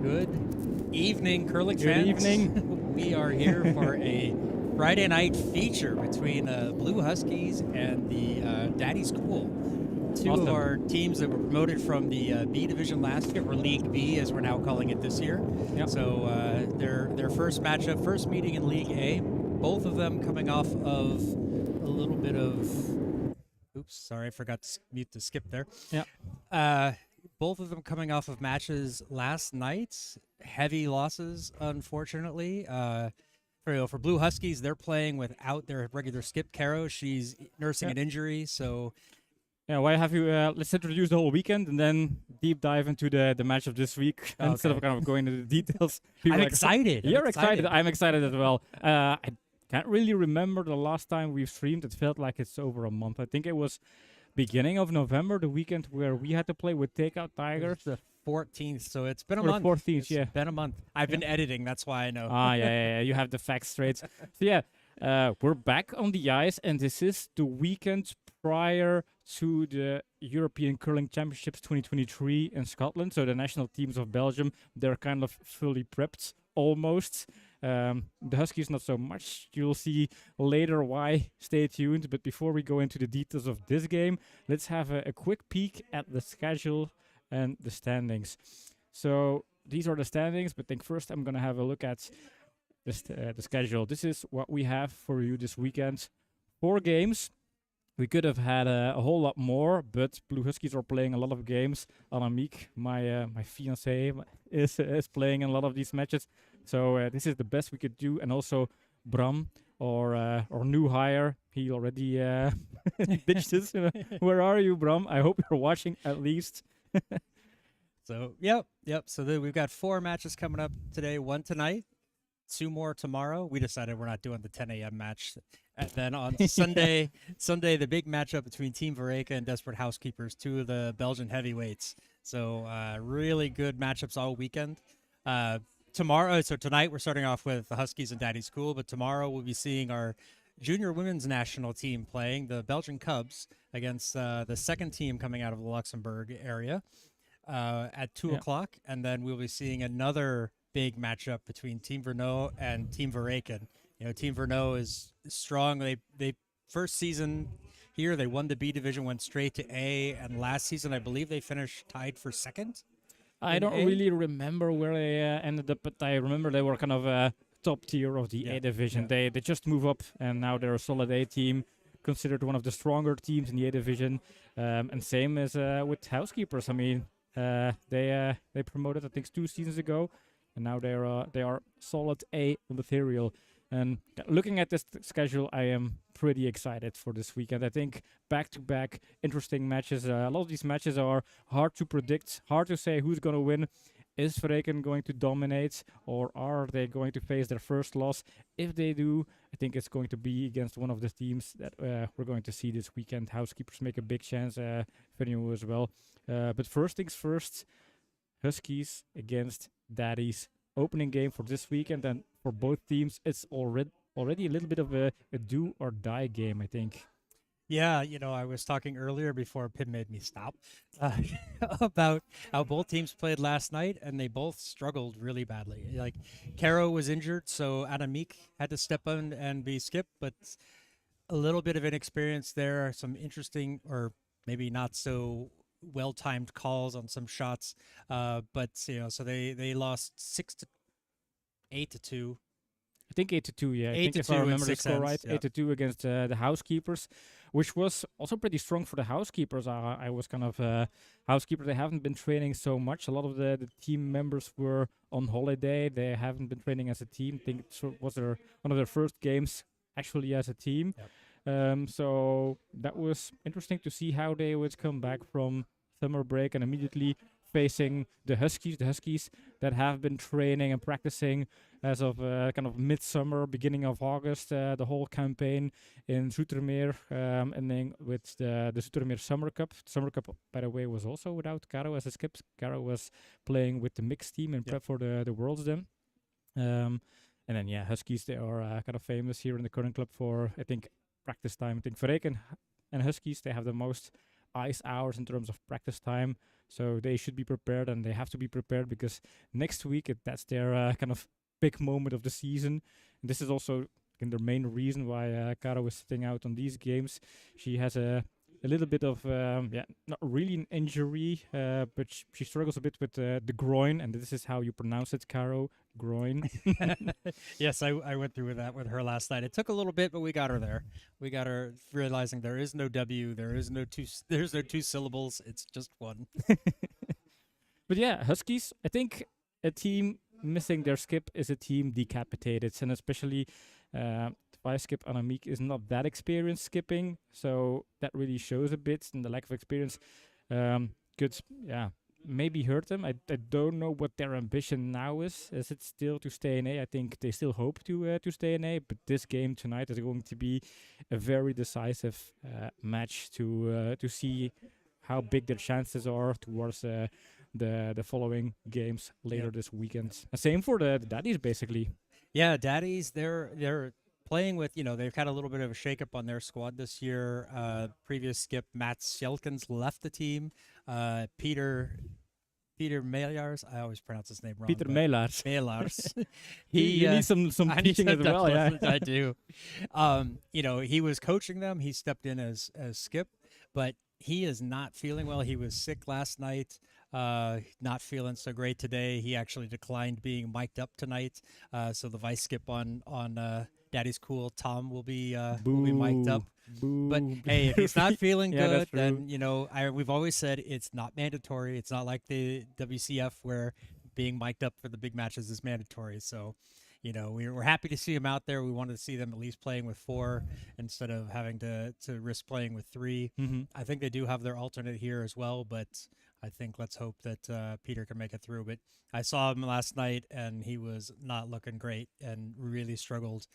Good evening, curling Good fans. evening. We are here for a Friday night feature between Blue Huskies and the Daddy's Cool. Two of Awesome. our teams that were promoted from the B division last year, or League B as we're now calling it this year. Yep. So their first matchup, first meeting in League A. Both of them coming off of a little bit of. Oops, sorry, I forgot to mute the skip there. Yeah. Both of them coming off of matches last night. Heavy losses, unfortunately. For Blue Huskies, they're playing without their regular skip Caro. She's nursing an injury, so Yeah, why have you? Let's introduce the whole weekend and then deep dive into the match of this week instead of kind of going into the details. I'm excited. You're excited. I'm excited as well. I can't really remember the last time we've streamed. It felt like it's over a month. I think it was beginning of November, the weekend where we had to play with Takeout Tigers. The 14th, so it's been a Or the month. 14th, It's yeah. been a month. I've been editing, that's why I know. Yeah. You have the facts straight. So yeah, we're back on the ice, and this is the weekend prior to the European Curling Championships 2023 in Scotland. So the national teams of Belgium, they're kind of fully prepped almost. The Huskies not so much. You'll see later why. Stay tuned. But before we go into the details of this game, let's have a quick peek at the schedule and the standings. So these are the standings, but I think first I'm going to have a look at the schedule. This is what we have for you this weekend. 4 games. We could have had a whole lot more, but Blue Huskies are playing a lot of games. Annemiek, my fiancée, is playing in a lot of these matches. So this is the best we could do. And also Bram, our new hire, he already ditched us. Where are you, Bram? I hope you're watching at least. So, yep. So we've got 4 matches coming up today, 1 tonight, 2 more tomorrow. We decided we're not doing the 10 a.m. match. And then on Sunday, the big matchup between Team Vareka and Desperate Housekeepers, 2 of the Belgian heavyweights. So really good matchups all weekend. Tonight we're starting off with the Huskies and Daddy's Cool, but tomorrow we'll be seeing our junior women's national team playing the Belgian Cubs against the second team coming out of the Luxembourg area at 2 o'clock. And then we'll be seeing another big matchup between Team Verneau and Team Vareken. You know, Team Verneau is strong. They first season here, they won the B division, went straight to A, and last season I believe they finished tied for second. I don't really remember where they ended up, but I remember they were kind of top tier of the A division. They just move up, and now they're a solid A team, considered one of the stronger teams in the A division. And same as with Housekeepers. I mean, they promoted I think 2 seasons ago, and now they are solid A material. And looking at this schedule, I am pretty excited for this weekend. I think back-to-back interesting matches. A lot of these matches are hard to predict, hard to say who's going to win. Is Vereken going to dominate, or are they going to face their first loss? If they do, I think it's going to be against one of the teams that we're going to see this weekend. Housekeepers make a big chance, Venue as well. But first things first, Huskies against Daddies. Opening game for this weekend, and for both teams, it's already a little bit of a do or die game, I think. Yeah, you know, I was talking earlier before Pim made me stop about how both teams played last night, and they both struggled really badly. Like, Caro was injured, so Annemiek had to step in and be skipped, but a little bit of inexperience there. Some interesting, or maybe not so well-timed calls on some shots, but you know, so they lost 8-2. I think 8-2, yeah. I think if 8-2 I in remember the 6 score ends, right, yeah. 8-2 against the Housekeepers, which was also pretty strong for the Housekeepers. I was kind of Housekeepers. They haven't been training so much. A lot of the team members were on holiday. They haven't been training as a team. I think it was one of their first games actually as a team. Yep. So that was interesting to see how they would come back from summer break and immediately facing the Huskies that have been training and practicing as of kind of midsummer, beginning of August, the whole campaign in Zoetermeer, and then with the Zoetermeer Summer Cup. Summer Cup, by the way, was also without Caro as a skip. Caro was playing with the mixed team in prep for the Worlds then. And then, Huskies, they are kind of famous here in the current club for, I think, practice time. I think Vereken and Huskies, they have the most ice hours in terms of practice time. So they should be prepared, and they have to be prepared because next week that's their kind of big moment of the season. And this is also the main reason why Caro is sitting out on these games. She has a little bit of not really an injury, but she struggles a bit with the groin, and this is how you pronounce it, Caro, groin. Yes, I went through with that with her last night. It took a little bit, but we got her there. We got her realizing there is no W, there's no two syllables. It's just one. But yeah, Huskies, I think a team missing their skip is a team decapitated, and especially vice skip Annemiek is not that experienced skipping, so that really shows a bit, and the lack of experience could maybe hurt them. I don't know what their ambition now is. Is it still to stay in A? I think they still hope to stay in A, but this game tonight is going to be a very decisive match to see how big their chances are towards the following games later this weekend. Same for the daddies, basically. Yeah, daddies, they're playing with, they've had a little bit of a shakeup on their squad this year. Previous skip Mats Sjelkens left the team. Peter Melars, I always pronounce his name wrong. Peter Melars. Melars. You need some teaching as well, yeah. I do. He was coaching them. He stepped in as skip, but he is not feeling well. He was sick last night. Not feeling so great today. He actually declined being mic'd up tonight. So the vice skip on Daddy's Cool, Tom will be mic'd up. Boo. But hey, if he's not feeling Yeah, good, that's then we've always said it's not mandatory. It's not like the WCF where being mic'd up for the big matches is mandatory. So, we're happy to see him out there. We wanted to see them at least playing with 4 instead of having to risk playing with 3. Mm-hmm. I think they do have their alternate here as well, but I think let's hope that Peter can make it through. But I saw him last night, and he was not looking great and really struggled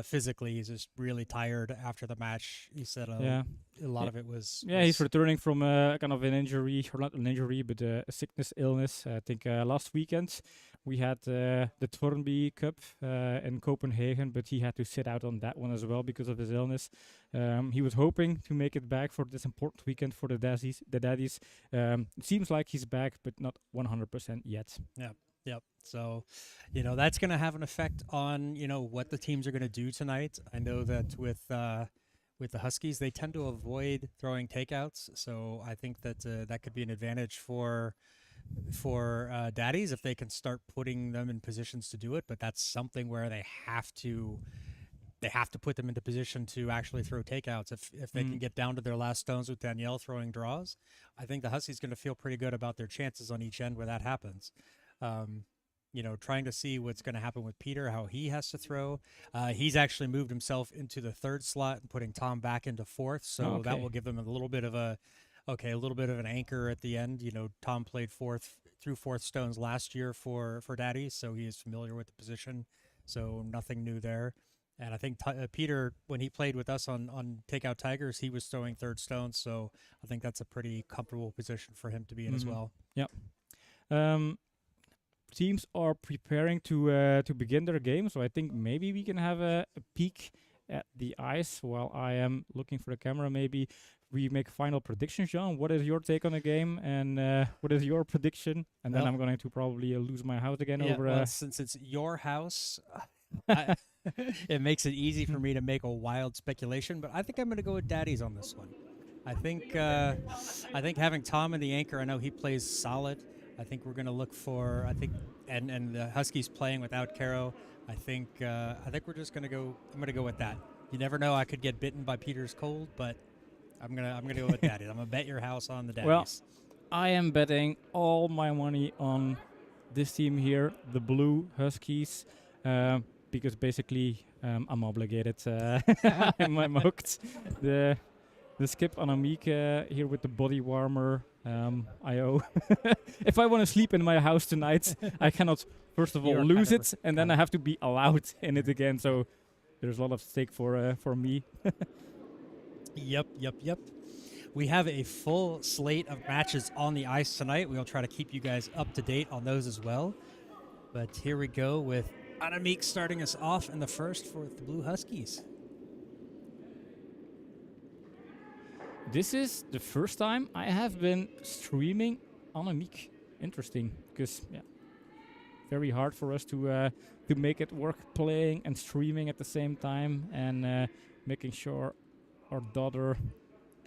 physically. He's just really tired after the match. He said a lot of it was... Yeah, he's returning from kind of an injury, or not an injury, but a sickness, illness. I think last weekend we had the Tornby Cup in Copenhagen, but he had to sit out on that one as well because of his illness. He was hoping to make it back for this important weekend for the daddies. It seems like he's back, but not 100% yet. Yep. So, that's going to have an effect on, what the teams are going to do tonight. I know that with the Huskies, they tend to avoid throwing takeouts. So I think that that could be an advantage for daddies if they can start putting them in positions to do it. But that's something where they have to put them into position to actually throw takeouts. If they can get down to their last stones with Danielle throwing draws, I think the Huskies going to feel pretty good about their chances on each end where that happens. Trying to see what's going to happen with Peter, how he has to throw. He's actually moved himself into the 3rd slot and putting Tom back into 4th, so that will give them a little bit of an anchor at the end. Tom played 4th through 4th stones last year for Daddy, so he is familiar with the position. So nothing new there. And I think Peter, when he played with us on Takeout Tigers, he was throwing 3rd stones, so I think that's a pretty comfortable position for him to be in as well. Yeah. Teams are preparing to begin their game, so I think maybe we can have a peek at the ice while I am looking for the camera. Maybe we make final predictions, John. What is your take on the game, and what is your prediction? And then I'm going to probably lose my house again over. Well, since it's your house, it makes it easy for me to make a wild speculation. But I think I'm going to go with Daddy's on this one. I think having Tom in the anchor, I know he plays solid. I think we're going to look for, and the Huskies playing without Caro. I think we're just going to go. I'm going to go with that. You never know. I could get bitten by Peter's cold, but I'm gonna go with Daddies. I'm gonna bet your house on the Daddies. Well, I am betting all my money on this team here, the Blue Huskies, because basically I'm obligated. I'm hooked. The skip Annemiek here with the body warmer. IO. If I want to sleep in my house tonight, I cannot first of all lose it, and then I have to be allowed in it again. So there's a lot of stake for me. Yep. We have a full slate of matches on the ice tonight. We'll try to keep you guys up to date on those as well. But here we go with Annemiek starting us off in the first for the Blue Huskies. This is the first time I have been streaming on a mic. Interesting, because yeah, very hard for us to make it work, playing and streaming at the same time, and making sure our daughter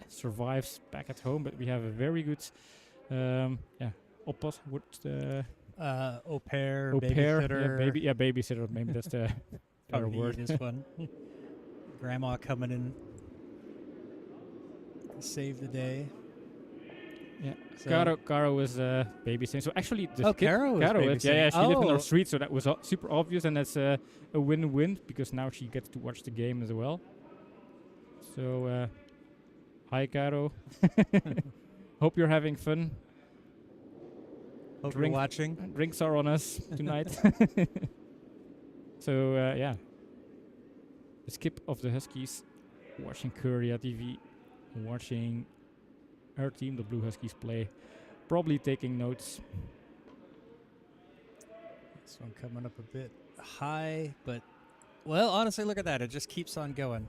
survives back at home. But we have a very good, oppas. What's the Au pair, au pair? babysitter. Yeah, babysitter. Maybe that's the better Probably the word. easiest one. Grandma coming in to save the day. Yeah. So, Caro was babysitting. So actually, the Oh, skip, Caro was yeah, babysitting. she lived in Oh. our street, so that was super obvious, and that's a win-win because now she gets to watch the game as well. So, hi, Caro. Hope you're having fun. Hope you're Drink- watching. Drinks are on us tonight. So yeah, the skip of the Huskies, watching Curdia TV, watching her team, the Blue Huskies, play, probably taking notes. This one coming up a bit high, but well, honestly, look at that. It just keeps on going.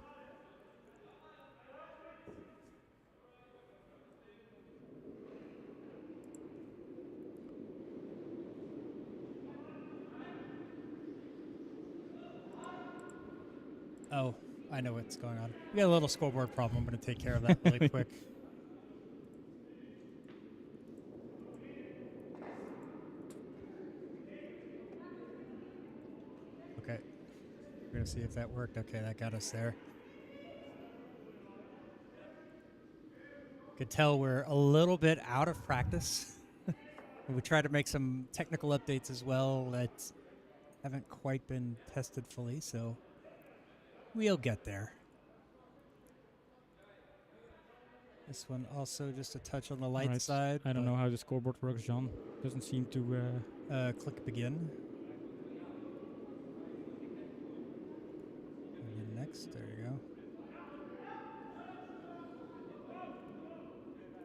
Oh, I know what's going on. We got a little scoreboard problem. I'm going to take care of that really quick. Okay. We're going to see if that worked. Okay, that got us there. Could tell we're a little bit out of practice. We tried to make some technical updates as well that haven't quite been tested fully, so we'll get there. This one also just a touch on the light Alright, side. I don't but, know how the scoreboard works, John. Doesn't seem to. Click begin. And then next, there you go.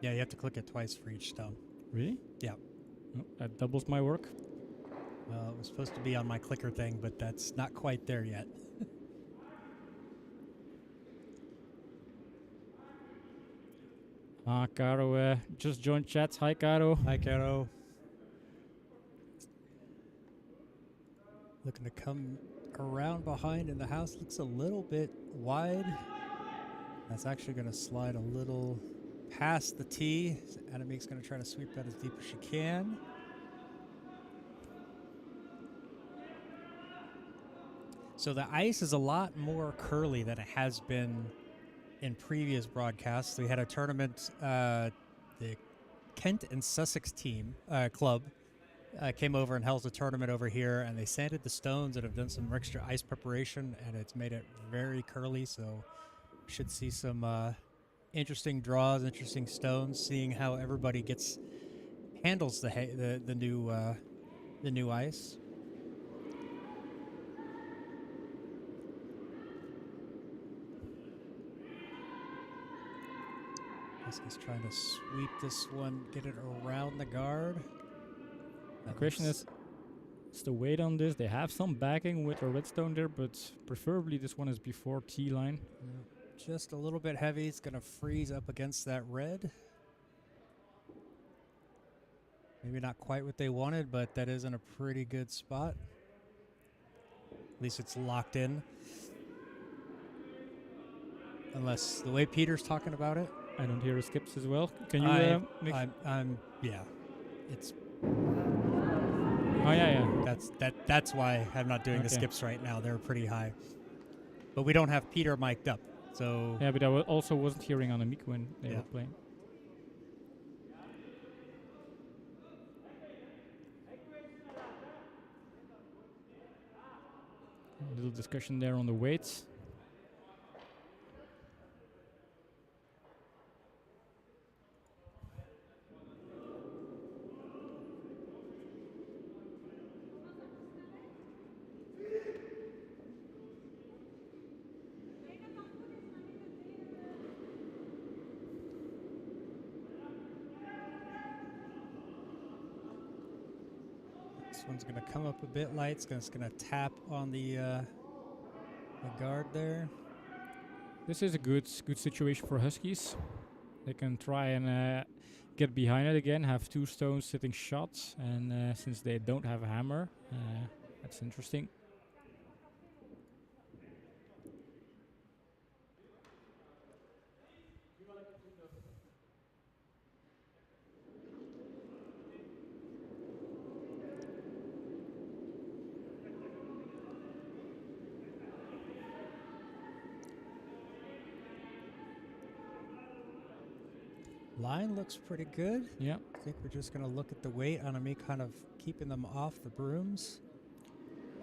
Yeah, you have to click it twice for each stone. Really? Yeah. Oh, that doubles my work. Well, it was supposed to be on my clicker thing, but that's not quite there yet. Caro just joined chat. Hi, Caro. Hi, Caro. Looking to come around behind, and the house looks a little bit wide. That's actually going to slide a little past the tee. Annemiek's going to try to sweep that as deep as she can. So the ice is a lot more curly than it has been in previous broadcasts. We had a tournament, the Kent and Sussex team club came over and held a tournament over here, and they sanded the stones and have done some extra ice preparation, and it's made it very curly. So we should see some interesting draws, interesting stones, seeing how everybody handles the new ice. Huskies trying to sweep this one, get it around the guard. The question is the weight on this. They have some backing with a redstone there, but preferably this one is before T line. Just a little bit heavy. It's going to freeze up against that red. Maybe not quite what they wanted, but that is in a pretty good spot. At least it's locked in. Unless the way Peter's talking about it. I don't hear the skips as well. Can you make? Yeah. It's Oh yeah. that's why I'm not doing the Okay. skips right now. They're pretty high. But we don't have Peter mic'd up. So Yeah, but I also wasn't hearing on the mic when they were playing. A little discussion there on the weights. this one's going to come up a bit light. It's going to tap on the guard there. This is a good situation for Huskies. They can try and get behind it again, have 2 stones sitting shots, and since they don't have a hammer, that's interesting. Line looks pretty good. Yeah. I think we're just going to look at the weight on me, kind of keeping them off the brooms.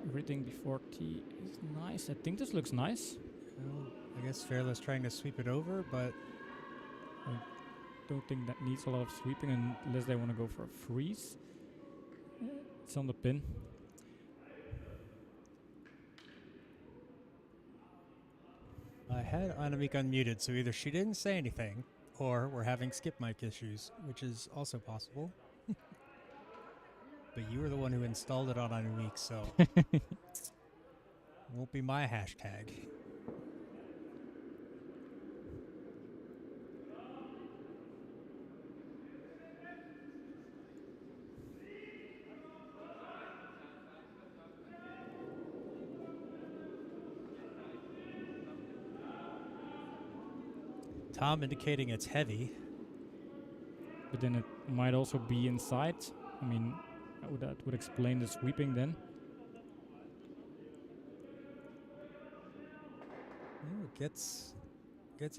Everything before T is nice. I think this looks nice. Well, I guess Fairless trying to sweep it over, but Don't think that needs a lot of sweeping unless they want to go for a freeze. It's on the pin. I had Anamik unmuted, so either she didn't say anything or we're having skip mic issues, which is also possible. But you were the one who installed it on Anamik, so won't be my hashtag. Tom indicating it's heavy. But then it might also be inside. I mean, that would explain the sweeping then. Ooh, gets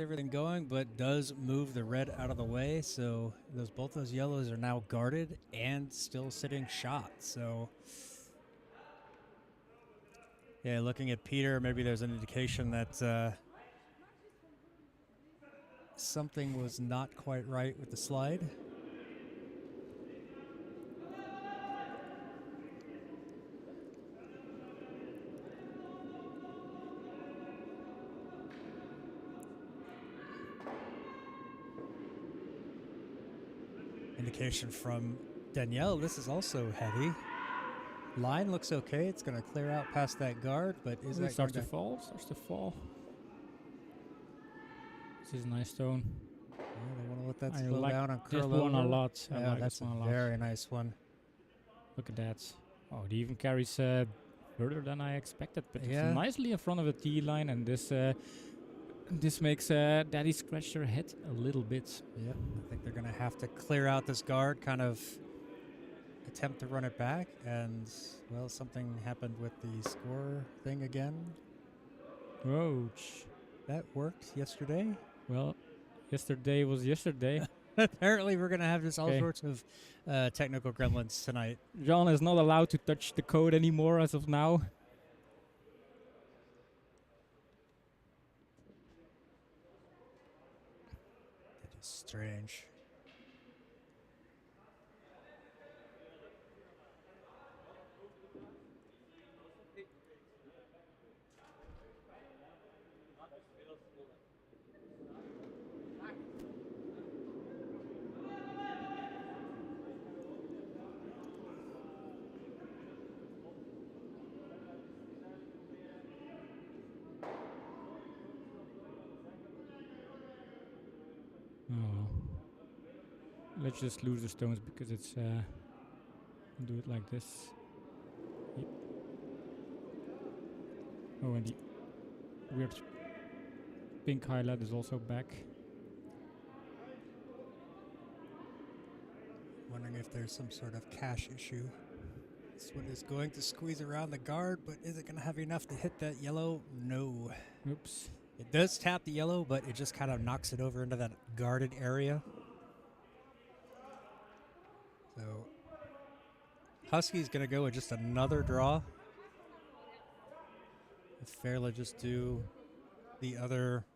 everything going, but does move the red out of the way. So both those yellows are now guarded and still sitting shot. So yeah, looking at Peter, maybe there's an indication that something was not quite right with the slide. Indication from Danielle, this is also heavy. Line looks okay. It's going to clear out past that guard, but is that starts to fall? Starts to fall. This is a nice stone. Yeah, they want to let that I slow like down and this curl one over. a lot. I Yeah, like that's this one a a lot. very nice one. Look at that. Oh, it even carries further than I expected, but Yeah. it's nicely in front of the T line, and this makes Daddy scratch their head a little bit. Yeah, I think they're going to have to clear out this guard, kind of attempt to run it back, and well, something happened with the score thing again. Ouch. That worked yesterday. Well, yesterday was yesterday. Apparently, we're going to have just all Okay. sorts of technical gremlins tonight. John is not allowed to touch the code anymore as of now. That is strange. Oh. Let's just lose the stones because it's do it like this. Yep. Oh, and the weird pink highlight is also back. Wondering if there's some sort of cache issue. This one is going to squeeze around the guard, but is it going to have enough to hit that yellow? No. Oops. It does tap the yellow, but it just kind of knocks it over into that guarded area. So Huskies going to go with just another draw. If Fairla just do the other.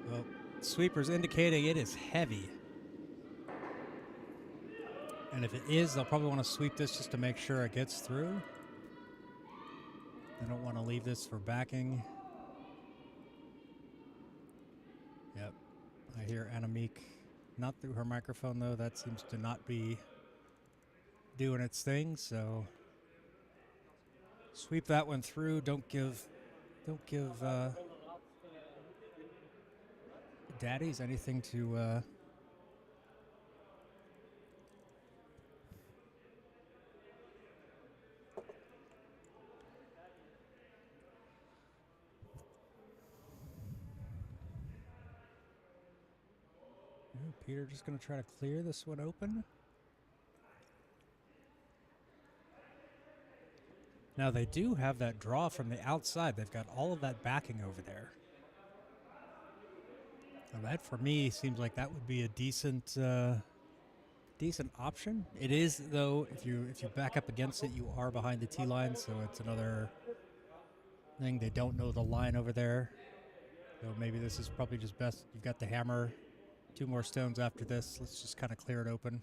Well, sweeper's indicating it is heavy. And if it is, they'll probably want to sweep this just to make sure it gets through. They don't want to leave this for backing. Yep. I hear Anamik Not through her microphone, though. That seems to not be doing its thing, so sweep that one through. Don't give daddies anything to Peter just going to try to clear this one open. Now they do have that draw from the outside. They've got all of that backing over there. Now that for me seems like that would be a decent option. It is, though, if you back up against it, you are behind the tee line, so it's another thing. They don't know the line over there. So maybe this is probably just best. You've got the hammer. 2 more stones after this. Let's just kind of clear it open.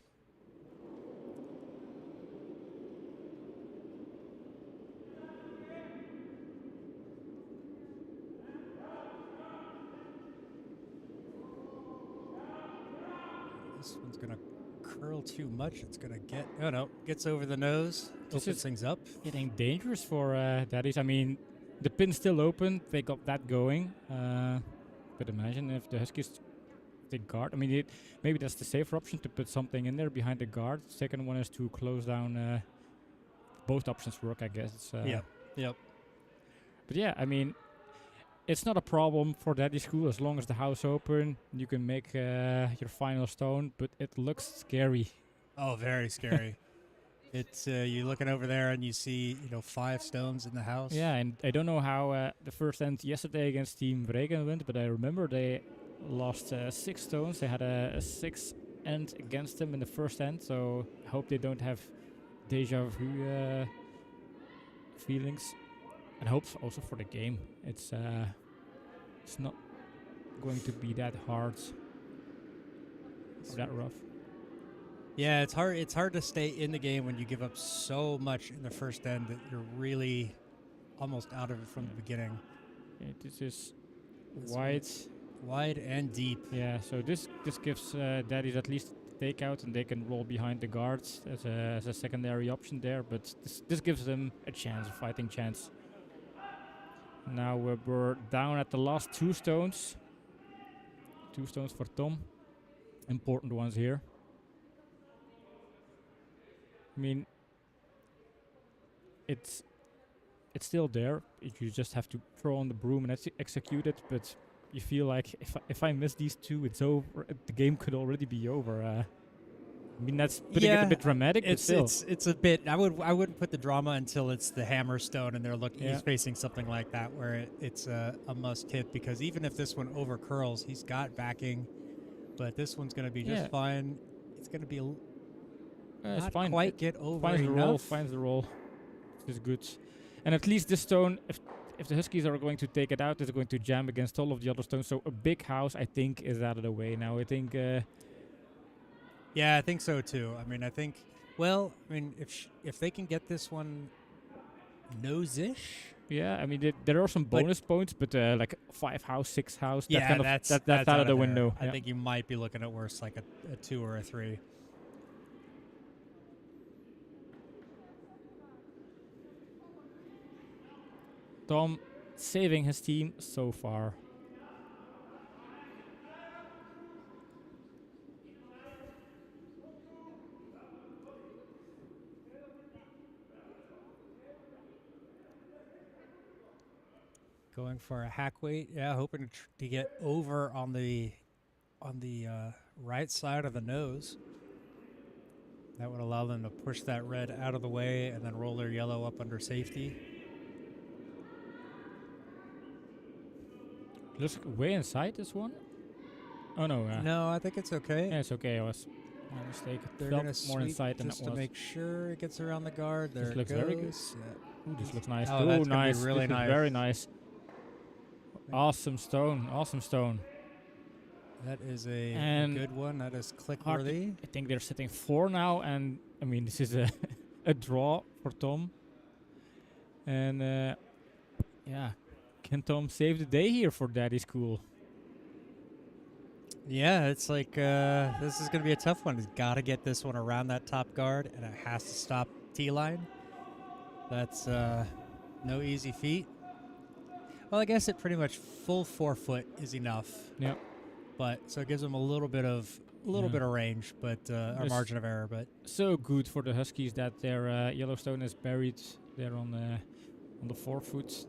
This one's going to curl too much. It's going to get... Oh, no. Gets over the nose. Opens things up. Getting dangerous for daddies. I mean, the pin's still open. They got that going. But imagine if the Huskies... the guard. I mean, maybe that's the safer option to put something in there behind the guard. Second one is to close down. Both options work, I guess. Yep. But yeah, I mean, it's not a problem for Daddy School as long as the house open. You can make your final stone, but it looks scary. Oh, very scary. It's you looking over there and you see 5 stones in the house. Yeah, and I don't know how the first end yesterday against Team Vregen went, but I remember they lost 6 stones. They had a 6 end against them in the first end, so I hope they don't have deja vu feelings. And hope also for the game. It's not going to be that hard or that rough. Yeah, it's hard. It's hard to stay in the game when you give up so much in the first end that you're really almost out of it from the beginning. Yeah, this is wide and deep. Yeah, so this gives daddies at least take out, and they can roll behind the guards as a secondary option there. But this gives them a chance, a fighting chance. Now we're down at the last 2 stones. 2 stones for Tom. Important ones here. I mean, it's still there. You just have to throw on the broom and execute it. But you feel like if I miss these 2, it's over. The game could already be over. I mean, that's putting it a bit dramatic. It's a bit. I wouldn't put the drama until it's the hammer stone and they're he's facing something like that where it's a must hit, because even if this one over curls, he's got backing. But this one's going to be just fine. It's going to be not fine. Quite get over Finds the roll. This is good. And at least this stone, if the Huskies are going to take it out, it's going to jam against all of the other stones. So a big house, I think, is out of the way now. I think... yeah, I think so too. I mean, if they can get this one nose-ish. Yeah, I mean, there are some bonus points, but like 5 house, 6 house, that's out of the window. I think you might be looking at worse, like a 2 or a 3. Tom saving his team so far. Going for a hack weight, hoping to get over on the right side of the nose. That would allow them to push that red out of the way and then roll their yellow up under safety. Looks way inside this one. Oh no! No, I think it's okay. Yeah, it's okay. I was my mistake. They're gonna more inside than it just was. to make sure it gets around the guard. There this looks it goes. Very good. Yeah. Ooh, this looks nice. Oh, that's nice. Really this nice. Very nice. Awesome stone. Awesome stone. That is a good one. That is click worthy. I think they're sitting 4 now, and I mean this is a draw for Tom. And yeah, can Tom save the day here for Daddy School? Yeah, it's like this is going to be a tough one. He's got to get this one around that top guard, and it has to stop T-line. That's no easy feat. Well, I guess it pretty much full 4 foot is enough, Yeah. but so it gives him a little bit of range, but or Yes. margin of error. But So good for the Huskies that their Yellowstone is buried there on the 4 foot.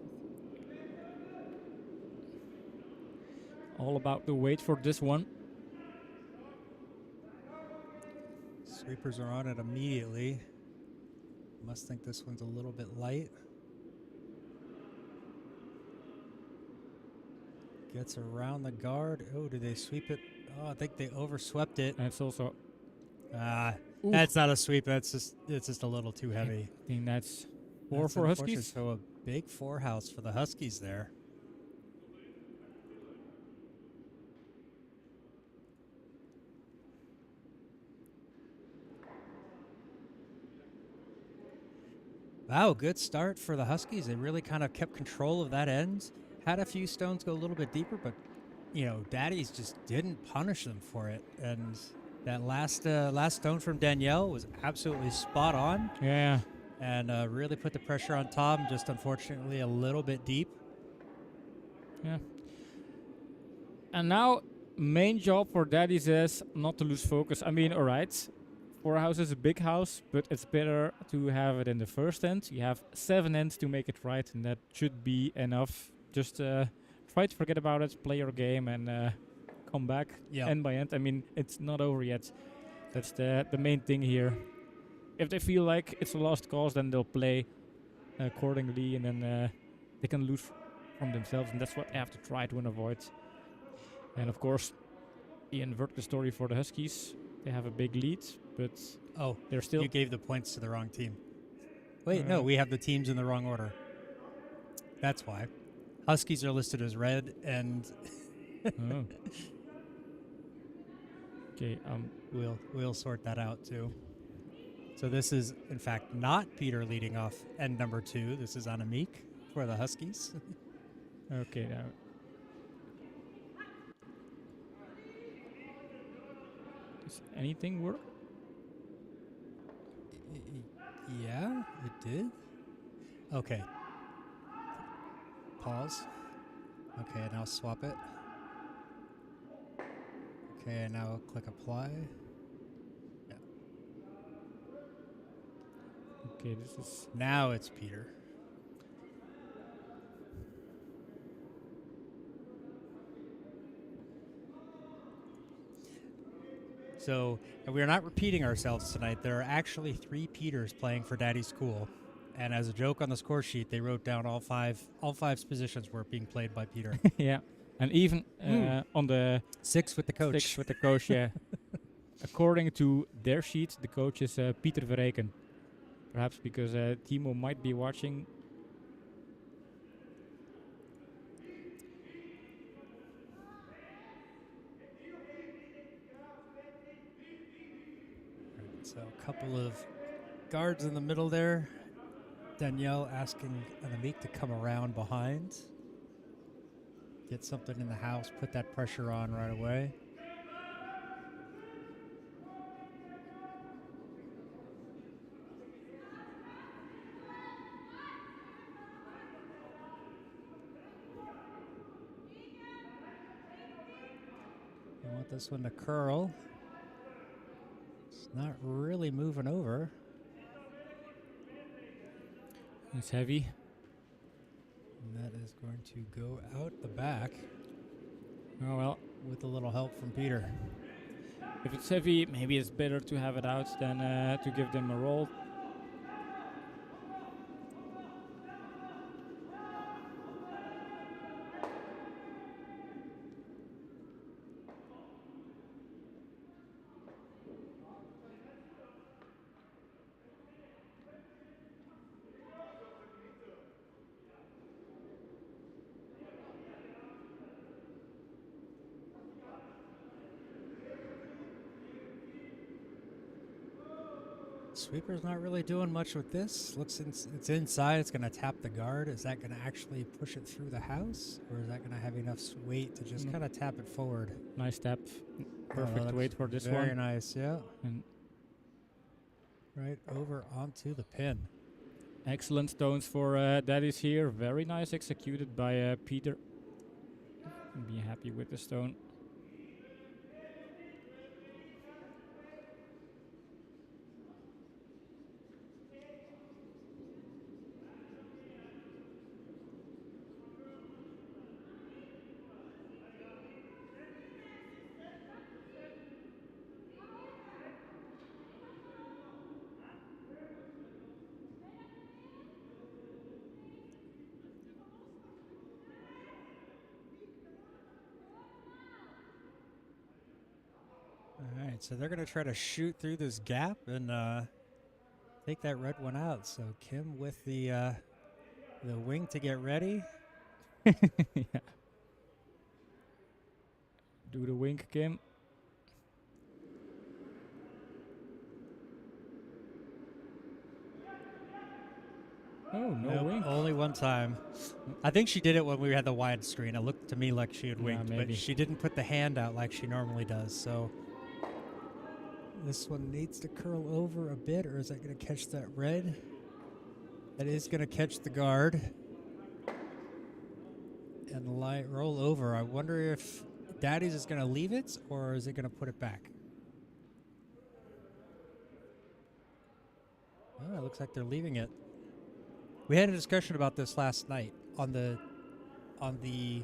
All about the weight for this one. sweepers are on it immediately. Must think this one's a little bit light. Gets around the guard. Oh, did they sweep it? Oh, I think they overswept it. And it's also That's not a sweep. It's just a little too heavy. I think that's four That's for unfortunate. Huskies. So a big 4 house for the Huskies there. Wow, good start for the Huskies. They really kind of kept control of that end. Had a few stones go a little bit deeper, but Daddies just didn't punish them for it. And that last stone from Danielle was absolutely spot on. Yeah. And really put the pressure on Tom, just unfortunately a little bit deep. Yeah. And now, main job for Daddies is not to lose focus. I mean, alright, 4 house is a big house, but it's better to have it in the first end. You have 7 ends to make it right, and that should be enough. Just try to forget about it, play your game, and come back end by end. I mean, it's not over yet. That's the main thing here. If they feel like it's a lost cause, then they'll play accordingly, and then they can lose from themselves, and that's what they have to try to avoid. And of course, the invert the story for the Huskies. They have a big lead, but they're still. You gave the points to the wrong team. Wait, no, we have the teams in the wrong order. That's why. Huskies are listed as red, and Oh. Okay. We'll sort that out too. So this is, in fact, not Peter leading off end number 2. This is Annemiek for the Huskies. Okay. Now. Does anything work? Yeah, it did. Okay. Pause. Okay, now swap it. Okay, now click apply. Yeah. Okay, this is. Now it's Peter. So, and we're not repeating ourselves tonight. There are actually 3 Peters playing for Daddy's School. And as a joke on the score sheet, they wrote down all five positions were being played by Peter. Yeah, and even on the 6 with the coach. 6 with the coach, yeah. According to their sheet, the coach is Pieter Verreken. Perhaps because Timo might be watching. So a couple of guards in the middle there. Danielle asking Annemiek to come around behind. Get something in the house, put that pressure on right away. I want this one to curl. It's not really moving over. It's heavy. And that is going to go out the back. Oh well. With a little help from Peter. If it's heavy, maybe it's better to have it out than to give them a roll. Sweeper's not really doing much with this. It's inside. It's going to tap the guard. Is that going to actually push it through the house? Or is that going to have enough weight to just kind of tap it forward? Nice tap. Perfect weight for this Very one. nice, yeah. And right over onto the pin. excellent stones for Daddies here. Very nice executed by Peter. Be happy with the stone. All right, so they're going to try to shoot through this gap and take that red one out. So Kim with the wing to get ready. Yeah. Do the wink, Kim. Oh, no Nope, wink. only one time. I think she did it when we had the wide screen. It looked to me like she had Yeah, winked, maybe. but she didn't put the hand out like she normally does. So this one needs to curl over a bit, or is that going to catch that red? That is going to catch the guard and roll over. I wonder if Daddy's is going to leave it, or is it going to put it back? Oh, it looks like they're leaving it. We had a discussion about this last night on the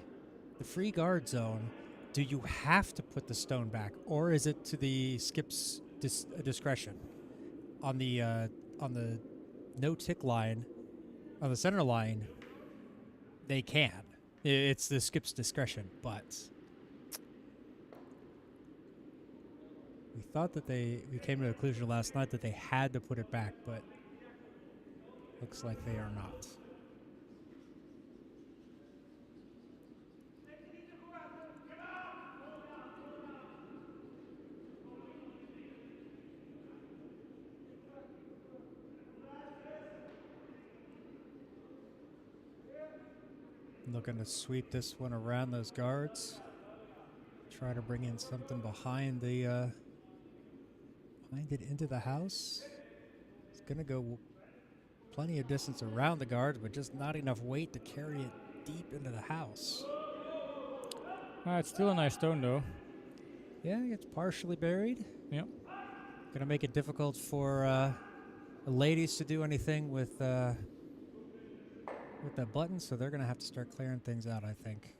free guard zone. Do you have to put the stone back, or is it to the skip's discretion? On the no tick line, on the center line, they can. It's the skip's discretion, but we thought that we came to the conclusion last night that they had to put it back, but looks like they are not. Looking to sweep this one around those guards. Try to bring in something behind it into the house. It's going to go plenty of distance around the guards, but just not enough weight to carry it deep into the house. It's still a nice stone, though. Yeah, it's partially buried. Yep. Going to make it difficult for the ladies to do anything with that button, so they're going to have to start clearing things out, I think.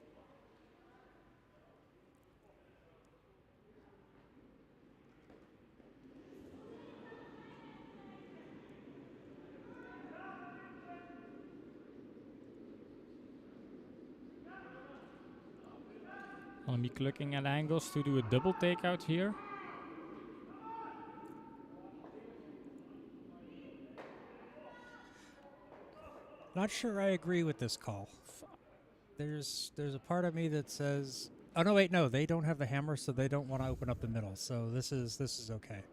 I'll be looking at angles to do a double takeout here. Not sure I agree with this call. There's a part of me that says, oh no, wait, no, they don't have the hammer, so they don't want to open up the middle. So this is okay.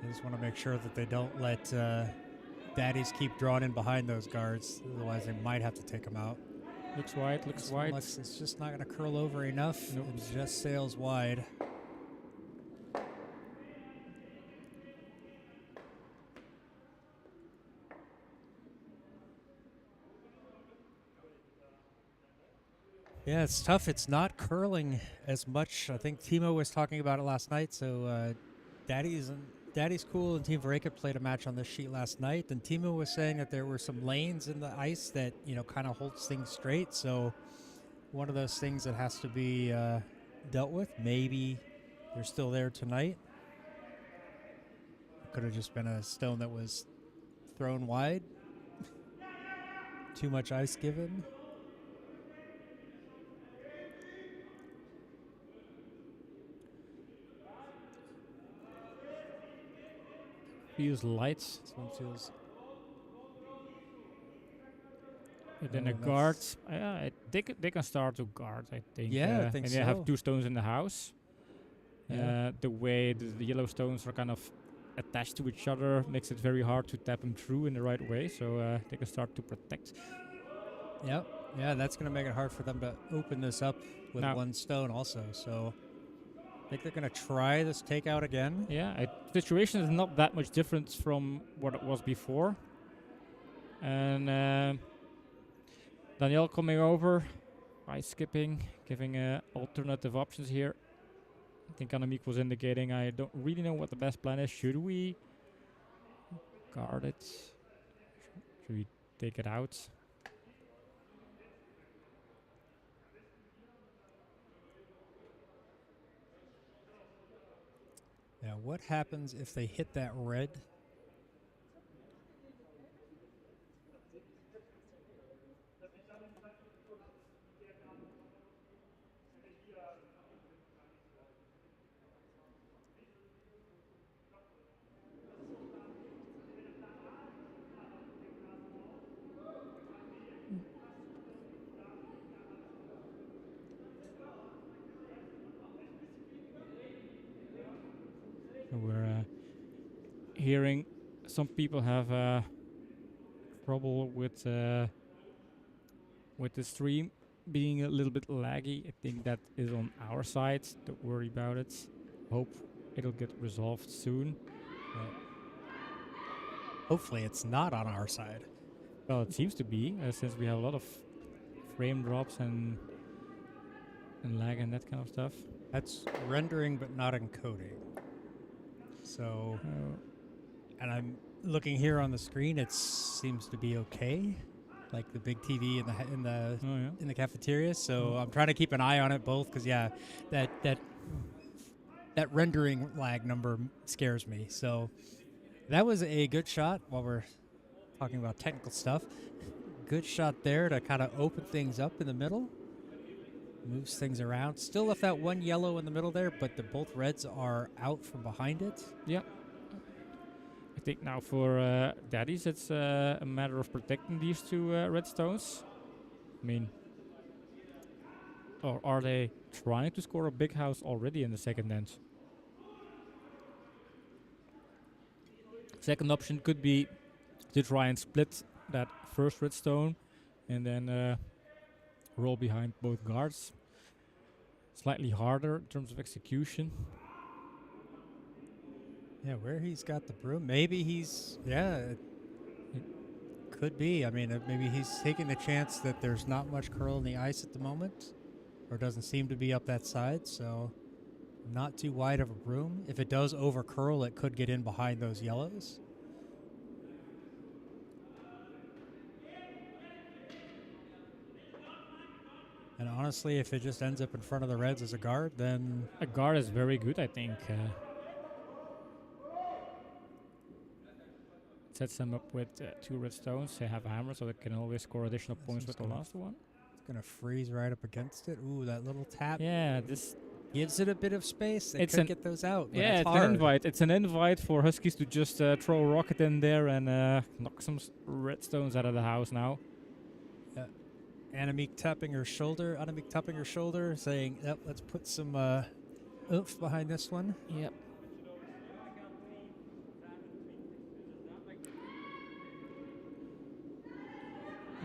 I just want to make sure that they don't let Daddies keep drawing in behind those guards. Otherwise, they might have to take them out. Looks wide, looks wide. It's just not going to curl over enough. Nope. It just sails wide. Yeah, it's tough. It's not curling as much. I think Timo was talking about it last night. So Daddy's Cool and Team Vareka played a match on this sheet last night. And Timo was saying that there were some lanes in the ice that, kind of holds things straight. So one of those things that has to be dealt with. Maybe they're still there tonight. It could have just been a stone that was thrown wide. Too much ice given. Feels lights. This one feels. And then Oh, the guards. It they can start to guard, I think. Yeah, I think and they have so. 2 stones in the house. Yeah. The way the yellow stones are kind of attached to each other makes it very hard to tap them through in the right way. So they can start to protect. Yep. Yeah, that's going to make it hard for them to open this up with Now- 1 stone also. So I think they're going to try this takeout again. Yeah, situation is not that much different from what it was before. And Danielle coming over, ice skipping, giving alternative options here. I think Annemiek was indicating I don't really know what the best plan is. Should we guard it? Should we take it out? Now, what happens if they hit that red? So we're hearing some people have trouble with the stream being a little bit laggy. I think that is on our side. Don't worry about it. Hope it'll get resolved soon. Hopefully, it's not on our side. Well, it seems to be, since we have a lot of frame drops and lag and that kind of stuff. That's rendering but not encoding. So, and I'm looking here on the screen. It seems to be okay, like the big TV in the cafeteria. So I'm trying to keep an eye on it both, because that rendering lag number scares me. So that was a good shot. While we're talking about technical stuff, good shot there to kind of open things up in the middle. Moves things around. Still left that 1 yellow in the middle there, but both reds are out from behind it. Yeah. I think now for Daddies, it's a matter of protecting these 2 red stones. I mean, or are they trying to score a big house already in the second end? Second option could be to try and split that first red stone and then roll behind both guards. Slightly harder in terms of execution. Yeah, where he's got the broom. Maybe he's, it could be. I mean, maybe he's taking the chance that there's not much curl in the ice at the moment, or doesn't seem to be up that side, so not too wide of a broom. If it does over curl, it could get in behind those yellows. And honestly, if it just ends up in front of the reds as a guard, then... A guard is very good, I think. Sets them up with 2 red stones. They have a hammer, so they can always score additional points with the last one. It's going to freeze right up against it. Ooh, that little tap. Yeah, this gives it a bit of space. They it's could get those out. But yeah, it's an invite. It's an invite for Huskies to just throw a rocket in there and knock some red stones out of the house now. Annemiek tapping her shoulder, saying, yep, let's put some oomph behind this one. Yep.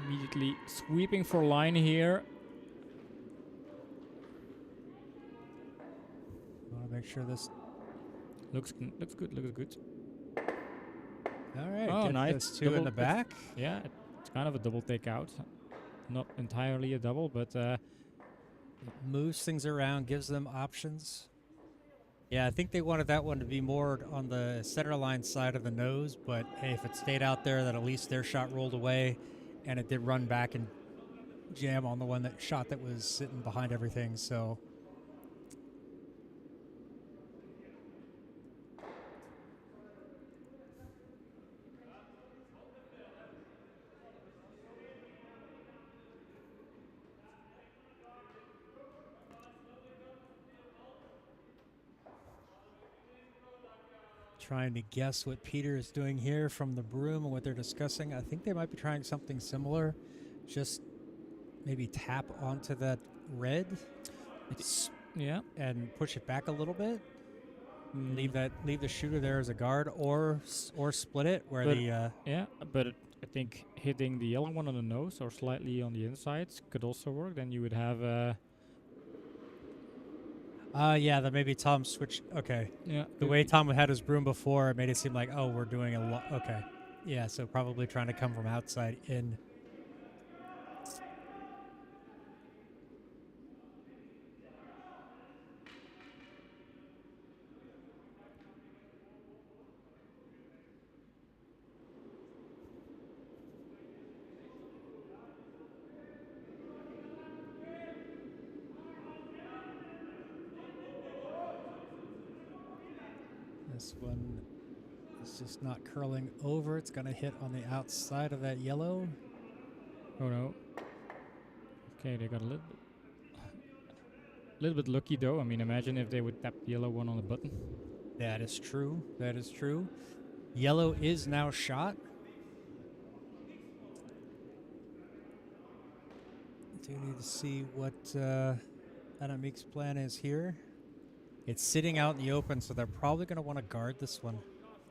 Immediately sweeping for line here. I want to make sure this looks good. All right, oh, get nice. those 2 in the back. Yeah, it's kind of a double takeout. Not entirely a double, but it moves things around, gives them options. Yeah, I think they wanted that one to be more on the center line side of the nose, but hey, if it stayed out there, that at least their shot rolled away, and it did run back and jam on the one that shot that was sitting behind everything. So trying to guess what Peter is doing here from the broom and what they're discussing. I think they might be trying something similar, just maybe tap onto that red Yeah. and push it back a little bit. Mm. Leave the shooter there as a guard, or split it where But- the Yeah, but I think hitting the yellow one on the nose or slightly on the insides could also work. Then you would have yeah, that maybe Tom switched. Okay, yeah. the way Tom had his broom before, it made it seem like, oh, we're doing a lot. Okay, yeah, so probably trying to come from outside in. This one is just not curling over. It's going to hit on the outside of that yellow. Oh no. Okay, they got a little bit lucky though. I mean, imagine if they would tap the yellow one on the button. That is true. That is true. Yellow is now shot. Do need to see what Anamik's plan is here. It's sitting out in the open, so they're probably going to want to guard this one.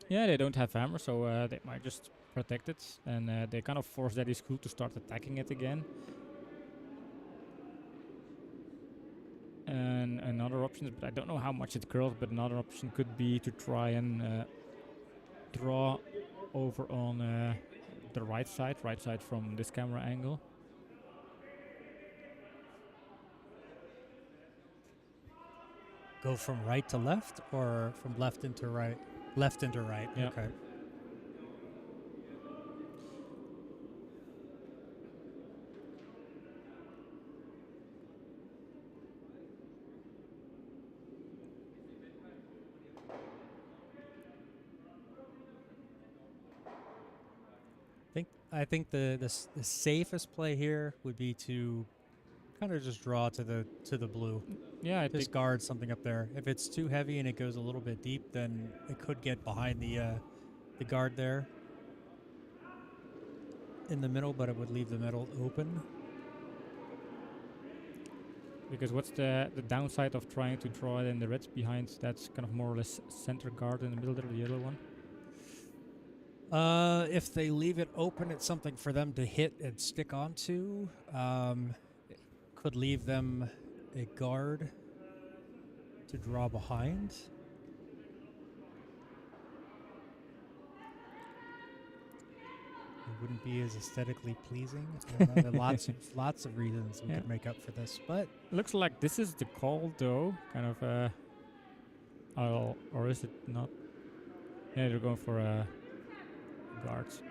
Yeah, they don't have hammer, so they might just protect it, and they kind of force Daddy School to start attacking it again. And another option, but I don't know how much it curls, but another option could be to try and draw over on the right side from this camera angle. Go from right to left or from left into right? Left into right. Yeah. Okay. I think the safest play here would be to kind of just draw to the blue. Yeah, I Just think guard something up there. If it's too heavy and it goes a little bit deep, then it could get behind the guard there in the middle, but it would leave the middle open. because what's the downside of trying to draw it in the reds behind? That's kind of more or less center guard in the middle there, the yellow one. If they leave it open, it's something for them to hit and stick onto. It could leave them a guard to draw behind. It wouldn't be as aesthetically pleasing. There are lots of reasons we Yeah. could make up for this, but Looks like this is the call though, kind of or is it not? Yeah, they're going for guards.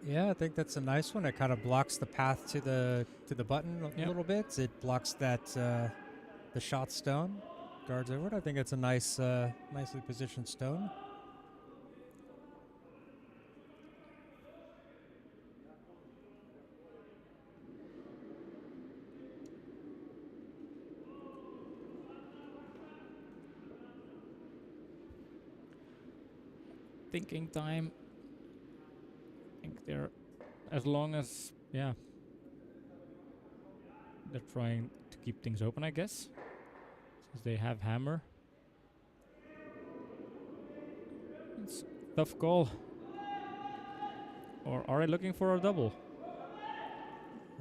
yeah, I think that's a nice one. It kind of blocks the path to the button a Yep. little bit. It blocks that the shot stone, guards over it. I think it's a nice, nicely positioned stone. Thinking time. I think they're, as long as, yeah, they're trying to keep things open, I guess, since they have hammer. It's a tough call. Or are they looking for a double?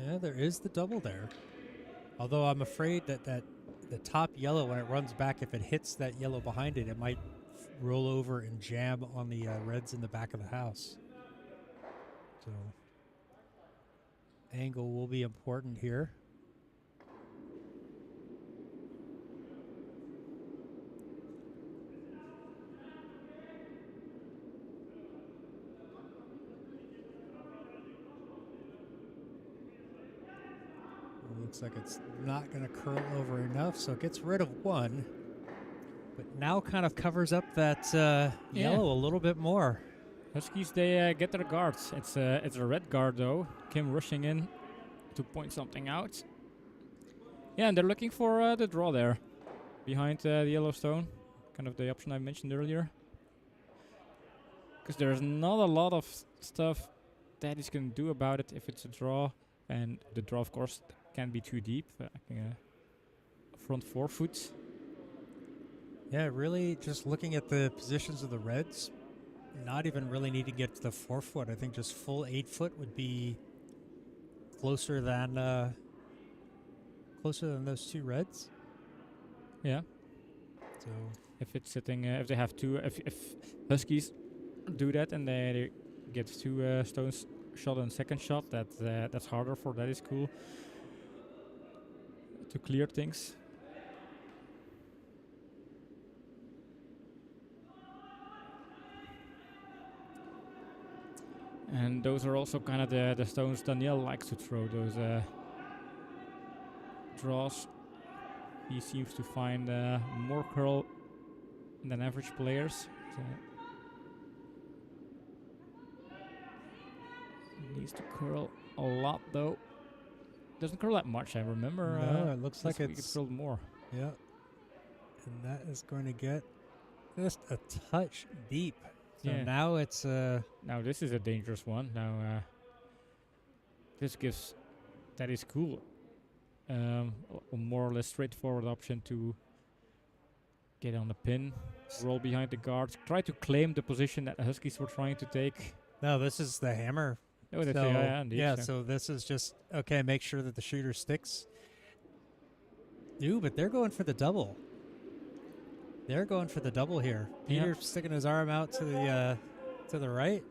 Yeah, there is the double there. Although I'm afraid that the top yellow, when it runs back, if it hits that yellow behind it, it might roll over and jam on the reds in the back of the house. So angle will be important here. Looks like it's not going to curl over enough, so it gets rid of one. But now kind of covers up that yellow a little bit more. Huskies, they get their guards. It's a red guard though. Kim rushing in to point something out. Yeah, and they're looking for the draw there behind the yellow stone. Kind of the option I mentioned earlier. Because there's not a lot of stuff that he's going to do about it if it's a draw. And the draw, of course, can't be too deep. Front 4 foot. Yeah, really just looking at the positions of the reds, not even really need to get to the 4 foot. I think just full 8 foot would be closer than those two reds. Yeah. So If it's sitting, if they have two, if Huskies do that and they get 2 stones shot and second shot, that's harder for that is cool to clear things. And those are also kind of the stones Daniel likes to throw, those draws. He seems to find more curl than average players. So needs to curl a lot though. Doesn't curl that much, I remember. no, it looks like this week it's it curled more. yeah, and that is going to get just a touch deep. So Yeah. now it's Now this is a dangerous one. Now this gives that is cool. A more or less straightforward option to get on the pin, roll behind the guard, try to claim the position that the Huskies were trying to take. no, this is the hammer. Oh, that's So, indeed, yeah, so. so this is just okay. Make sure that the shooter sticks. Ooh, but they're going for the double. They're going for the double here. Yeah. Peter sticking his arm out to the right.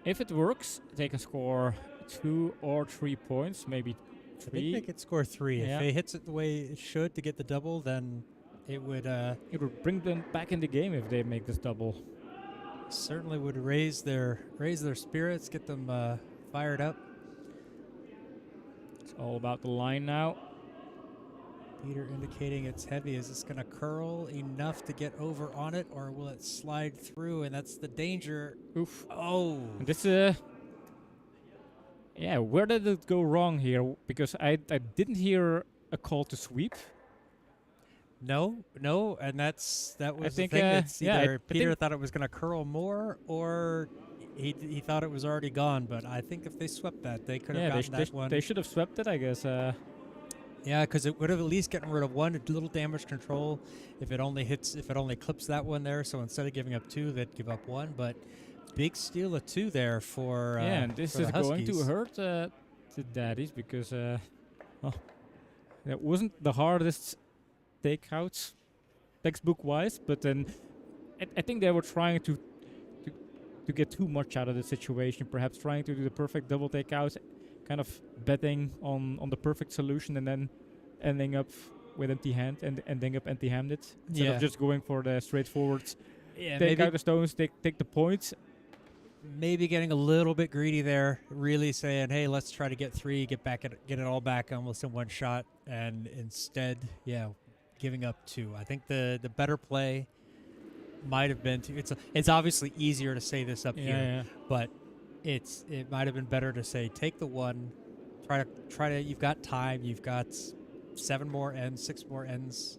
If it works, they can score 2 or 3 points, maybe I think 3. they could score 3. Yeah. If it hits it the way it should to get the double, then it would It would bring them back in the game if they make this double. certainly would raise their spirits, get them fired up. It's all about the line now. Peter indicating it's heavy. Is this going to curl enough to get over on it, or will it slide through? And that's the danger. Oof. Oh. And this yeah, where did it go wrong here? Because I didn't hear a call to sweep. No, and that was think, the thing. It's yeah, either I Peter think- thought it was going to curl more, or he thought it was already gone. But I think if they swept that, they could have Yeah, gotten that one. they should have swept it, I guess. Yeah, because it would have at least gotten rid of one little damage control if it only clips that one there. So instead of giving up 2, they'd give up 1. But big steal of 2 there for yeah, and this for the is going to Huskies. hurt the daddies because that wasn't the hardest takeouts, textbook wise. But then I think they were trying to get too much out of the situation, perhaps trying to do the perfect double takeouts, kind of betting on the perfect solution and then ending up with empty hand and ending up empty-handed instead of just going for the straightforward Yeah, take maybe out the stones, take the points. maybe getting a little bit greedy there, really saying, "Hey, let's try to get 3, get it all back almost in one shot," and instead, giving up 2. I think the better play might have been to. It's obviously easier to say this up here, but it might have been better to say take the 1, try to. You've got time. You've got 7 more ends, 6 more ends.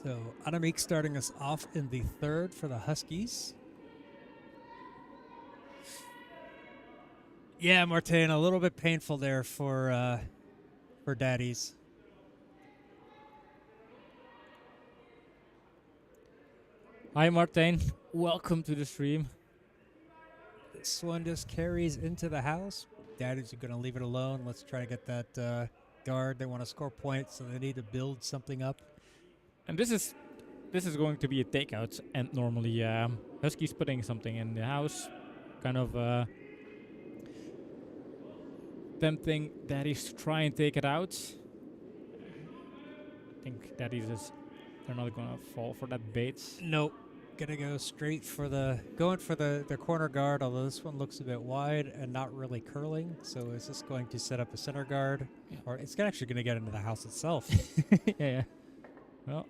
So Annemiek starting us off in the 3rd for the Huskies. Yeah, Martin, a little bit painful there for daddies. Hi, Martin. Welcome to the stream. This one just carries into the house. Daddies are going to leave it alone. Let's try to get that guard. They want to score points, so they need to build something up. And this is going to be a takeout, and normally Huskies putting something in the house, kind of tempting daddies to try and take it out. I think daddies they're not gonna fall for that bait. Nope. Gonna go straight for the corner guard, although this one looks a bit wide and not really curling. So is this going to set up a center guard? Yeah. Or it's actually gonna get into the house itself. yeah. Well,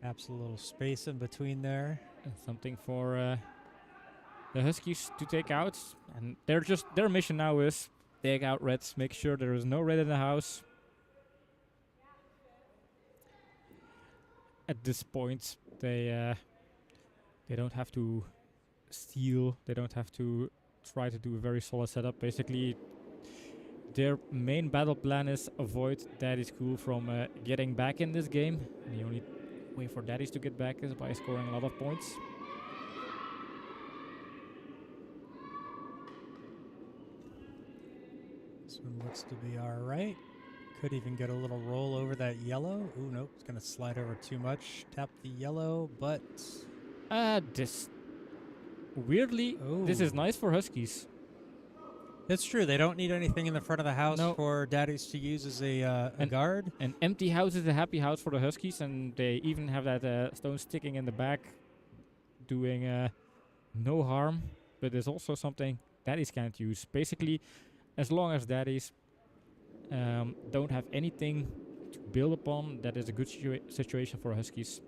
Taps a little space in between there. and something for the Huskies to take out, and their mission now is take out reds, make sure there is no red in the house. At this point, they They don't have to steal. They don't have to try to do a very solid setup. Basically, their main battle plan is avoid Daddy School from getting back in this game. And the only way for Daddies to get back is by scoring a lot of points. This one looks to be all right. Could even get a little roll over that yellow. Ooh, nope. It's going to slide over too much. Tap the yellow, but... This... Weirdly, this is Ooh. nice for Huskies. It's true. They don't need anything in the front of the house No. for Daddies to use as a guard. An empty house is a happy house for the Huskies, and they even have that stone sticking in the back, doing no harm. But there's also something Daddies can't use. Basically, as long as Daddies don't have anything to build upon, that is a good situation for Huskies.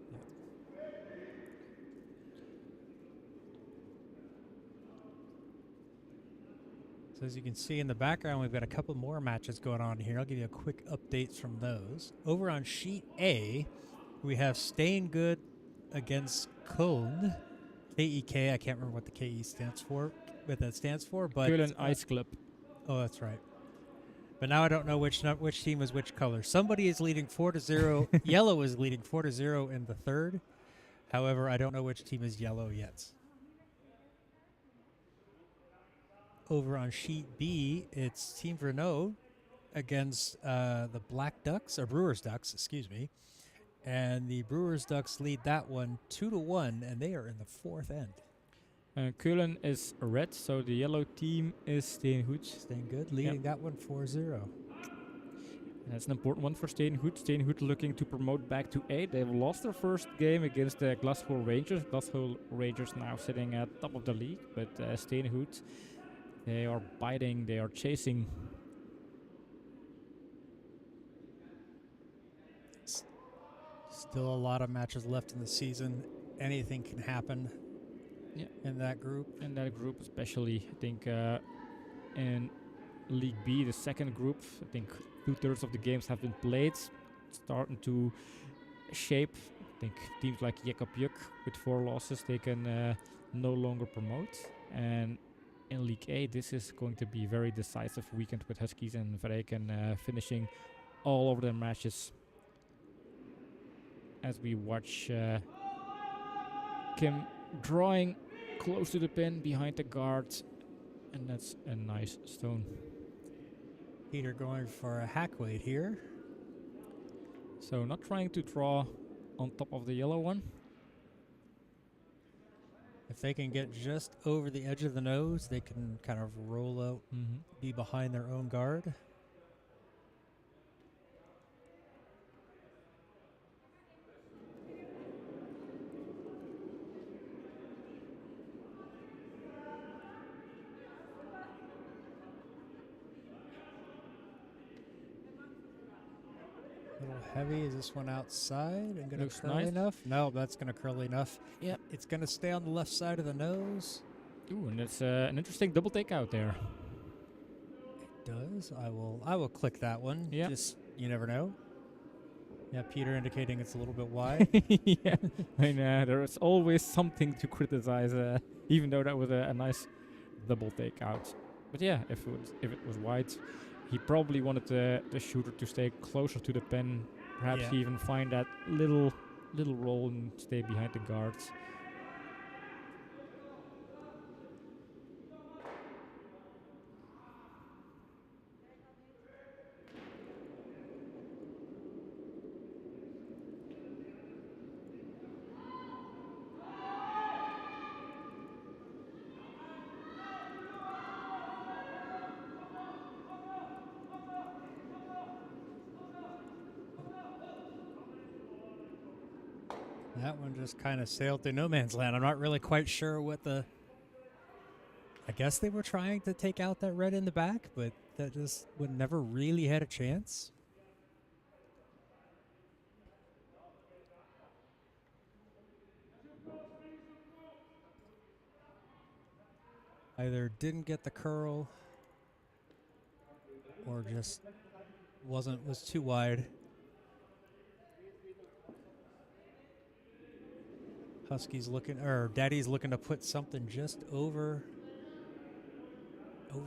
So as you can see in the background, we've got a couple more matches going on here. I'll give you a quick updates from those. Over on sheet A, we have Staying Good against Köln. K-E-K, I can't remember what the K-E stands for, what that stands for, but... Köln Ice Club. Oh, that's right. But now I don't know which team is which color. Somebody is leading 4-0. Yellow is leading 4-0 in the third. However, I don't know which team is yellow yet. Over on sheet B, it's Team Renault against the Black Ducks, or Brewers Ducks, excuse me. And the Brewers Ducks lead that one 2-1, and they are in the fourth end. Köln is red, so the yellow team is Steenhoed. Staying Good, leading that one 4-0. That's an important one for Steenhoed. Steenhoed looking to promote back to A. They've lost their first game against the Glasgow Rangers. Glasgow Rangers now sitting at top of the league, but Steenhoed, they are biting, they are chasing. Still a lot of matches left in the season. Anything can happen in that group. In that group, especially, I think in League B, the second group, I think 2/3 of the games have been played. Starting to shape. I think teams like Juk with 4 losses, they can no longer promote. And in League A, this is going to be a very decisive weekend with Huskies and Vreken finishing all over their matches. As we watch Kim drawing close to the pin behind the guard, and that's a nice stone. Peter going for a hack weight here. So not trying to draw on top of the yellow one. If they can get just over the edge of the nose, they can kind of roll out, be behind their own guard. A little heavy. Is this one outside and going to curl nice. enough? No, that's going to curl enough. Yep. It's going to stay on the left side of the nose. Ooh, and it's an interesting double takeout there. It does. I will click that one. Yeah. Just, you never know. Yeah, Peter indicating it's a little bit wide. Yeah, I know. There is always something to criticize, even though that was a nice double takeout. But yeah, if it was wide, he probably wanted the shooter to stay closer to the pen. Perhaps even find that little roll and stay behind the guards. That one just kind of sailed through no man's land. I'm not really quite sure what the... I guess they were trying to take out that red in the back, but that just would never really had a chance. Either didn't get the curl or just was too wide. Huskies looking, or Daddy's looking to put something just over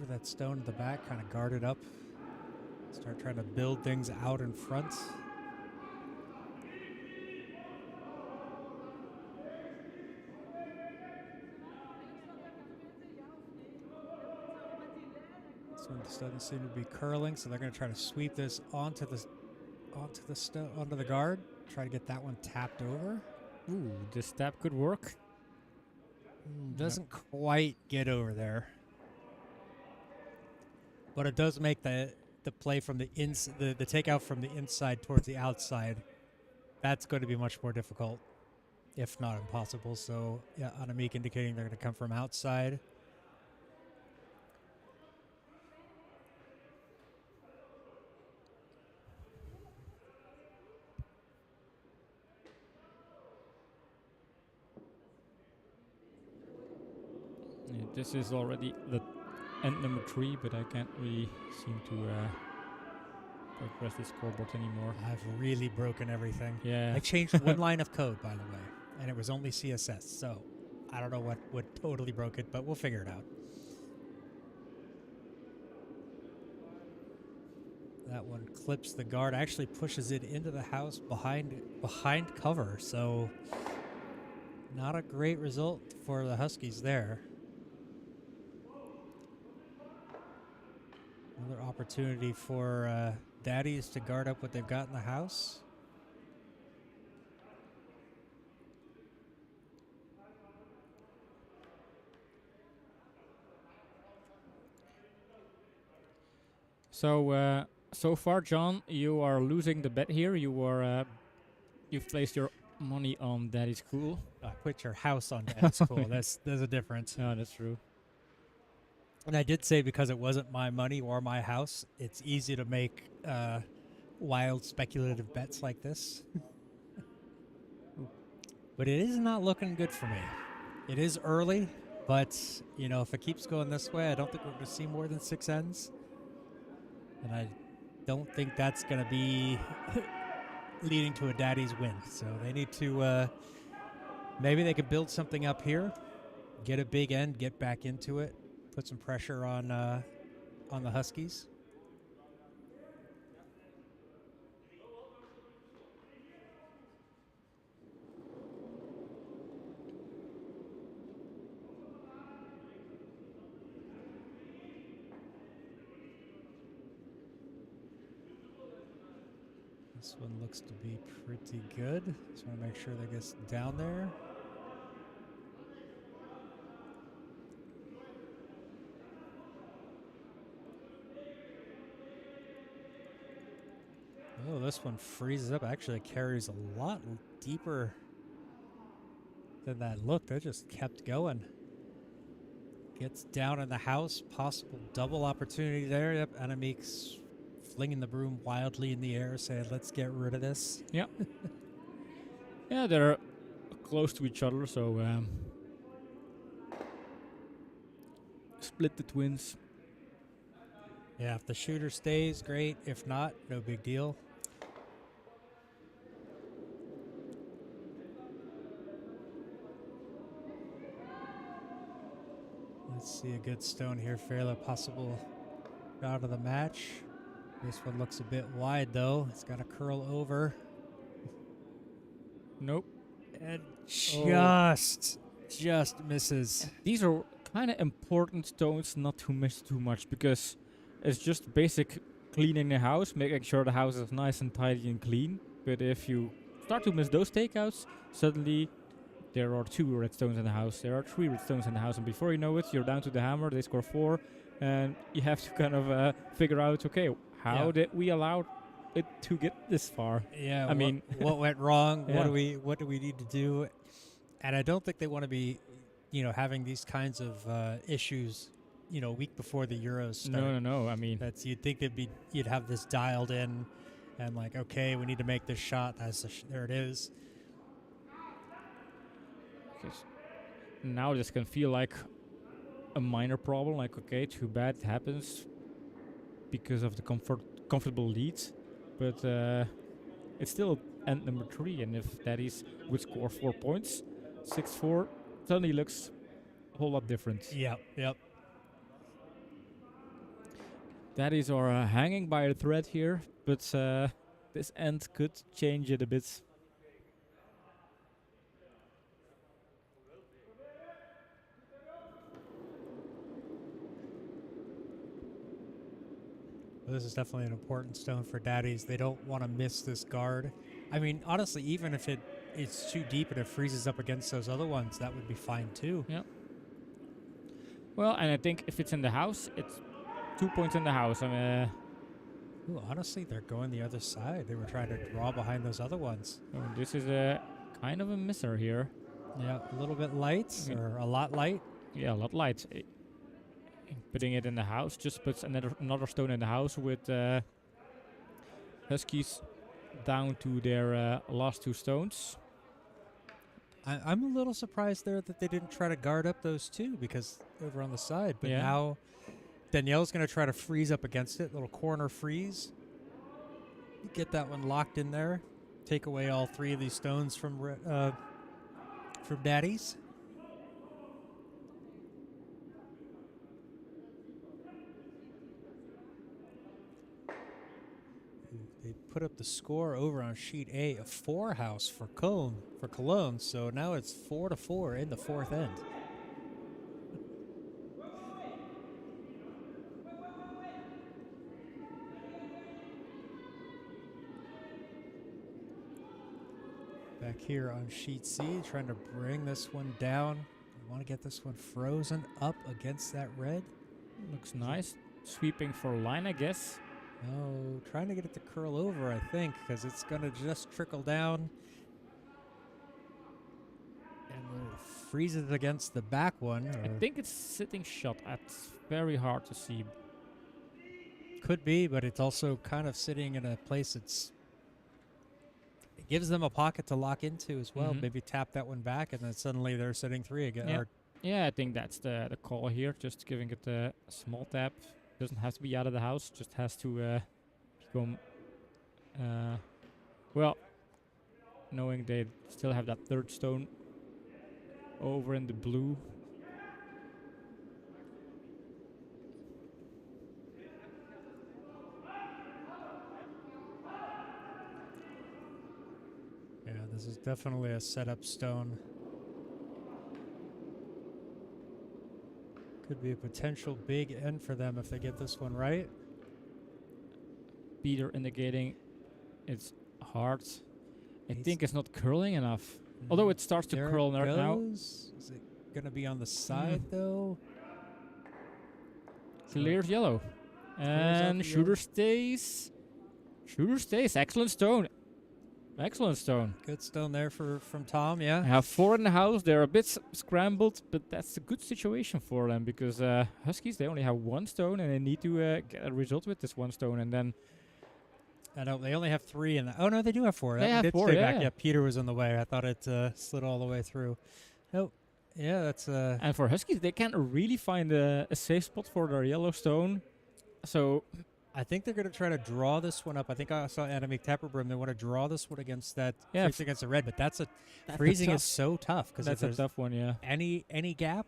that stone at the back, kind of guard it up. Start trying to build things out in front. This one just doesn't seem to be curling, so they're going to try to sweep this onto the guard. Try to get that one tapped over. Ooh, this tap could work. Doesn't quite get over there, but it does make the play from the the takeout from the inside towards the outside. That's going to be much more difficult, if not impossible. So yeah, Anamik indicating they're going to come from outside. Yeah, this is already the end number 3, but I can't really seem to progress the scoreboard anymore. I've really broken everything. Yeah. I changed one line of code, by the way, and it was only CSS. So I don't know what totally broke it, but we'll figure it out. That one clips the guard, actually pushes it into the house behind cover. So not a great result for the Huskies there. Another opportunity for Daddies to guard up what they've got in the house. So far, John, you are losing the bet here. You've placed your money on Daddy's Cool. Put your house on Daddy's Cool. There's a difference. Yeah, that's true. And I did say because it wasn't my money or my house, it's easy to make wild speculative bets like this. But it is not looking good for me. It is early, but if it keeps going this way, I don't think we're going to see more than 6 ends. And I don't think that's going to be leading to a Daddy's win. So they need to, maybe they could build something up here, get a big end, get back into it, put some pressure on the Huskies. This one looks to be pretty good. Just want to make sure that gets down there. Oh, this one freezes up. Actually, it carries a lot deeper than that looked. That just kept going. Gets down in the house. Possible double opportunity there. Yep, Anamik's flinging the broom wildly in the air, saying, let's get rid of this. Yeah. Yeah, they're close to each other, so split the twins. Yeah, if the shooter stays, great. If not, no big deal. Let's see a good stone here. Fairly possible out of the match. This one looks a bit wide, though. It's got to curl over. Nope. And just misses. These are kind of important stones not to miss too much, because it's just basic cleaning the house, making sure the house is nice and tidy and clean. But if you start to miss those takeouts, suddenly there are 2 red stones in the house. There are 3 red stones in the house, and before you know it, you're down to the hammer. They score 4, and you have to kind of figure out, okay, how did we allow it to get this far? Yeah, I mean, what went wrong? Yeah. What do we need to do? And I don't think they want to be, having these kinds of issues, week before the Euros start. No. I mean, You'd think you'd have this dialed in, and like, okay, we need to make this shot. There it is. now this can feel like a minor problem. Like, okay, too bad it happens because of the comfortable leads, but it's still end number 3, and if Daddies would score 4 points, 6-4 suddenly looks a whole lot different. Yep, yep. Daddies are hanging by a thread here, but this end could change it a bit. This is definitely an important stone for daddies. They don't want to miss this guard. I mean, honestly, even if it's too deep and it freezes up against those other ones, that would be fine too. Yeah. Well, and I think if it's in the house, it's 2 points in the house. I mean, Ooh, honestly, they're going the other side. They were trying to draw behind those other ones. oh, this is a kind of a misser here. Yeah, a little bit light or a lot light. Yeah, a lot light. Putting it in the house just puts another stone in the house with Huskies down to their last 2 stones. I'm a little surprised there that they didn't try to guard up those two because over on the side. But Yeah. now Danielle's going to try to freeze up against it. Little corner freeze. Get that one locked in there. Take away all 3 of these stones from daddies. They put up the score over on sheet A, a 4 house for Cologne. So now it's 4-4 in the 4th end. Back here on sheet C, trying to bring this one down. You want to get this one frozen up against that red. Looks nice. Sweeping for line, I guess. Oh, trying to get it to curl over, I think, because it's going to just trickle down. And we'll freeze it against the back one. I think it's sitting shut. It's very hard to see. Could be, but it's also kind of sitting in a place that's... It gives them a pocket to lock into as well. Mhm. Maybe tap that one back, and then suddenly they're sitting 3 again. Yeah. Or Yeah, I think that's the call here. Just giving it a small tap. Doesn't have to be out of the house. Just has to become... well, knowing they still have that 3rd stone over in the blue. Yeah, this is definitely a setup stone. Could be a potential big end for them if they get this one right. Peter indicating it's hard. I It's- think it's not curling enough. Although it starts to There curl it right now. goes. Is it going to be on the side, though? Clears yellow. out And the shooter yellow. stays. Shooter stays. Excellent stone. Excellent stone. Good stone there from Tom, yeah. I have 4 in the house. They're a bit scrambled, but that's a good situation for them because Huskies, they only have 1 stone and they need to get a result with this 1 stone. And then I know they only have 3 in the... Oh, no, they do have 4. They That one have did 4, stay back. yeah. Yeah, Peter was in the way. I thought it slid all the way through. Oh, yeah, that's... and for Huskies, they can't really find a safe spot for their yellow stone. So I think they're going to try to draw this one up. I think I saw Anime Tapperbrim. They want to draw this one against that... Yeah, freeze against the red, but that's a... that's freezing a is so tough because if that's a there's tough one, yeah. any gap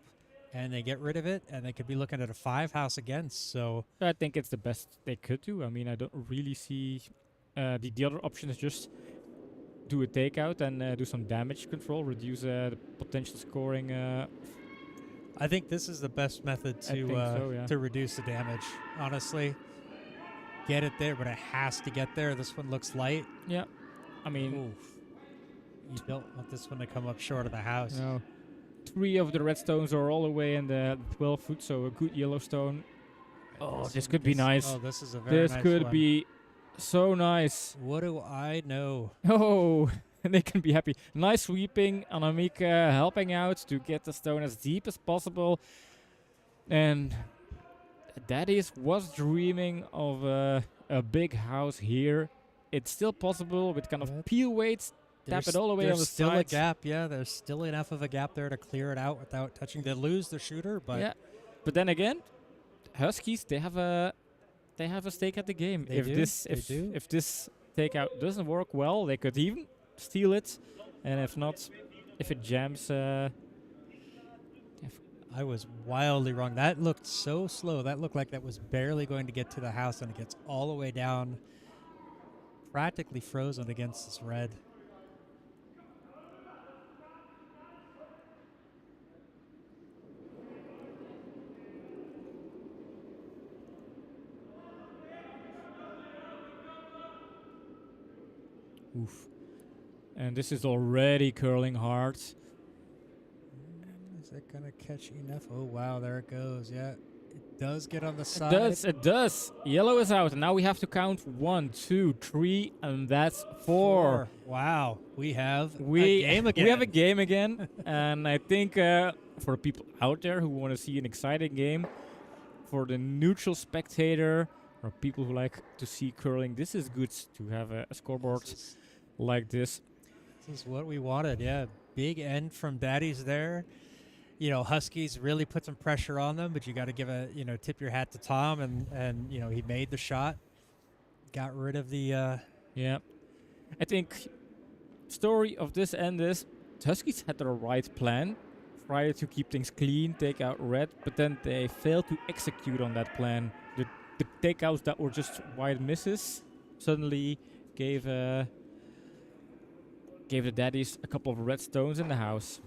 and they get rid of it and they could be looking at a 5 house against, so... I think it's the best they could do. I mean, I don't really see the other option is just do a takeout and do some damage control, reduce the potential scoring. I think this is the best method I think so, yeah. to reduce the damage. Honestly, get it there, but it has to get there. This one looks light. Yeah, I mean, Oof. You don't want this one to come up short of the house. no. 3 of the red stones are all the way in the 12 foot, so a good yellow stone. Oh, this could be nice. Oh, this is a very This nice could one. be so nice. What do I know? Oh, and they can be happy. Nice sweeping. Anamika helping out to get the stone as deep as possible. And Daddies was dreaming of a big house here. It's still possible with kind of But peel weights. Tap it all the way on there's the still sides. a gap. Yeah, there's still enough of a gap there to clear it out without touching. They lose the shooter, but yeah, but then again, Huskies they have a stake at the game. They if do, this they do. if this takeout doesn't work well, they could even steal it, and if not, if it jams. I was wildly wrong. That looked so slow. That looked like that was barely going to get to the house, and it gets all the way down, practically frozen against this red. Oof. And this is already curling hard. Is it going to catch enough? Oh, wow, there it goes. Yeah, it does get on the side. It does. Yellow is out, and now we have to count 1, 2, 3, and that's 4. Wow, we have a We game again. We have a game again, and I think for people out there who want to see an exciting game, for the neutral spectator or people who like to see curling, this is good to have a scoreboard like this. This is what we wanted. Yeah, big end from Daddies there. You know, Huskies really put some pressure on them, but you got to give tip your hat to Tom, and you know, he made the shot, got rid of the. Yeah, I think story of this end is the Huskies had the right plan, try to keep things clean, take out red, but then they failed to execute on that plan. The takeouts that were just wide misses suddenly gave the Daddies a couple of red stones in the house.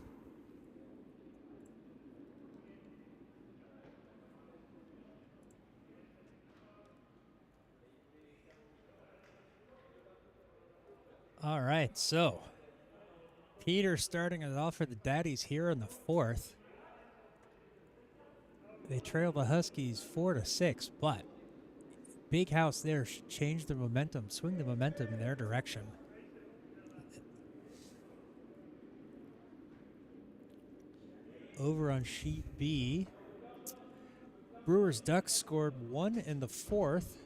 All right, so Peter starting it off for the Daddies here in the fourth. They trail the Huskies 4-6, but big house there should change the momentum, swing the momentum in their direction. Over on sheet B, Brewers Ducks scored 1 in the fourth,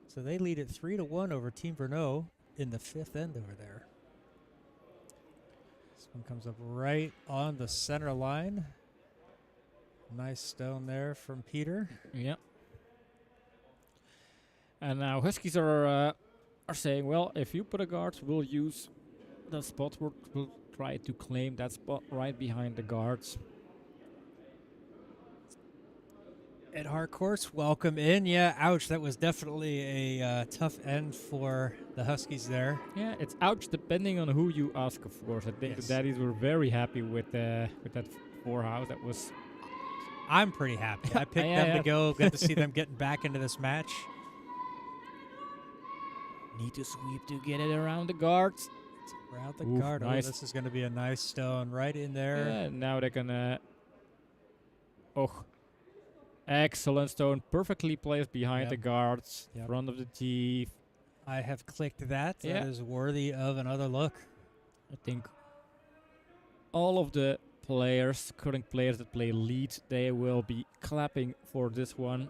so they lead it 3-1 over Team Brno in the fifth end over there. This one comes up right on the center line. Nice stone there from Peter. Yeah. And now Huskies are saying, well, if you put a guard, we'll use the spot. We'll try to claim that spot right behind the guards. Ed Harcourts, welcome in. Yeah, ouch, that was definitely a tough end for the Huskies there. Yeah, it's ouch depending on who you ask, of course. I think Yes. the Daddies were very happy with that four house. That was... I'm pretty happy. I picked them to go. Good to see them getting back into this match. Need to sweep to get it around the guards. It's around the Oof, guard. nice. Oh, this is going to be a nice stone right in there. Yeah, now they're gonna... Oh, excellent stone. Perfectly placed behind the guards. Yep. Front of the tee. I have clicked that. Yeah. That is worthy of another look. I think all of the players, current players that play lead, they will be clapping for this one.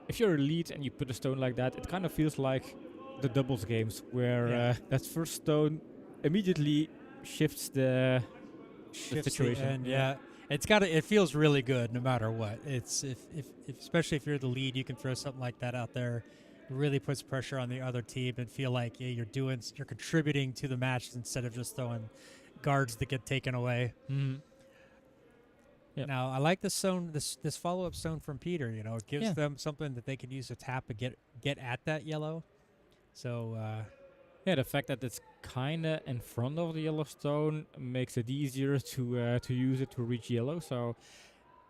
If you're a lead and you put a stone like that, it kind of feels like the doubles games where that first stone immediately shifts the situation. And it feels really good no matter what. It's if especially if you're the lead, you can throw something like that out there. It really puts pressure on the other team and feel like you're contributing to the match instead of just throwing guards that get taken away. Mm-hmm. Yep. Now I like this follow-up stone from Peter. You know, it gives them something that they can use to tap and get at that yellow. So the fact that it's kinda in front of the yellow stone makes it easier to use it to reach yellow. So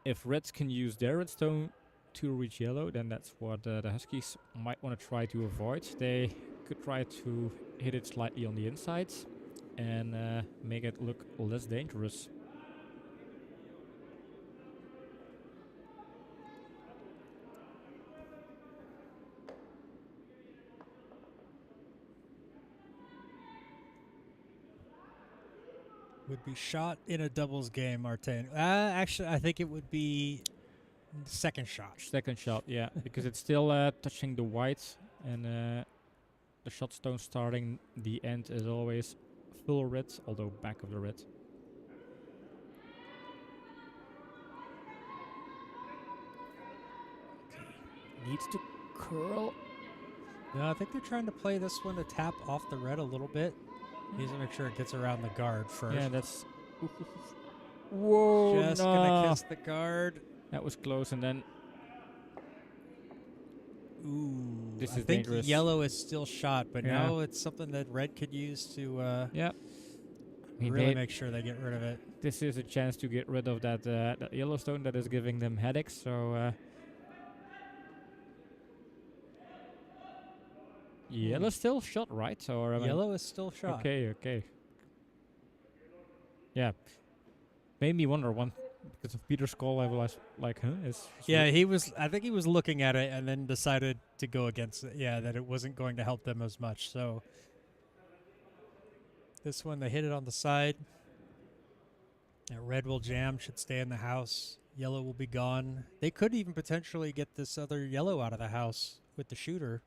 if reds can use their red stone to reach yellow, then that's what the Huskies might want to try to avoid. They could try to hit it slightly on the insides and make it look less dangerous. would be shot in a doubles game, Martin. Actually, I think it would be second shot. Second shot, yeah, because it's still touching the white, and the shot stone starting the end is always full red, although back of the red. Okay, needs to Curl. No, I think they're trying to play this one to tap off the red a little bit. Needs to make sure it gets around the guard first. Yeah, that's. Whoa, Just no. gonna kiss the guard. That was close, and then Ooh, This I is think dangerous. yellow is still shot, but Yeah. now it's something that red could use to yeah. I mean, really make sure they get rid of it. this is a chance to get rid of that Yellowstone that is giving them headaches. So yellow still shot, right? Or am I- Yellow is still shot. Okay. Yeah, made me wonder one because of Peter's call. I was like, huh? Yeah, I think he was looking at it and then decided to go against it. Yeah, that it wasn't going to help them as much. So this one, they hit it on the side. That red will jam, should stay in the house. Yellow will be gone. They could even potentially get this other yellow out of the house with the shooter.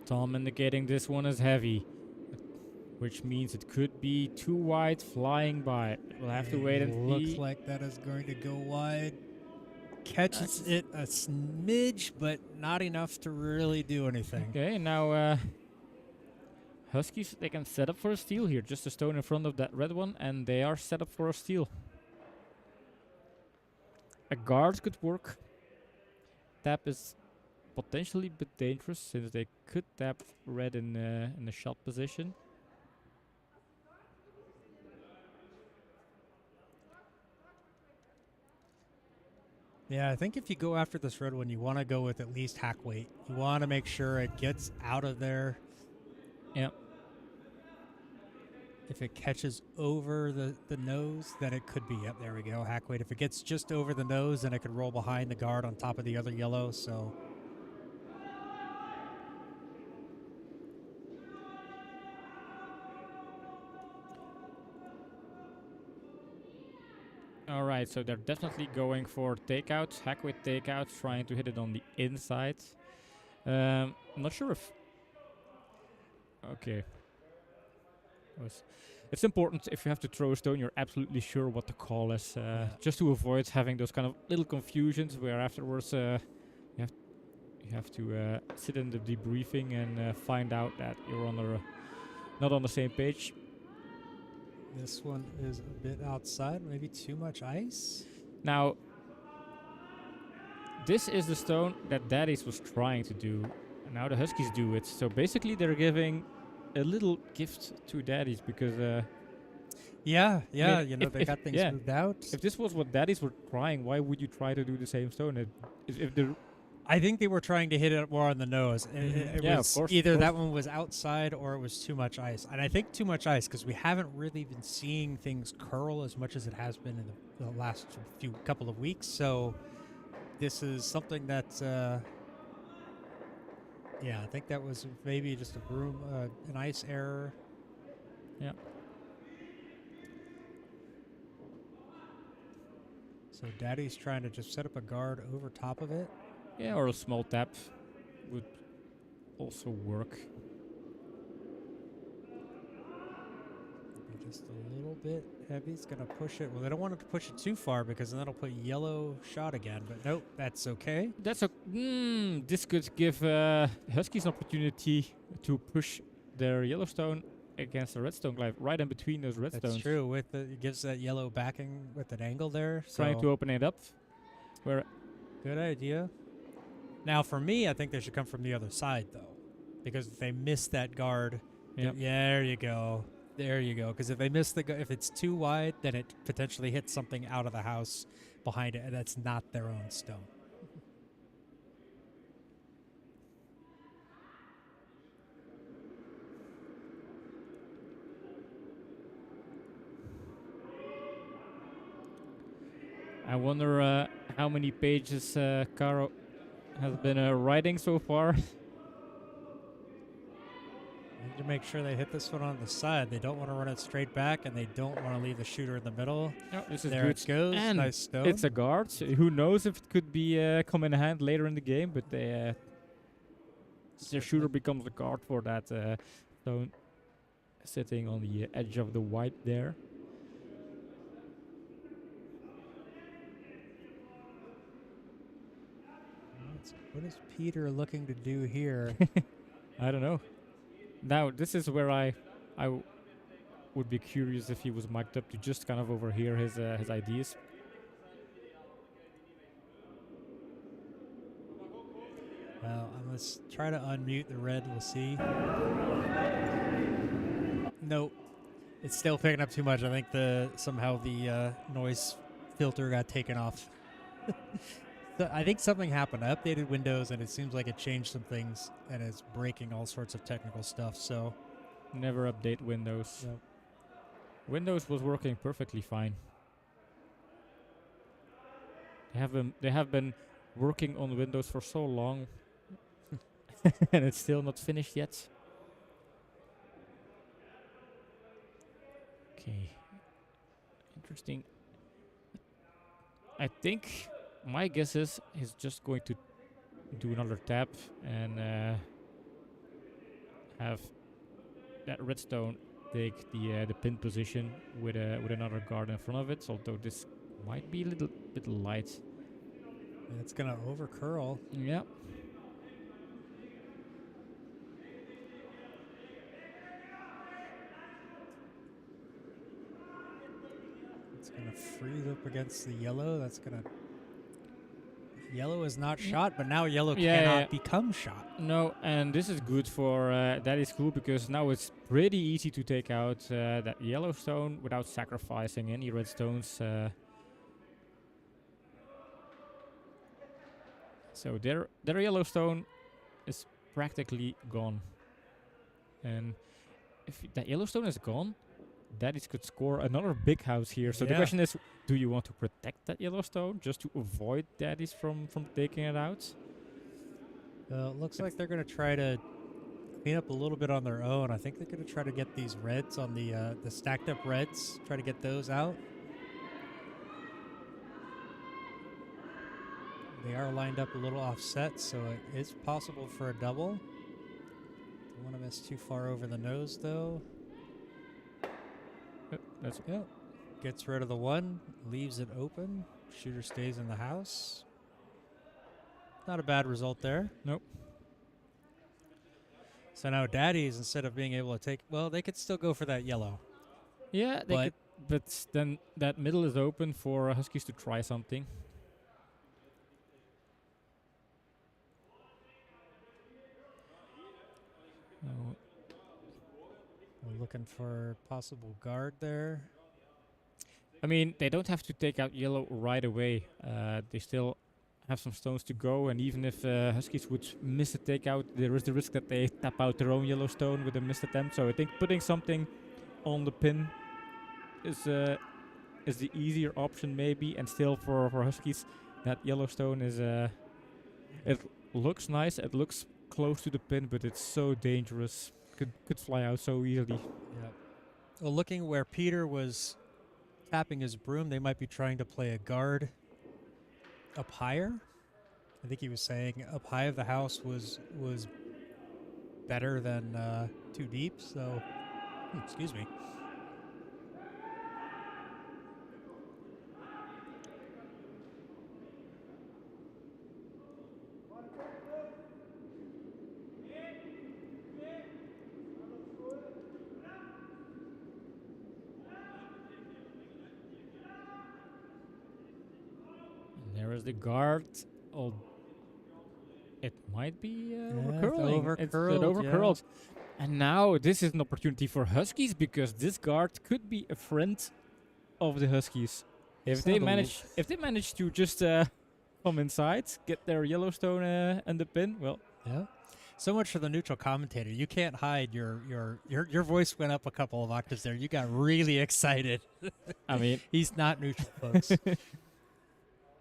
Tom indicating this one is heavy, which means it could be too wide flying by. We'll have to wait and Looks see. like that is going to go wide. Catches it a smidge, but not enough to really do anything. Okay, now Huskies, they can set up for a steal here. Just a stone in front of that red one, and they are set up for a steal. A guard could work. Tap is potentially a bit dangerous since they could tap red in the shot position. Yeah, I think if you go after this red one, you want to go with at least hack weight. You want to make sure it gets out of there. Yeah. If it catches over the nose, then it could be, yep, there we go, hack weight. If it gets just over the nose, then it could roll behind the guard on top of the other yellow, so. Alright, so they're definitely going for takeouts, hack weight takeouts, trying to hit it on the inside. I'm not sure if... Okay. It's important if you have to throw a stone, you're absolutely sure what the call is, just to avoid having those kind of little confusions where afterwards you have to sit in the debriefing and find out that you're on not on the same page. This one is a bit outside, maybe too much ice. Now, this is the stone that Daddy's was trying to do, and now the Huskies do it. So basically, they're giving a little gift to Daddy's because Yeah, I mean, you know, they got things moved out. if this was what Daddy's were trying, why would you try to do the same stone? If the I think they were trying to hit it more on the nose. It Yeah, was of course, either of that course. one was outside or it was too much ice. And I think too much ice because we haven't really been seeing things curl as much as it has been in the last couple of weeks. So this is something that, yeah, I think that was maybe just an ice error. Yeah. So Daddy's trying to just set up a guard over top of it. Yeah, or a small tap would also work. Maybe just a little bit heavy. He's going to push it. Well, they don't want it to push it too far because then that'll put yellow shot again. But nope, that's okay. That's a this could give Huskies an opportunity to push their Yellowstone against the redstone glaive right in between those redstones. That's true. It gives that yellow backing with an angle there. Trying to open it up. Where Good idea. Now, for me, I think they should come from the other side, though. Because if they miss that guard, Yep. there you go. There you go. Because if they miss if it's too wide, then it potentially hits something out of the house behind it, and that's not their own stone. I wonder how many pages Karl has been writing so far. Need to make sure they hit this one on the side. They don't want to run it straight back, and they don't want to leave the shooter in the middle. Oh, this is There good. it goes. And nice stone. it's a guard. So who knows if it could be come in hand later in the game, but their shooter becomes a guard for that stone. sitting on the edge of the white there. What is Peter looking to do here? I don't know. Now this is where I would be curious if he was mic'd up to just kind of overhear his ideas. Well, let's try to unmute the red. We'll see. Nope. It's still picking up too much. I think somehow the noise filter got taken off. So I think something happened. I updated Windows, and it seems like it changed some things, and it's breaking all sorts of technical stuff. So Never update Windows. Nope. Windows was working perfectly fine. They have been working on Windows for so long, and it's still not finished yet. Okay, interesting. I think my guess is he's just going to do another tap and have that redstone take the pin position with another guard in front of it. Although this might be a little bit light. and it's gonna over curl. Yeah. It's gonna freeze up against the yellow. That's gonna. Yellow is not shot, but now yellow cannot become shot. No, and this is good for that is cool because now it's pretty easy to take out that yellow stone without sacrificing any red stones. So their yellow stone is practically gone, and if that yellow stone is gone, Daddies could score another big house here. So the question is, do you want to protect that yellow stone just to avoid Daddies from taking it out? Well, it looks like they're going to try to clean up a little bit on their own. I think they're going to try to get these reds on the stacked up reds, try to get those out. They are lined up a little offset, so it is possible for a double. Don't want to miss too far over the nose, though. That's Yep. Gets rid of the one, leaves it open. Shooter stays in the house. Not a bad result there. Nope. So now Daddies, instead of being able to take, well, they could still go for that yellow. Yeah, they But- could, but then that middle is open for Huskies to try something. Oh, We're looking for possible guard there. I mean, they don't have to take out yellow right away. They still have some stones to go, and even if Huskies would miss a takeout, there is the risk that they tap out their own yellow stone with a missed attempt. So I think putting something on the pin is the easier option maybe, and still for Huskies, that yellow stone is it looks nice, it looks close to the pin, but it's so dangerous. Could fly out so easily. Yeah. Well, looking where Peter was tapping his broom, they might be trying to play a guard up higher. I think he was saying up high of the house was better than too deep. So, excuse me. There is the guard. Oh, it might be overcurling. It's overcurled, And now this is an opportunity for Huskies because this guard could be a friend of the Huskies. If they manage to just come inside, get their Yellowstone and the pin, well. Yeah. So much for the neutral commentator. You can't hide your voice went up a couple of octaves there. You got really excited. I mean, he's not neutral, folks.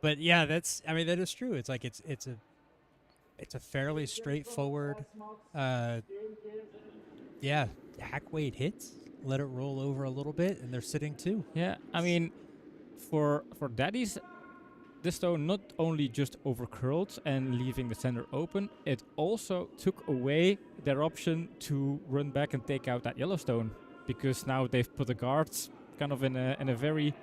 But yeah, that is true. It's like it's a fairly straightforward hack weight hits. Let it roll over a little bit, and they're sitting too. Yeah, I mean, for Daddies, this stone not only just overcurled and leaving the center open, it also took away their option to run back and take out that Yellowstone. because now they've put the guards kind of in a very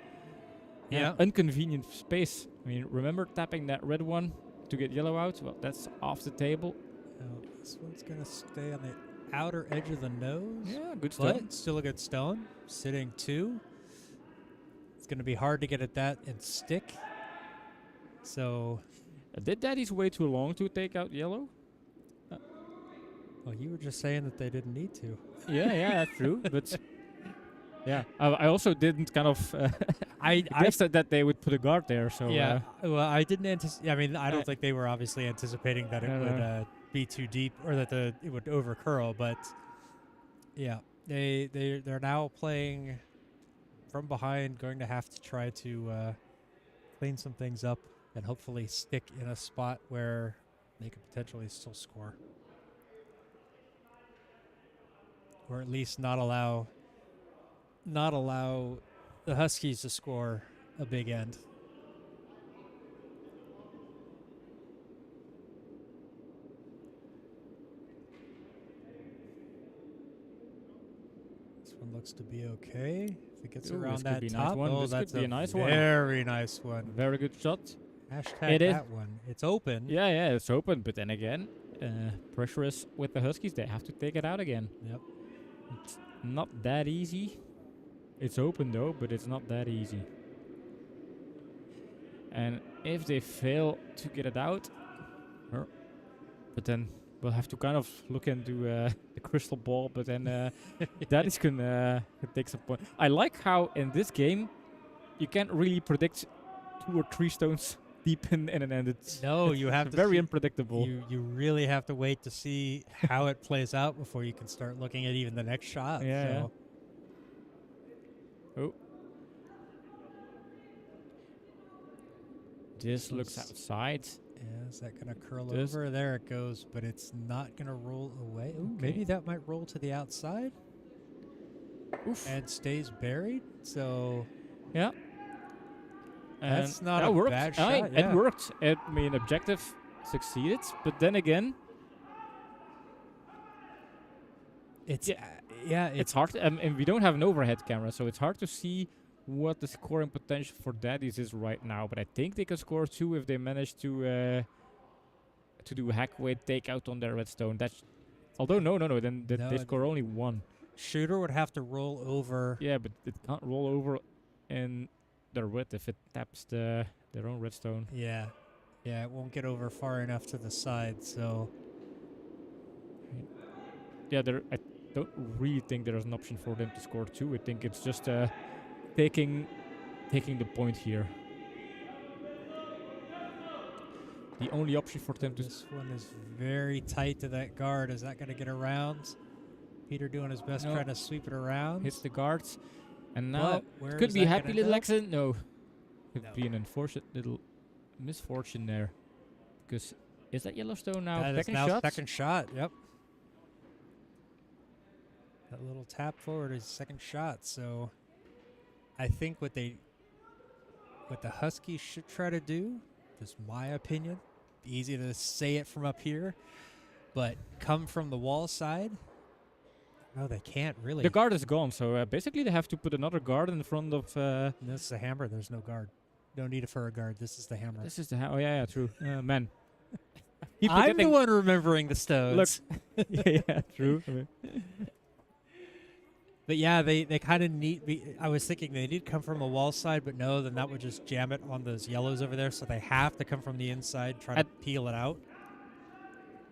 Yeah. inconvenient space. I mean, remember tapping that red one to get yellow out? Well, that's off the table. Oh, this one's going to stay on the outer edge of the nose. Yeah, good stone. But still a good stone. Sitting 2. It's going to be hard to get at that and stick. So, Did Daddy's way too long to take out yellow? well, you were just saying that they didn't need to. Yeah, that's true. But yeah, I also didn't kind of I guess that they would put a guard there. So yeah. Well, I didn't anticipate. I mean, I don't I- think they were obviously anticipating that it No, would no. be too deep or that it would over curl. But yeah, they're now playing from behind, going to have to try to clean some things up and hopefully stick in a spot where they could potentially still score, or at least not allow the Huskies to score a big end. This one looks to be okay. If it gets Ooh, around this could that be a top, nice one. oh, This could that's be a nice one. very nice one. very good shot. Hashtag It is. that one. It's open. Yeah, it's open. But then again, pressure is with the Huskies. They have to take it out again. Yep. It's not that easy. It's open though, but it's not that easy. And if they fail to get it out, but then we'll have to kind of look into the crystal ball. But then that is can take some point. I like how in this game you can't really predict 2 or 3 stones deep in an end. It's No, you have to very see- unpredictable. You really have to wait to see how it plays out before you can start looking at even the next shot. Yeah, So. Oh. This looks Oops. outside. Yeah, is that going to curl This- over? There it goes, but it's not going to roll away. Ooh, Okay. maybe that might roll to the outside Oof. and stays buried. So Yeah. That's And not that a worked. bad I- shot, It yeah. worked. I mean, objective succeeded. But then again, it's Yeah. yeah, it's hard. And we don't have an overhead camera, so it's hard to see what the scoring potential for Daddies is right now. But I think they can score 2 if they manage to do a hack weight takeout on their redstone. That's although no. Then No, they score only 1. shooter would have to roll over. Yeah, but it can't roll over in their red if it taps their own redstone. Yeah, it won't get over far enough to the side. So Yeah, I don't really think there's an option for them to score 2. I think it's just taking the point here. The only option for them to this one is very tight to that guard. Is that going to get around? Peter doing his best No. trying to sweep it around. hit the guards, and now But where could is be that happy gonna little go? accident. No, could No. be an unfortunate little misfortune there. Because is that Yellowstone now? That is Second now shot. second shot. Yep. That little tap forward is second shot. So I think what the Huskies should try to do, just my opinion, easy to say it from up here, but come from the wall side. No, they can't really. The guard is gone, so basically they have to put another guard in front of. This is a hammer. There's no guard. No need for a guard. This is the hammer. This is the oh yeah, true. Man, Keep I'm the forgetting- one remembering the stones. yeah, true. I mean, But yeah, they kind of need. I was thinking they need to come from a wall side, but no, then that would just jam it on those yellows over there. So they have to come from the inside, try to peel it out.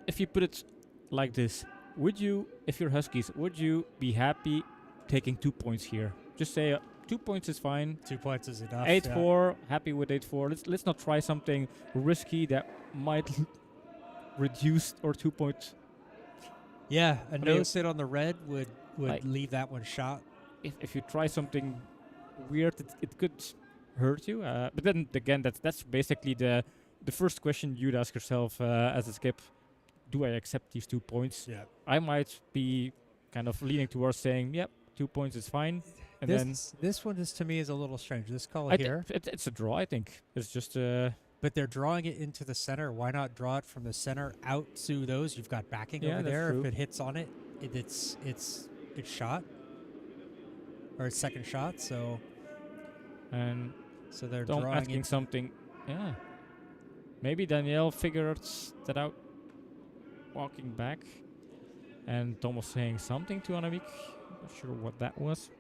if you put it like this, would you, if you're Huskies, would you be happy taking 2 points here? Just say 2 points is fine. 2 points is enough. 8-4, happy with 8-4. Let's not try something risky that might reduce our 2 points. Yeah, a mean, no sit on the red would like- leave that one shot. If you try something weird, it could hurt you. But then again, that's basically the first question you'd ask yourself as a skip. Do I accept these 2 points? Yeah. I might be kind of leaning towards saying, yep, 2 points is fine. And then This one is to me is a little strange. This call I here, it's a draw, I think. It's just but they're drawing it into the center. Why not draw it from the center out to those? You've got backing Yeah, over that's there. true. If it hits on it, it's shot. or his second shot. So And they're Tom drawing asking into something. Yeah. Maybe Danielle figured that out walking back. And Tom was saying something to Annemiek. Not sure what that was.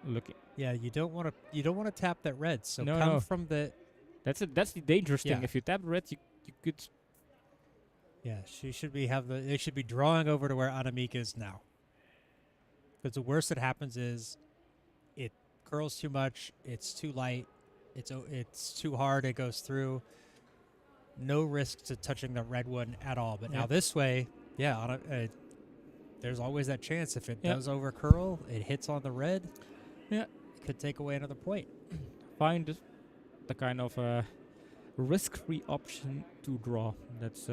Looking. Yeah, you don't want to tap that red. So No, come no. from the. That's the dangerous thing. Yeah. If you tap red, you could. Yeah, she should be they should be drawing over to where Annemiek is now. Because the worst that happens is it curls too much, it's too light, it's too hard, it goes through. No risk to touching the red one at all. But now this way, yeah, there's always that chance if it does over curl, it hits on the red. Yeah, it could take away another point. Find the kind of risk-free option to draw. That's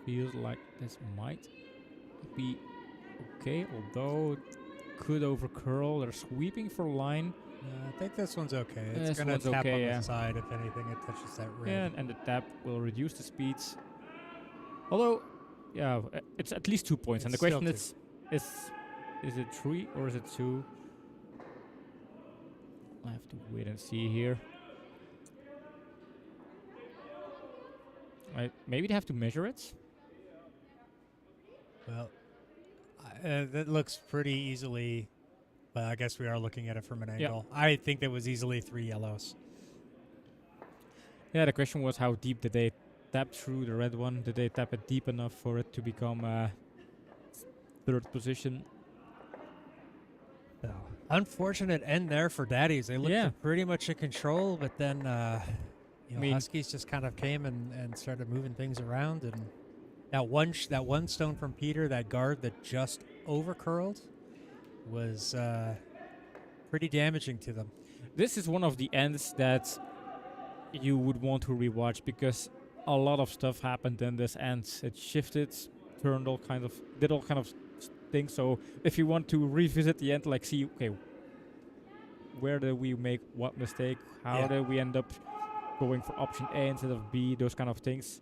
feels like this might be okay, although could over curl. They're sweeping for line. I think this one's okay. It's This going to one's tap okay, on the side. If anything, it touches that red. Yeah, and the tap will reduce the speeds. Although, yeah, it's at least 2 points. And the question is it 3 or is it 2? I have to wait and see here. Maybe they have to measure it. Well, that looks pretty easily, but I guess we are looking at it from an angle. I think there was easily 3 yellows. Yeah, the question was how deep did they tap through the red one? Did they tap it deep enough for it to become third position? So, unfortunate end there for Daddies. They looked pretty much in control, but then Huskies just kind of came and started moving things around. And that one stone from Peter, that guard that just over curled, was pretty damaging to them. This is one of the ends that you would want to rewatch because a lot of stuff happened in this end. It shifted, did all kind of things. So if you want to revisit the end, like see, okay, where did we make what mistake? How did we end up going for option A instead of B? Those kind of things.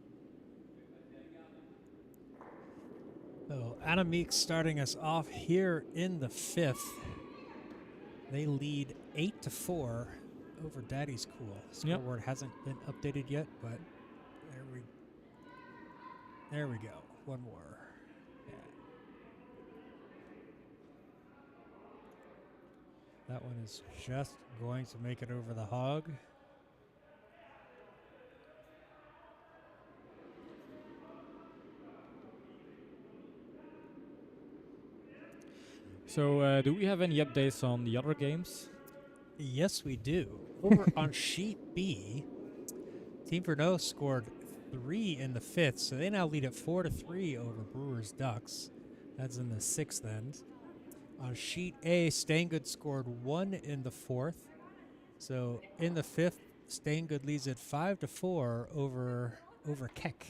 So Annemiek starting us off here in the 5th. They lead 8-4 over Daddy's Cool. Scoreboard hasn't been updated yet, but there we go. One more. Yeah. That one is just going to make it over the hog. So, do we have any updates on the other games? Yes, we do. Over on sheet B, Team Verneau scored 3 in the 5th, so they now lead at 4-3 over Brewers Ducks. That's in the 6th end. On sheet A, Staingood scored 1 in the 4th. So in the 5th, Staingood leads at 5-4 over Keck.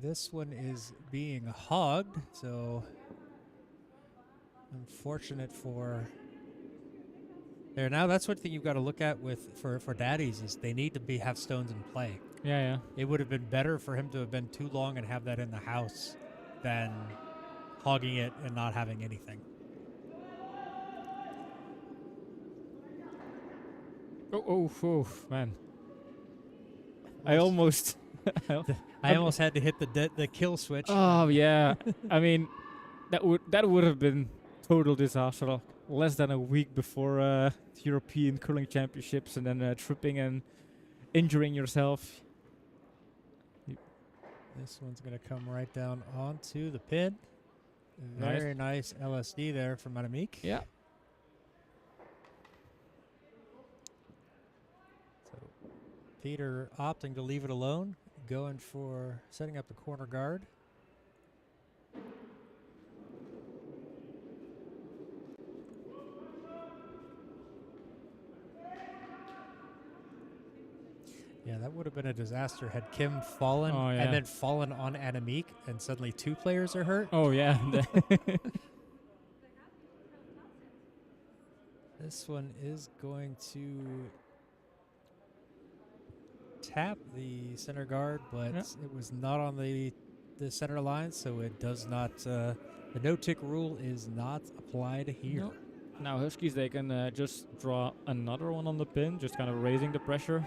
This one is being hogged, so unfortunate for there. Now that's one thing you've got to look at for Daddies is they need to have stones in play. Yeah. It would have been better for him to have been too long and have that in the house than hogging it and not having anything. Oh, man. I almost had to hit the kill switch. Oh yeah. I mean, that would have been total disaster. Less than a week before the European Curling Championships, and then tripping and injuring yourself. This one's going to come right down onto the pin. Very nice LSD there from Annemiek. Yeah. So Peter opting to leave it alone, going for setting up the corner guard. Yeah, that would have been a disaster had Kim fallen Oh, yeah. and then fallen on Annemiek, and suddenly 2 players are hurt. Oh, yeah. This one is going to tap the center guard, but Yeah. it was not on the center line, so it does not. The no-tick rule is not applied here. No. Now Huskies, they can just draw another one on the pin, just kind of raising the pressure.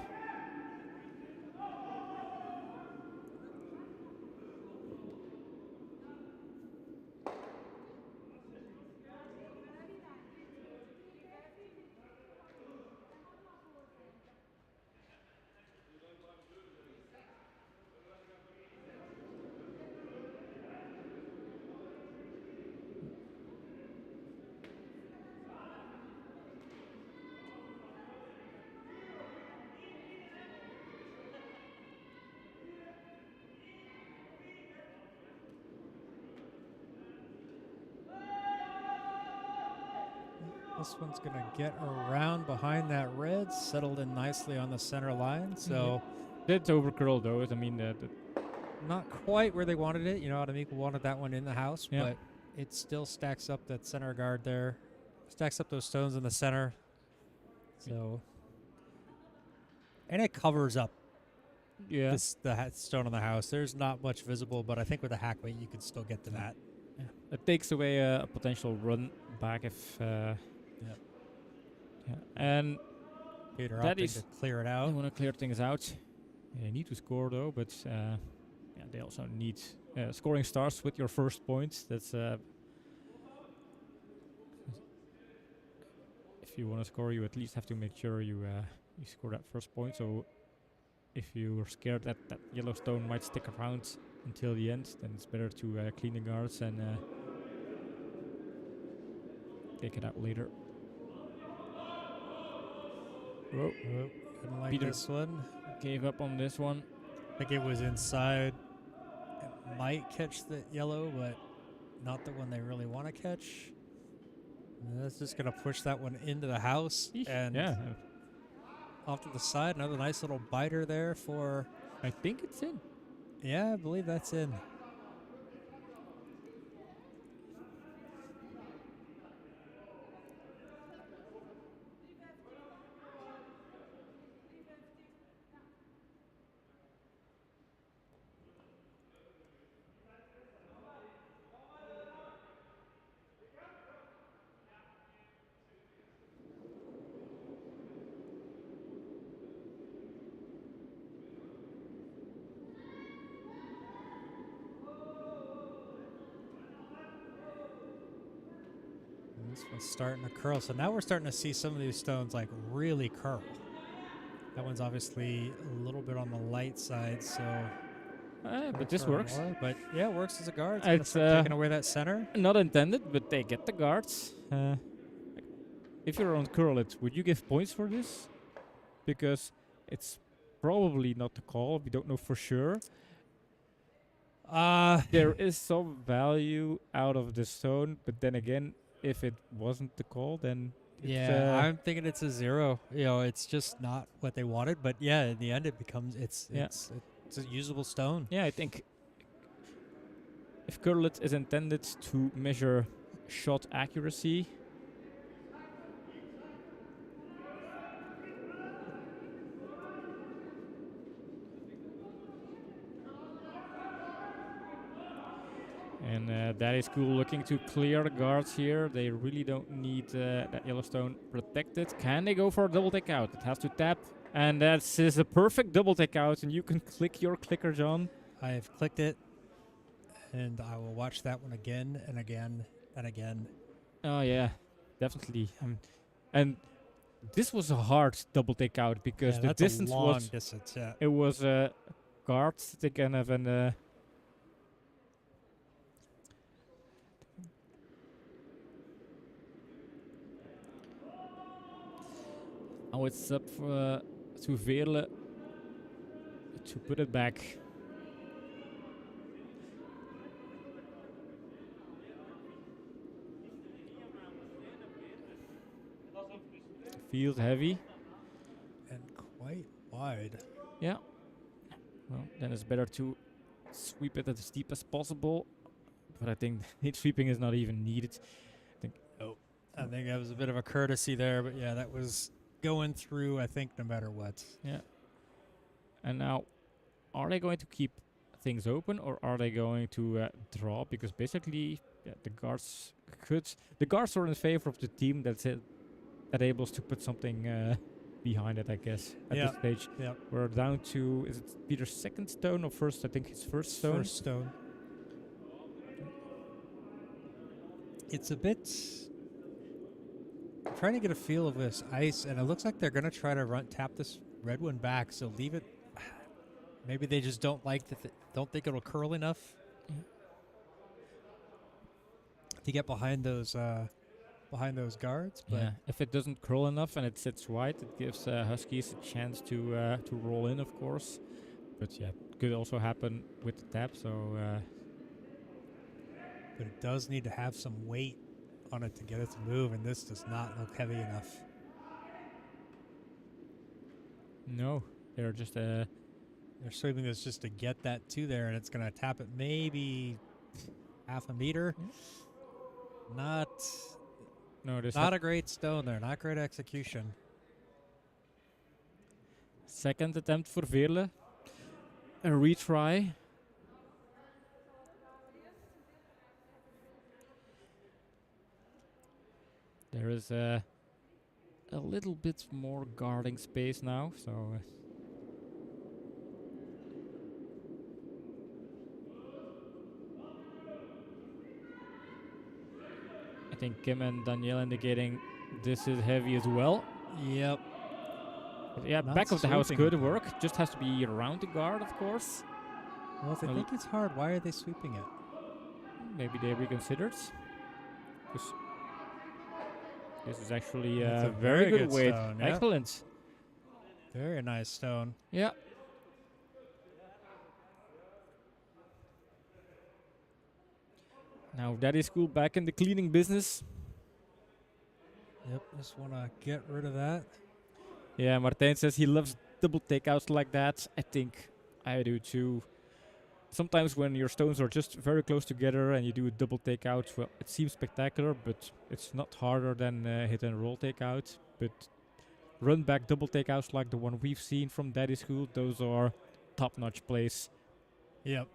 This one's going to get around behind that red, settled in nicely on the center line. So That's over curl though. I mean, not quite where they wanted it. You know, Annemiek wanted that one in the house, Yeah. but it still stacks up that center guard there. Stacks up those stones in the center. So, and it covers up yeah. the stone on the house. There's not much visible, but I think with a hack weight you can still get to that. Yeah. It takes away a potential run back if. Yeah. And Peter that opting is to clear it I out. want to clear things out. They need to score though, but yeah, they also need scoring starts with your first point. That's if you want to score, you at least have to make sure you score that first point. So if you're scared that that yellow stone might stick around until the end, then it's better to clean the guards and take it out later. Whoa. Didn't like Peter this one. gave up on this one. I think it was inside. It might catch the yellow, but not the one they really want to catch. And that's just going to push that one into the house. And Yeah, off to the side, another nice little biter there for... I think it's in. Yeah, I believe that's in. This one's starting to curl. So now we're starting to see some of these stones like really curl. That one's obviously a little bit on the light side, so... But this works. More, but yeah, it works as a guard. It's taking away that center. Not intended, but they get the guards. If you're on curl it, would you give points for this? Because it's probably not the call. We don't know for sure. There is some value out of the stone, but then again, if it wasn't the call, then yeah, I'm thinking it's a 0. You know, it's just not what they wanted. But yeah, in the end, it becomes it's a usable stone. Yeah, I think if curlet is intended to measure shot accuracy, and that is cool. Looking to clear the guards here. They really don't need that Yellowstone protected. Can they go for a double take out? It has to tap. And that is a perfect double take out. And you can click your clicker, John. I have clicked it, and I will watch that one again and again and again. Oh, yeah, definitely. And this was a hard double take out because the that's distance a long was... distance, yeah. It was guards. They kind of an... Now it's up for, to Veerle to put it back. Feels heavy. And quite wide. Yeah. Well, then it's better to sweep it as steep as possible. But I think heat sweeping is not even needed. Oh, I think that was a bit of a courtesy there, but yeah, that was going through, I think, no matter what. Yeah. And now, are they going to keep things open or are they going to draw? Because basically, yeah, the guards are in favor of the team that able to put something behind it, I guess, at Yeah. this stage. Yeah. We're down to, is it Peter's second stone or first? I think his first stone. First stone. It's a bit. I'm trying to get a feel of this ice, and it looks like they're going to try to tap this red one back. So leave it. Maybe they just don't like that. Don't think it'll curl enough to get behind those guards. But Yeah, if it doesn't curl enough and it sits wide, it gives Huskies a chance to roll in, of course. But yeah, could also happen with the tap. So. But it does need to have some weight on it to get it to move, and this does not look heavy enough. No, they're just They're sweeping this just to get that to there, and it's going to tap it maybe half a meter. Not a great stone there. Not great execution. Second attempt for Veerle. A retry. There is a little bit more guarding space now, so. I think Kim and Danielle indicating this is heavy as well. Yep. But yeah, Not back of the house sweeping could it. work. Just has to be around the guard, of course. Well, if they think it's hard, why are they sweeping it? Maybe they reconsidered. This is actually That's a a very very good good weight. stone, yeah. Excellent. Very nice stone. Yeah. Now Daddy School back in the cleaning business. Yep, just want to get rid of that. Yeah, Martijn says he loves double takeouts like that. I think I do too. Sometimes when your stones are just very close together and you do a double takeout, well, it seems spectacular, but it's not harder than hit and roll takeout. But run back double takeouts like the one we've seen from Daddy School, those are top-notch plays. Yep.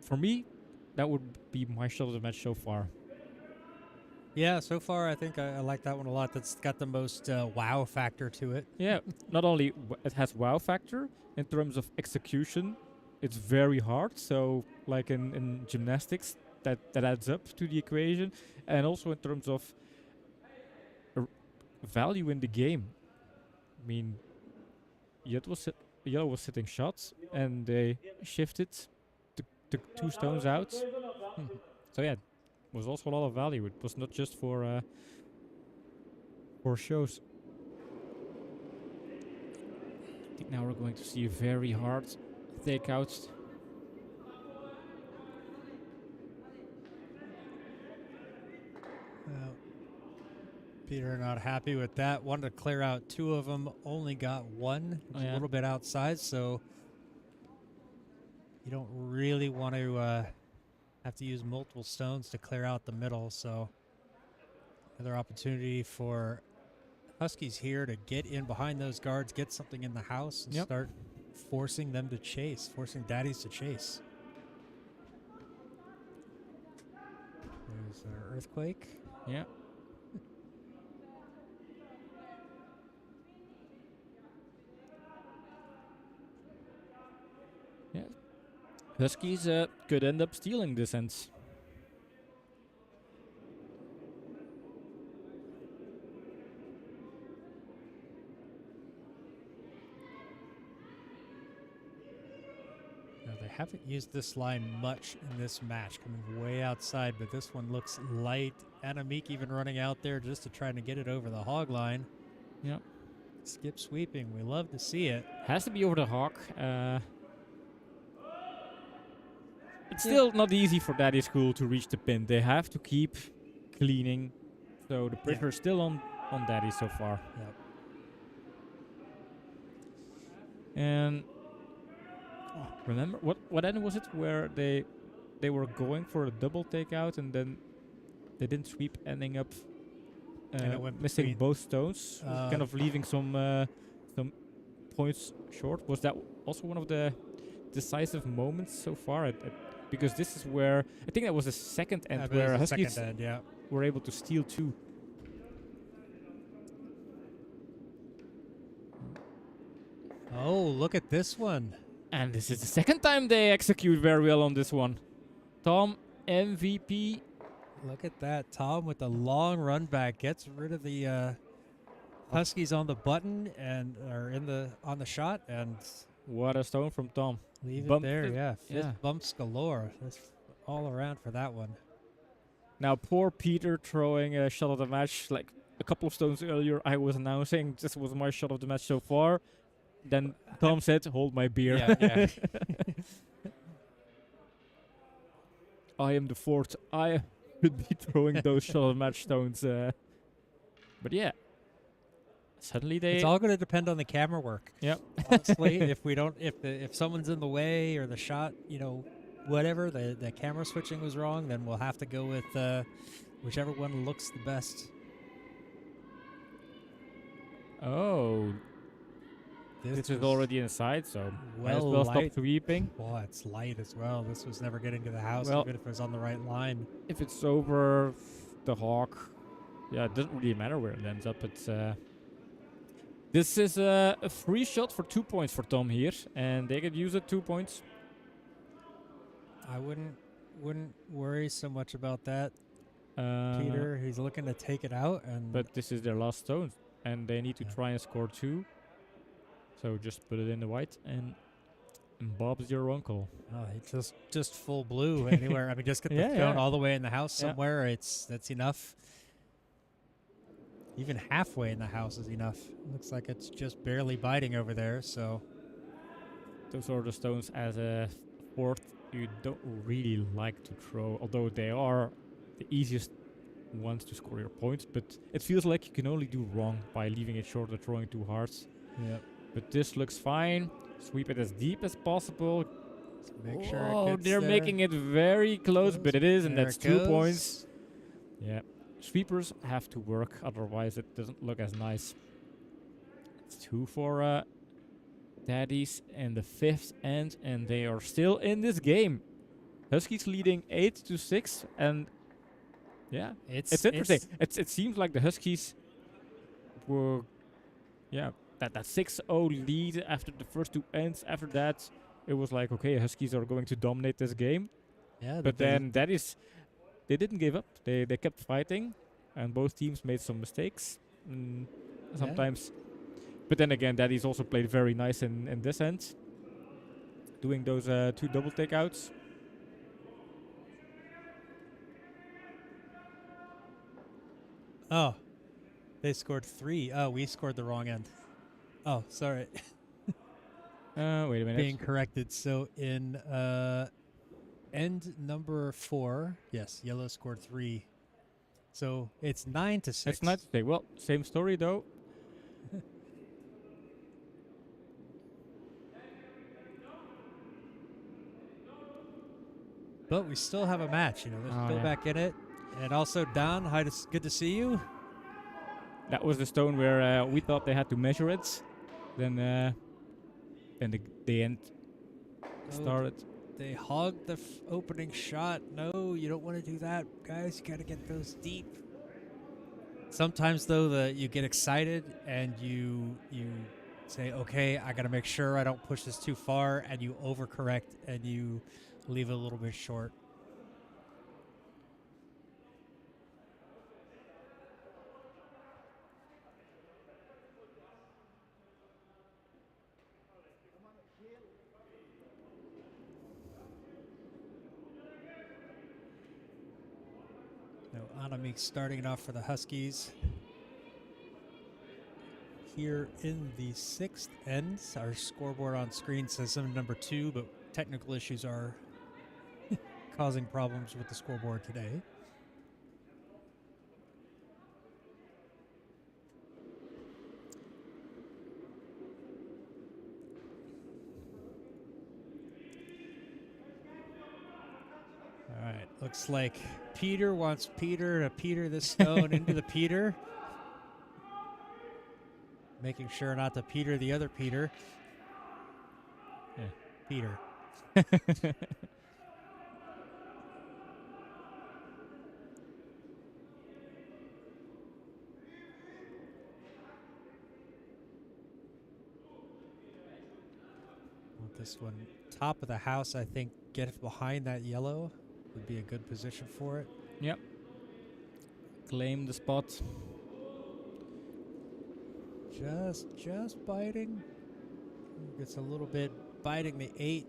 For me, that would be my shot of the match so far. Yeah, so far I think I like that one a lot. That's got the most wow factor to it. Yeah, not only it has wow factor in terms of execution, it's very hard. So like in gymnastics, that adds up to the equation, and also in terms of value in the game. I mean, Yellow was hitting shots, and they shifted, took two stones out. So yeah, was also a lot of value. It was not just for shows. I think now we're going to see a very hard takeout. Peter not happy with that. Wanted to clear out two of them. Only got one. A little bit outside, so you don't really want to have to use multiple stones to clear out the middle. So another opportunity for Huskies here to get in behind those guards, get something in the house, and start forcing them to chase, forcing daddies to chase. There's an earthquake. Yeah. Yeah. Huskies could end up stealing this end. They haven't used this line much in this match, coming way outside, but this one looks light. Annemiek even running out there just to try to get it over the hog line. Yep. Skip sweeping. We love to see it. Has to be over the hog. It's still not easy for Daddy School to reach the pin. They have to keep cleaning. So the pressure is still on Daddy so far. Yep. And remember what end was it where they were going for a double takeout and then they didn't sweep, ending up And it went missing between- both stones, kind of leaving some points short. Was that also one of the decisive moments so far? Because this is where I think that was the second end I believe where the Huskies second end, yeah. were able to steal 2. Oh, look at this one. And this is the second time they execute very well on this one. Tom, MVP. Look at that. Tom with the long run back gets rid of the Huskies on the button and are on the shot and What a stone from Tom. leave Bump it there. fifth- Yeah, fifth yeah. bumps galore. That's all around for that one. Now, poor Peter throwing a shot of the match. Like a couple of stones earlier, I was announcing this was my shot of the match so far. Then Tom said, "Hold my beer." Yeah. I am the fourth. I should be throwing those shot of the match stones. But yeah, suddenly they. It's all going to depend on the camera work. Yep. Honestly, if someone's in the way or the shot, whatever, the camera switching was wrong, then we'll have to go with whichever one looks the best. Oh, this is was already inside, so might as well well stop light. sweeping. Oh, it's light as well. This was never getting to the house, Well- even if it was on the right line. If it's over the hawk, yeah, it doesn't really matter where it ends up. It's this is a free shot for 2 points for Tom here, and they could use it 2 points. I wouldn't worry so much about that, Uh, Peter. He's looking to take it out, and But this is their last stone, and they need to Yeah. try and score 2. So just put it in the white, and Bob's your uncle. oh, he just full blue anywhere. I mean, just get the Yeah, stone yeah. all the way in the house Yeah. somewhere. That's enough. Even halfway in the house is enough. Looks like it's just barely biting over there. So Those are the stones as a fourth you don't really like to throw, although they are the easiest ones to score your points. But it feels like you can only do wrong by leaving it short or throwing too hard. yeah, But this looks fine. Sweep it as deep as possible. make sure. Oh, it gets they're there. making it very close, but it is, and There that's it 2 goes. points. Yeah. Sweepers have to work, otherwise it doesn't look as nice. It's 2 for Daddies in the 5th end, and they are still in this game. Huskies leading 8-6, and yeah, it's interesting. It seems like the Huskies were, that 6-0 lead after the first 2 ends. After that, it was like, okay, Huskies are going to dominate this game. Yeah, But then they didn't give up. They kept fighting, and both teams made some mistakes. Sometimes. But then again, Daddy's also played very nice in this end, doing those 2 double takeouts. Oh, they scored 3. Oh, we scored the wrong end. Oh, sorry. Wait a minute. Being corrected. So in end number 4, yes, yellow scored 3. So it's 9-6. It's not today. Well, same story though. But we still have a match. They're Oh, still yeah. back in it. And also Don, good to see you. That was the stone where we thought they had to measure it. Then the end started. They hogged the opening shot. No, you don't want to do that, guys. You got to get those deep. Sometimes though, you get excited and you say, okay, I got to make sure I don't push this too far, and you overcorrect and you leave it a little bit short. No, Anamik starting it off for the Huskies. Here in the 6th end, our scoreboard on screen says number 2, but technical issues are causing problems with the scoreboard today. Looks like Peter wants Peter to Peter this stone into the Peter. Making sure not to Peter the other Peter. Yeah. Peter. Want this one top of the house, I think. Get it behind that yellow would be a good position for it. Yep. Claim the spot. Just biting. It's a little bit biting the 8.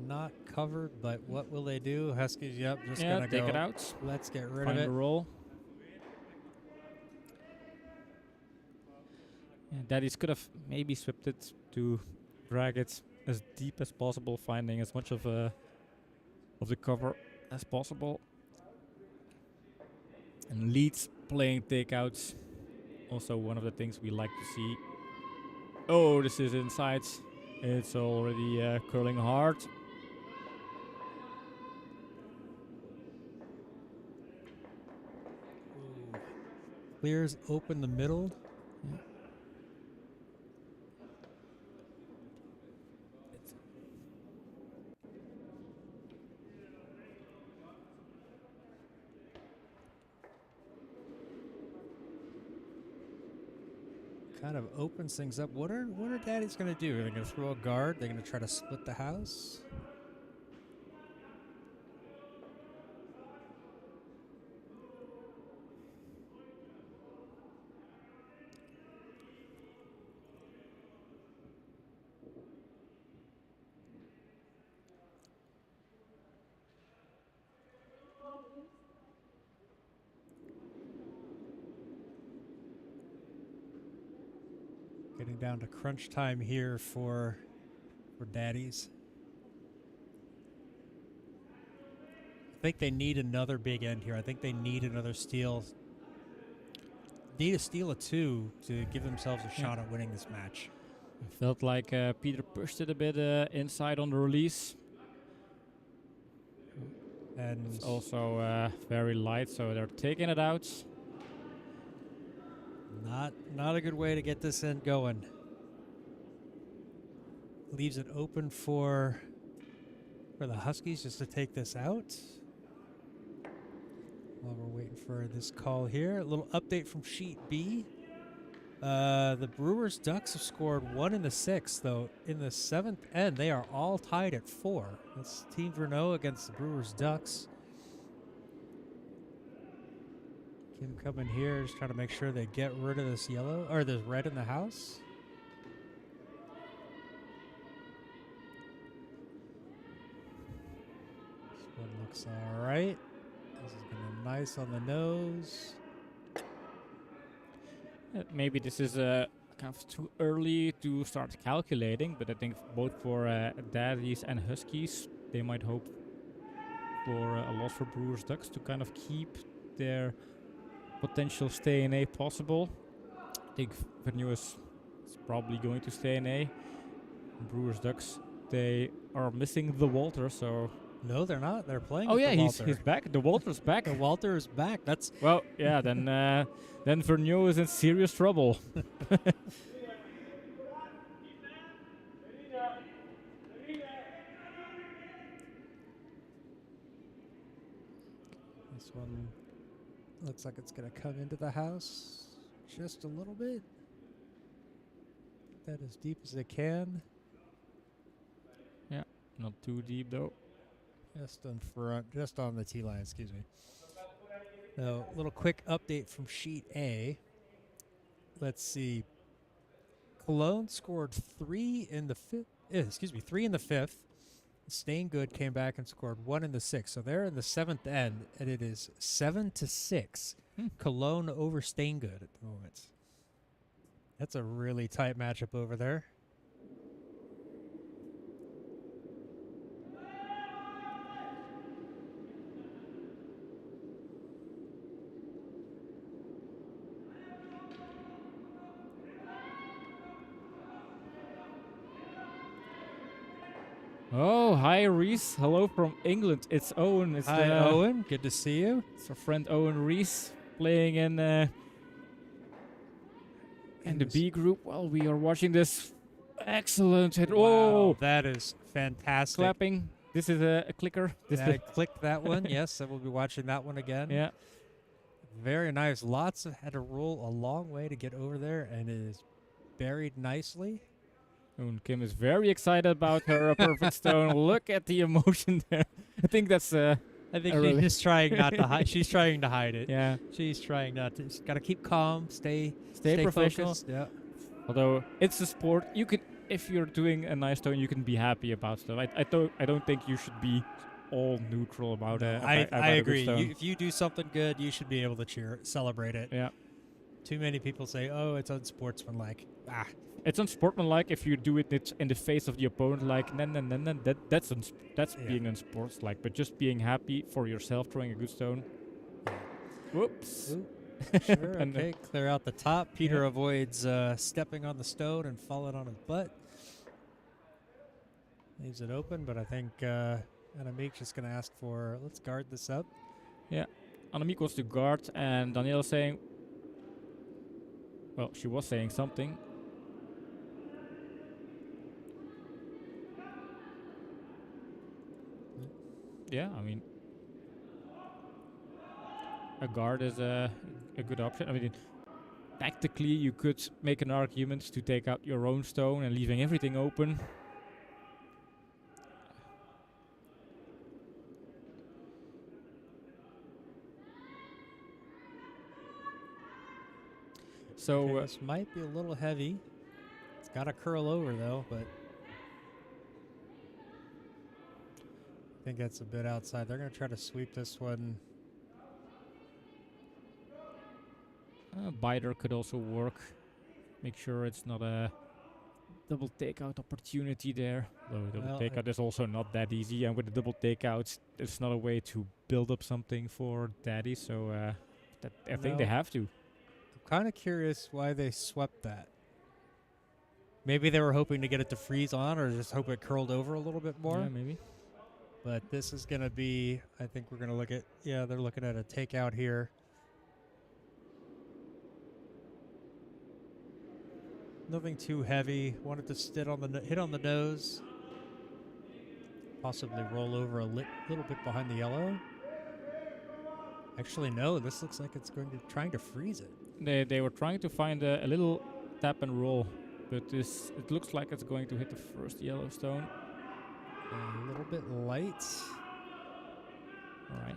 Not covered, but what will they do? Huskies, yep, just Yeah, gonna take go. it out. Let's get rid Find of the it. roll. Yeah, Daddy's could have maybe swept it to drag it as deep as possible, finding as much of the cover as possible. And leads playing takeouts. Also one of the things we like to see. Oh, this is inside. It's already curling hard. Ooh. Clears open the middle. Yeah. Kind of opens things up. What are Daddy's gonna do? Are they gonna throw a guard? They're gonna try to split the house? Getting down to crunch time here for Daddies. I think they need another big end here. I think they need another steal. Need a steal of 2 to give themselves a shot at winning this match. I felt like Peter pushed it a bit inside on the release. And It's also very light, so they're taking it out. not a good way to get this end going. Leaves it open for the Huskies just to take this out. While we're waiting for this call here, a little update from Sheet B. The Brewers Ducks have scored 1 in the 6th, though. In the 7th end, they are all tied at 4. That's Team Verneau against the Brewers Ducks. Kim coming here, just trying to make sure they get rid of this yellow, or this red in the house. This one looks all right. This is going to be nice on the nose. Maybe this is kind of too early to start calculating, but I think both for Daddies and Huskies, they might hope for a loss for Brewers Ducks to kind of keep their potential stay in A possible. I think Vernieu is probably going to stay in A. Brewers Ducks, they are missing the Walter, so... No, they're not. They're playing. Oh with yeah, the he's Walter. back. The Walter's back. The Walter is back. That's Well, yeah, then Vernieu is in serious trouble. this one looks like it's going to come into the house just a little bit. That as deep as it can. Yeah, not too deep though. Just in front, just on the T line, excuse me. Now, a little quick update from Sheet A. Let's see. Cologne scored 3 in the 5th. 3 in the 5th. Staying Good came back and scored 1 in the 6th. So they're in the 7th end, and it is 7-6. Cologne over Staying Good at the moment. That's a really tight matchup over there. Oh, hi Reese. Hello from England. It's Owen. It's Hi, Owen. Good to see you. It's our friend Owen Reese playing in the B group while we are watching this excellent hit. Wow, Oh, that is fantastic. clapping. This is a clicker. This I clicked that one. Yes, I will be watching that one again. yeah. Very nice. Lots of had to roll a long way to get over there, and it is buried nicely. And Kim is very excited about her perfect stone. Look at the emotion there. I think that's I think she's just trying not to hide. She's trying to hide it. yeah. She's trying not to. She's got to keep calm. Stay Professional. Focused. Yeah. Although it's a sport, you could, if you're doing a nice stone, you can be happy about stuff. I don't think you should be all neutral about it. I agree. If you do something good, you should be able to celebrate it. Yeah. Too many people say, "Oh, it's unsportsmanlike." It's unsportsmanlike if you do it in the face of the opponent. Like, that's being unsportsmanlike. But just being happy for yourself, throwing a good stone. Whoops. Ooh. Sure. Okay. Clear out the top. Peter avoids stepping on the stone and falling on his butt. Leaves it open, but I think Annemiek's just going to ask for, let's guard this up. Yeah. Annemiek wants to guard, and Danielle is saying, well, she was saying something. Yeah, I mean, a guard is a good option. I mean, tactically, you could make an argument to take out your own stone and leaving everything open. So okay, this might be a little heavy. It's got to curl over though, but I think that's a bit outside. They're going to try to sweep this one. Biter could also work. Make sure it's not a double takeout opportunity there. Though double takeout is also not that easy, and with the double takeouts, it's not a way to build up something for Daddy. So I think they have to. I'm kind of curious why they swept that. Maybe they were hoping to get it to freeze on, or just hope it curled over a little bit more. Yeah, maybe. But this is going to be, I think we're going to look at, they're looking at a takeout here. Nothing too heavy. Wanted to hit on the nose. Possibly roll over a little bit behind the yellow. Actually, no. This looks like it's trying to freeze it. They were trying to find a little tap and roll, but it looks like it's going to hit the first yellow stone. A little bit light. All right.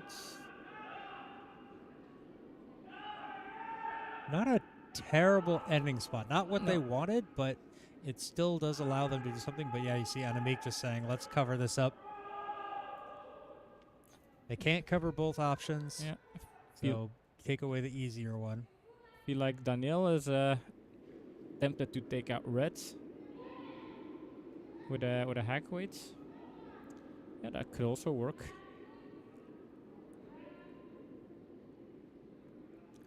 Not a terrible ending spot. Not what they wanted, but it still does allow them to do something. But yeah, you see Annemiek just saying, let's cover this up. They can't cover both options. Yeah. So take away the easier one. Feel like Danielle is tempted to take out red with a hack weight. Yeah, that could also work.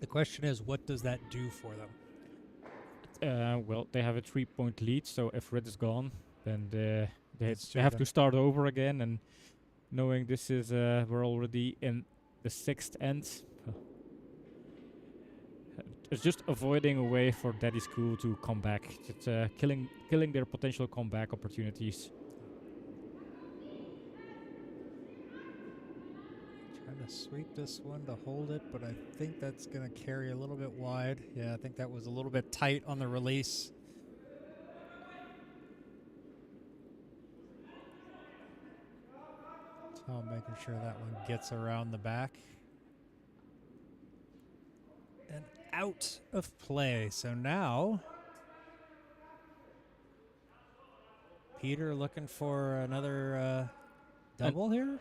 The question is, what does that do for them? Well, they have a 3-point lead, so if red is gone, then they have true, to start over again. And knowing this is we're already in the 6th end, it's just avoiding a way for Daddy's School to come back. It's killing their potential comeback opportunities. Trying to sweep this one to hold it, but I think that's going to carry a little bit wide. Yeah, I think that was a little bit tight on the release. So I'm making sure that one gets around the back. And out of play. So now Peter looking for another double here.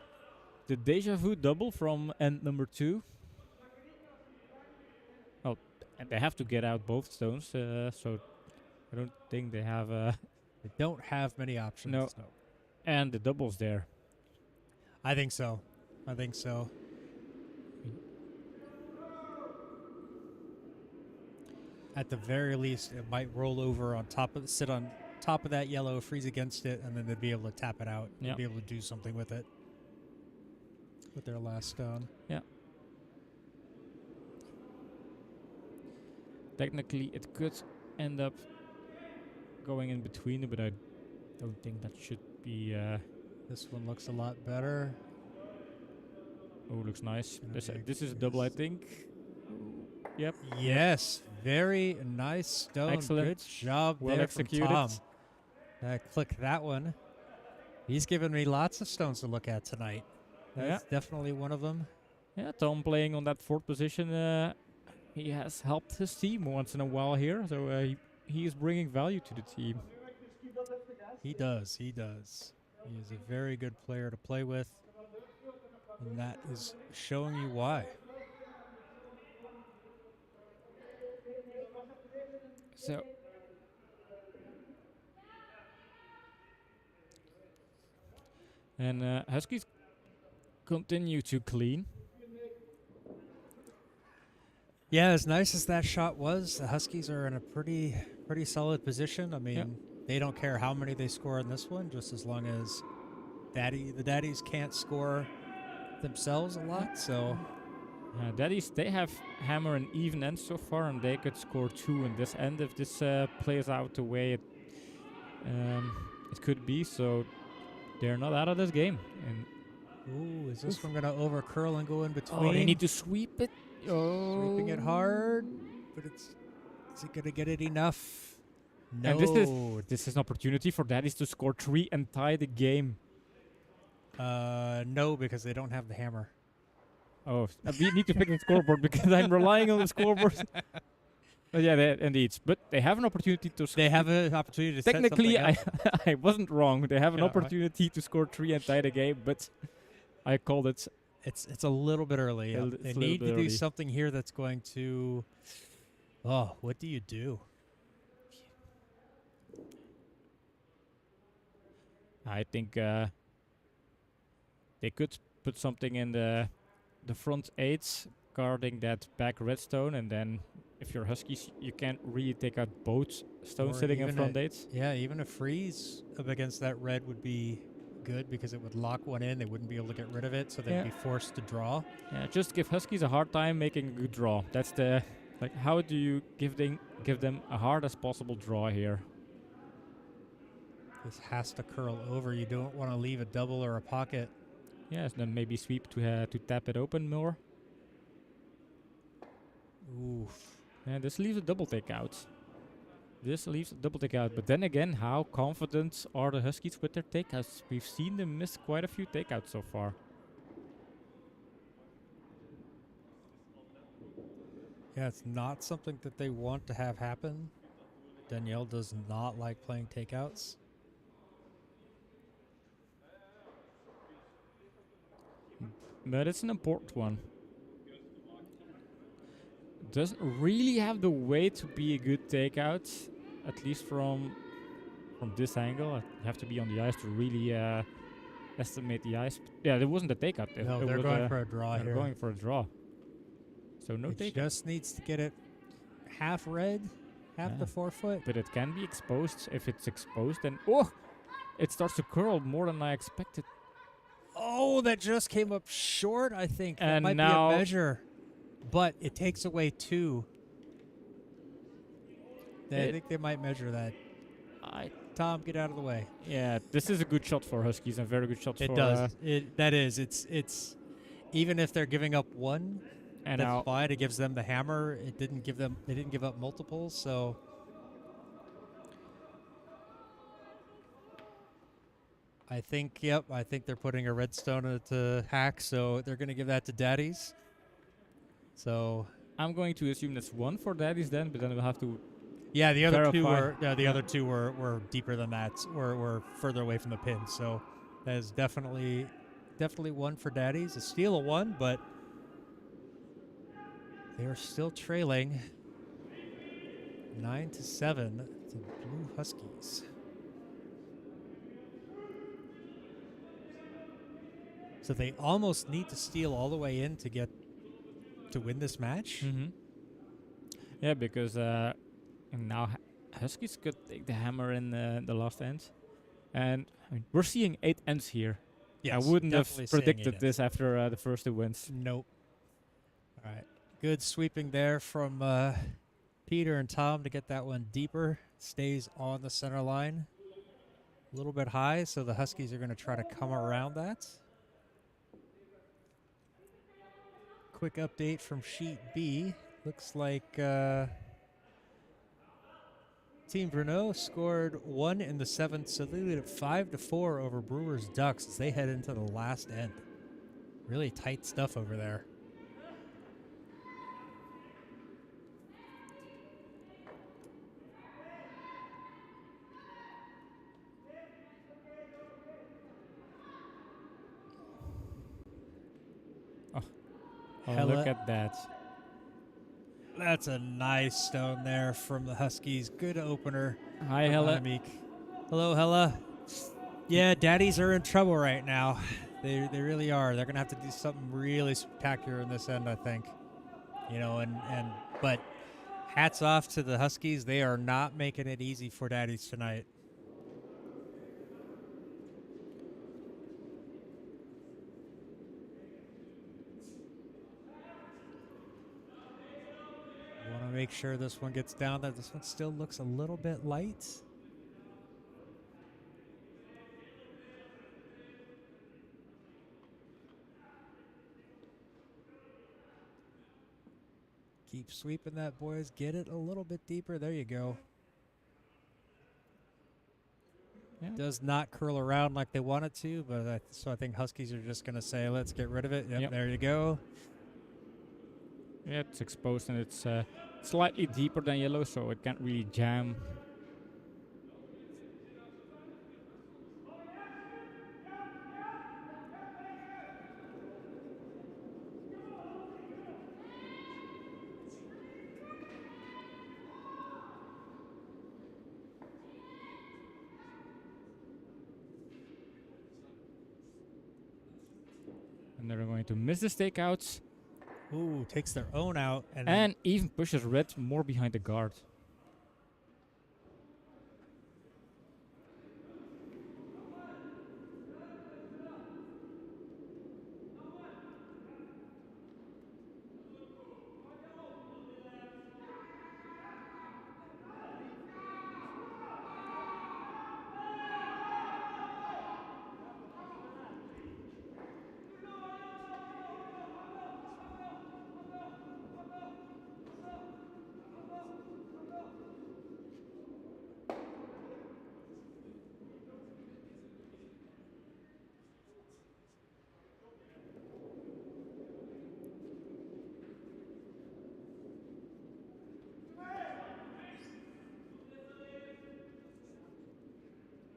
The deja vu double from end number 2. Oh, and they have to get out both stones, so I don't think they have. They don't have many options. No. And the double's there. I think so. At the very least, it might roll over on top of sit on top of that yellow, freeze against it, and then they'd be able to tap it out. Yeah. They'd be able to do something with it. With their last stone. Yeah. Technically, it could end up going in between, but I don't think that should be. This one looks a lot better. Oh, looks nice. Gonna This make this is a double, I think. Yep. Yes, very nice stone. Excellent. Good job Well there executed. from Tom. Click that one. He's given me lots of stones to look at tonight. That's definitely one of them. Yeah, Tom playing on that 4th position. He has helped his team once in a while here, so he is bringing value to the team. He does. He does. He is a very good player to play with, and that is showing you why. So. And Huskies continue to clean. Yeah, as nice as that shot was, the Huskies are in a pretty solid position. I mean, they don't care how many they score in this one, just as long as the Daddies can't score themselves a lot. So, Daddies, they have hammer and even end so far, and they could score 2 in this end if this plays out the way it could be. So they're not out of this game. And ooh, is this one gonna over curl and go in between? oh, they need to sweep it. Oh, Sweeping it hard, but is it gonna get it enough? No. And this is an opportunity for Daddies to score 3 and tie the game. No, because they don't have the hammer. Oh, we need to fix the scoreboard because I'm relying on the scoreboard. But yeah, indeed. But they have an opportunity to score. They have an opportunity to Technically, set something up. I wasn't wrong. They have an Yeah, opportunity to score 3 and tie the game, but I called it. It's a little bit early. They need to do something here that's going to. Oh, what do you do? I think they could put something in the front 8 guarding that back redstone, and then if you're Huskies, you can't really take out both stones Or sitting in even front 8. Yeah, even a freeze up against that red would be good because it would lock one in. They wouldn't be able to get rid of it, so they'd Yeah. be forced to draw. Yeah, just give Huskies a hard time making a good draw. That's the how do you give them a hard as possible draw here? This has to curl over. You don't want to leave a double or a pocket. Yes, then maybe sweep to tap it open more. Oof. And this leaves a double takeout. But then again, how confident are the Huskies with their takeouts? We've seen them miss quite a few takeouts so far. Yeah, it's not something that they want to have happen. Danielle does not like playing takeouts. But it's an important one. Doesn't really have the weight to be a good takeout, at least from this angle. You have to be on the ice to really estimate the ice. Yeah, there wasn't a takeout. No, they're going for a draw they're here. going for a draw. So no It takeout. just needs to get it half red, half the 4 foot. But it can be exposed. If it's exposed, then it starts to curl more than I expected. Oh, that just came up short, I think. That And might now- be a measure. But it takes away 2. I think they might measure that. Tom, get out of the way. Yeah, this is a good shot for Huskies, a very good shot for... It does. That is. It's even if they're giving up 1, And that's now, fine. It gives them the hammer. They didn't give up multiples, so I think they're putting a redstone to hack, so they're gonna give that to Daddies. So I'm going to assume that's 1 for Daddies then, but then we'll have to... yeah, the other two Verify. were other two were deeper than that. Were further away from the pin. So that is definitely 1 for Daddies. A steal of 1, but they are still trailing 9-7 to Blue Huskies. So they almost need to steal all the way in to win this match. Yeah, because now Huskies could take the hammer in the last end. And I mean, we're seeing 8 ends here. Yes, I wouldn't have definitely seeing predicted 8 this ends. after the first 2 wins. Nope. All right. Good sweeping there from Peter and Tom to get that one deeper. Stays on the center line. A little bit high, so the Huskies are going to try to come around that. Quick update from Sheet B. Looks like Team Bruneau scored 1 in the 7th, so they lead at 5-4 over Brewers Ducks as they head into the last end. Really tight stuff over there. Oh, look at that. That's a nice stone there from the Huskies. Good opener. Hi, from Hella. Annemiek. Hello, Hella. Yeah, daddies are in trouble right now. They really are. They're gonna have to do something really spectacular in this end, I think. You know, but hats off to the Huskies. They are not making it easy for daddies tonight. Want to make sure this one gets down there. This one still looks a little bit light. Keep sweeping that, boys. Get it a little bit deeper. There you go. Yeah. Does not curl around like they want it to, but so I think Huskies are just going to say, let's get rid of it. Yep, there you go. Yeah, it's exposed and it's slightly deeper than yellow, so it can't really jam. And they're going to miss the stakeouts. Ooh, takes their own out. And even pushes red more behind the guard.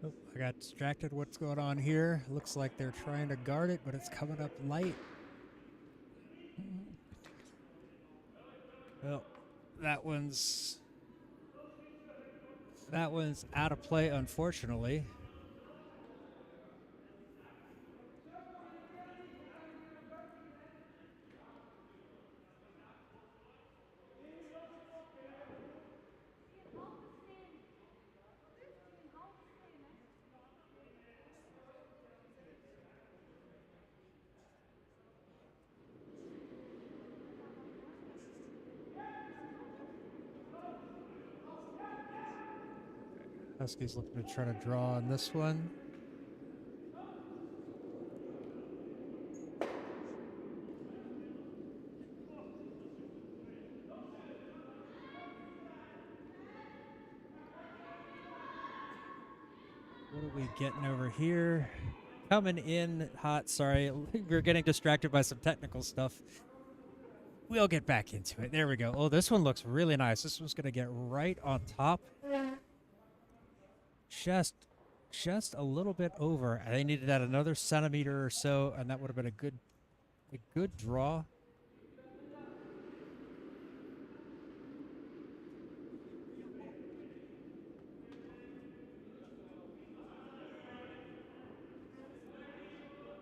Oh, I got distracted. What's going on here? Looks like they're trying to guard it, but it's coming up light. Well, that one's out of play, unfortunately. Huskies looking to try to draw on this one. What are we getting over here? Coming in hot. Sorry, we're getting distracted by some technical stuff. We'll get back into it. There we go. Oh, this one looks really nice. This one's going to get right on top. Just a little bit over. They needed that another centimeter or so, and that would have been a good draw. All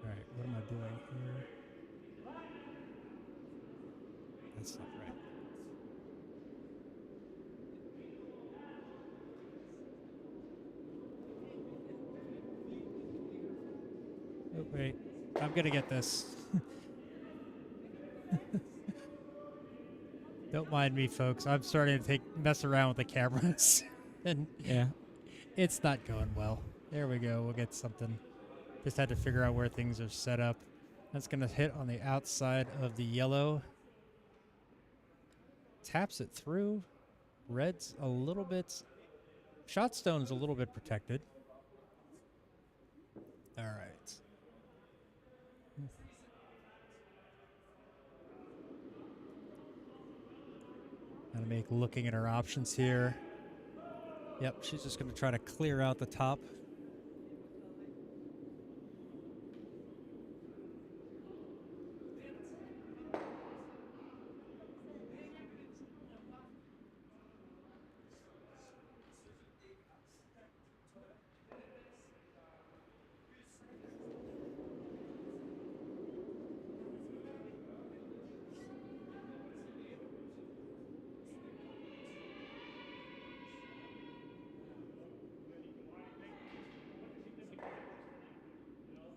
right, what am I doing here? That's not right. Wait, I'm gonna get this. Don't mind me, folks. I'm starting to mess around with the cameras, and Yeah. it's not going well. There we go. We'll get something. Just had to figure out where things are set up. That's gonna hit on the outside of the yellow. Taps it through. Red's a little bit. Shotstone's a little bit protected. All right. Gotta make looking at her options here. Yep, she's just gonna try to clear out the top.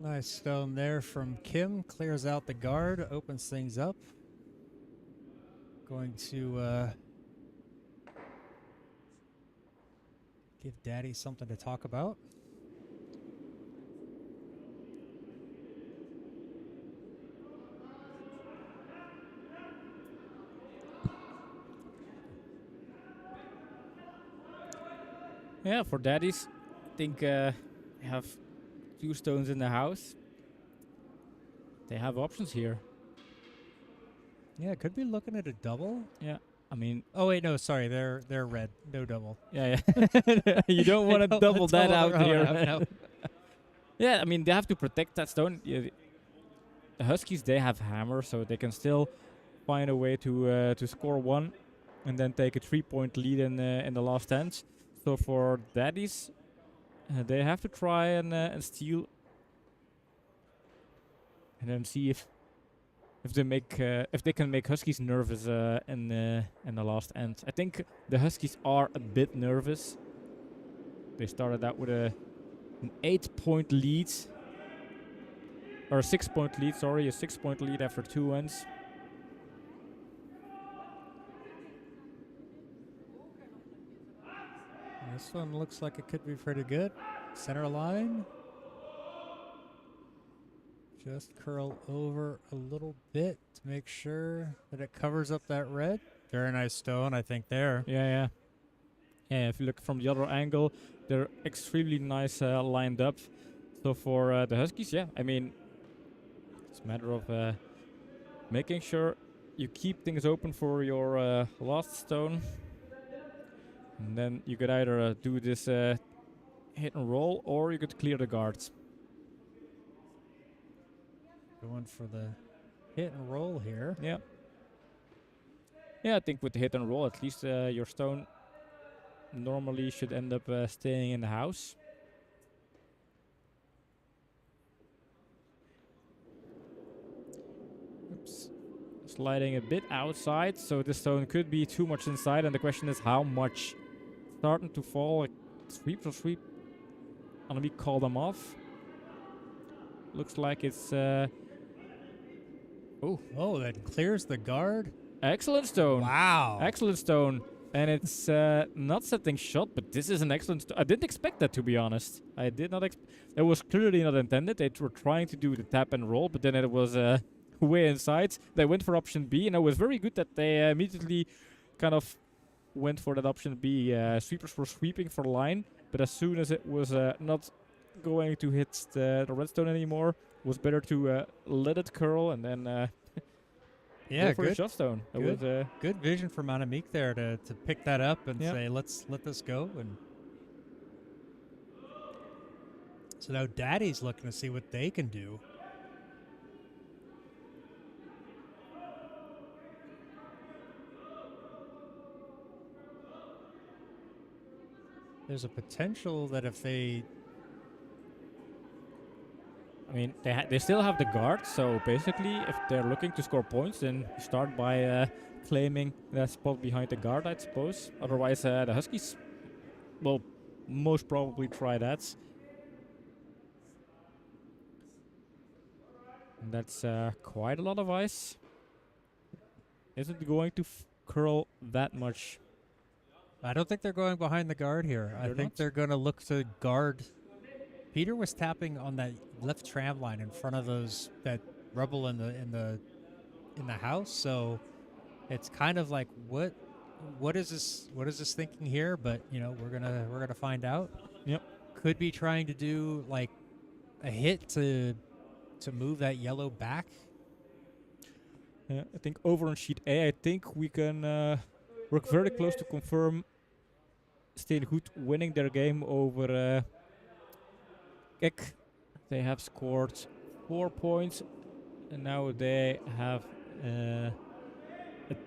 Nice stone there from Kim. Clears out the guard, opens things up. Going to give Daddy something to talk about. Yeah, for daddies, I think have 2 stones in the house. They have options here. Yeah, could be looking at a double. Yeah, I mean, Oh wait, no, sorry, they're red, no double. yeah. You don't want to don't double that double out the road here. out, no. Yeah, I mean, they have to protect that stone. Yeah, the Huskies, they have hammer, so they can still find a way to score 1 and then take a 3-point lead in the last ends. So for daddies, they have to try and steal, and then see if they can make Huskies nervous in the last end. I think the Huskies are a bit nervous. They started out with an 8-point lead, or a 6-point lead. Sorry, a 6-point lead after 2 ends. This one looks like it could be pretty good. Center line. Just curl over a little bit to make sure that it covers up that red. Very nice stone, I think, there. Yeah. If you look from the other angle, they're extremely nice lined up. So for the Huskies, yeah, I mean, it's a matter of making sure you keep things open for your last stone. And then you could either do this hit and roll, or you could clear the guards. Going for the hit and roll here. Yeah. Yeah, I think with the hit and roll, at least your stone normally should end up staying in the house. Oops. Sliding a bit outside, so this stone could be too much inside, and the question is how much. Starting to fall, like sweep or sweep. Let me call them off. Looks like it's Oh, that clears the guard. excellent stone. Wow. Excellent stone. And it's not setting shot, but this is an excellent stone. I didn't expect that, to be honest. I did not expect. It was clearly not intended. They were trying to do the tap and roll, but then it was way inside. They went for option B, and it was very good that they immediately kind of went for that option B. Sweepers were sweeping for line, but as soon as it was not going to hit the redstone anymore, it was better to let it curl and then Yeah, go for a good. shot stone. It Good. was Good vision from Anamik there to pick that up and Yeah. say, let's let this go. And so now Daddy's looking to see what they can do. There's a potential that if they I mean, they still have the guard, so basically, if they're looking to score points, then you start by claiming that spot behind the guard, I suppose. Otherwise, the Huskies will most probably try that. And that's quite a lot of ice. Isn't going to curl that much. I don't think they're going behind the guard here. I They're think not? they're going to look to guard. Peter was tapping on that left tram line in front of that rubble in the house. So it's kind of like what is this thinking here? But we're gonna find out. Yep. Could be trying to do like a hit to move that yellow back. I think over on sheet A, I think we can work very close to confirm Steenhoed winning their game over Kek. They have scored 4 points, and now they have a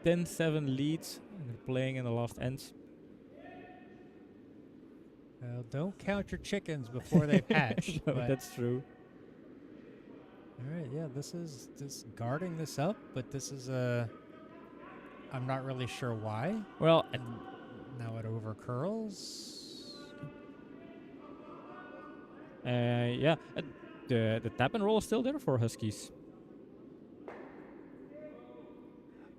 10-7 lead, and they're playing in the last end. Well, don't count your chickens before they hatch. No, but- that's true. All right, yeah, this is just guarding this up, but this is I'm not really sure why. Well, And now it over curls. yeah, the tap and roll is still there for Huskies. I'm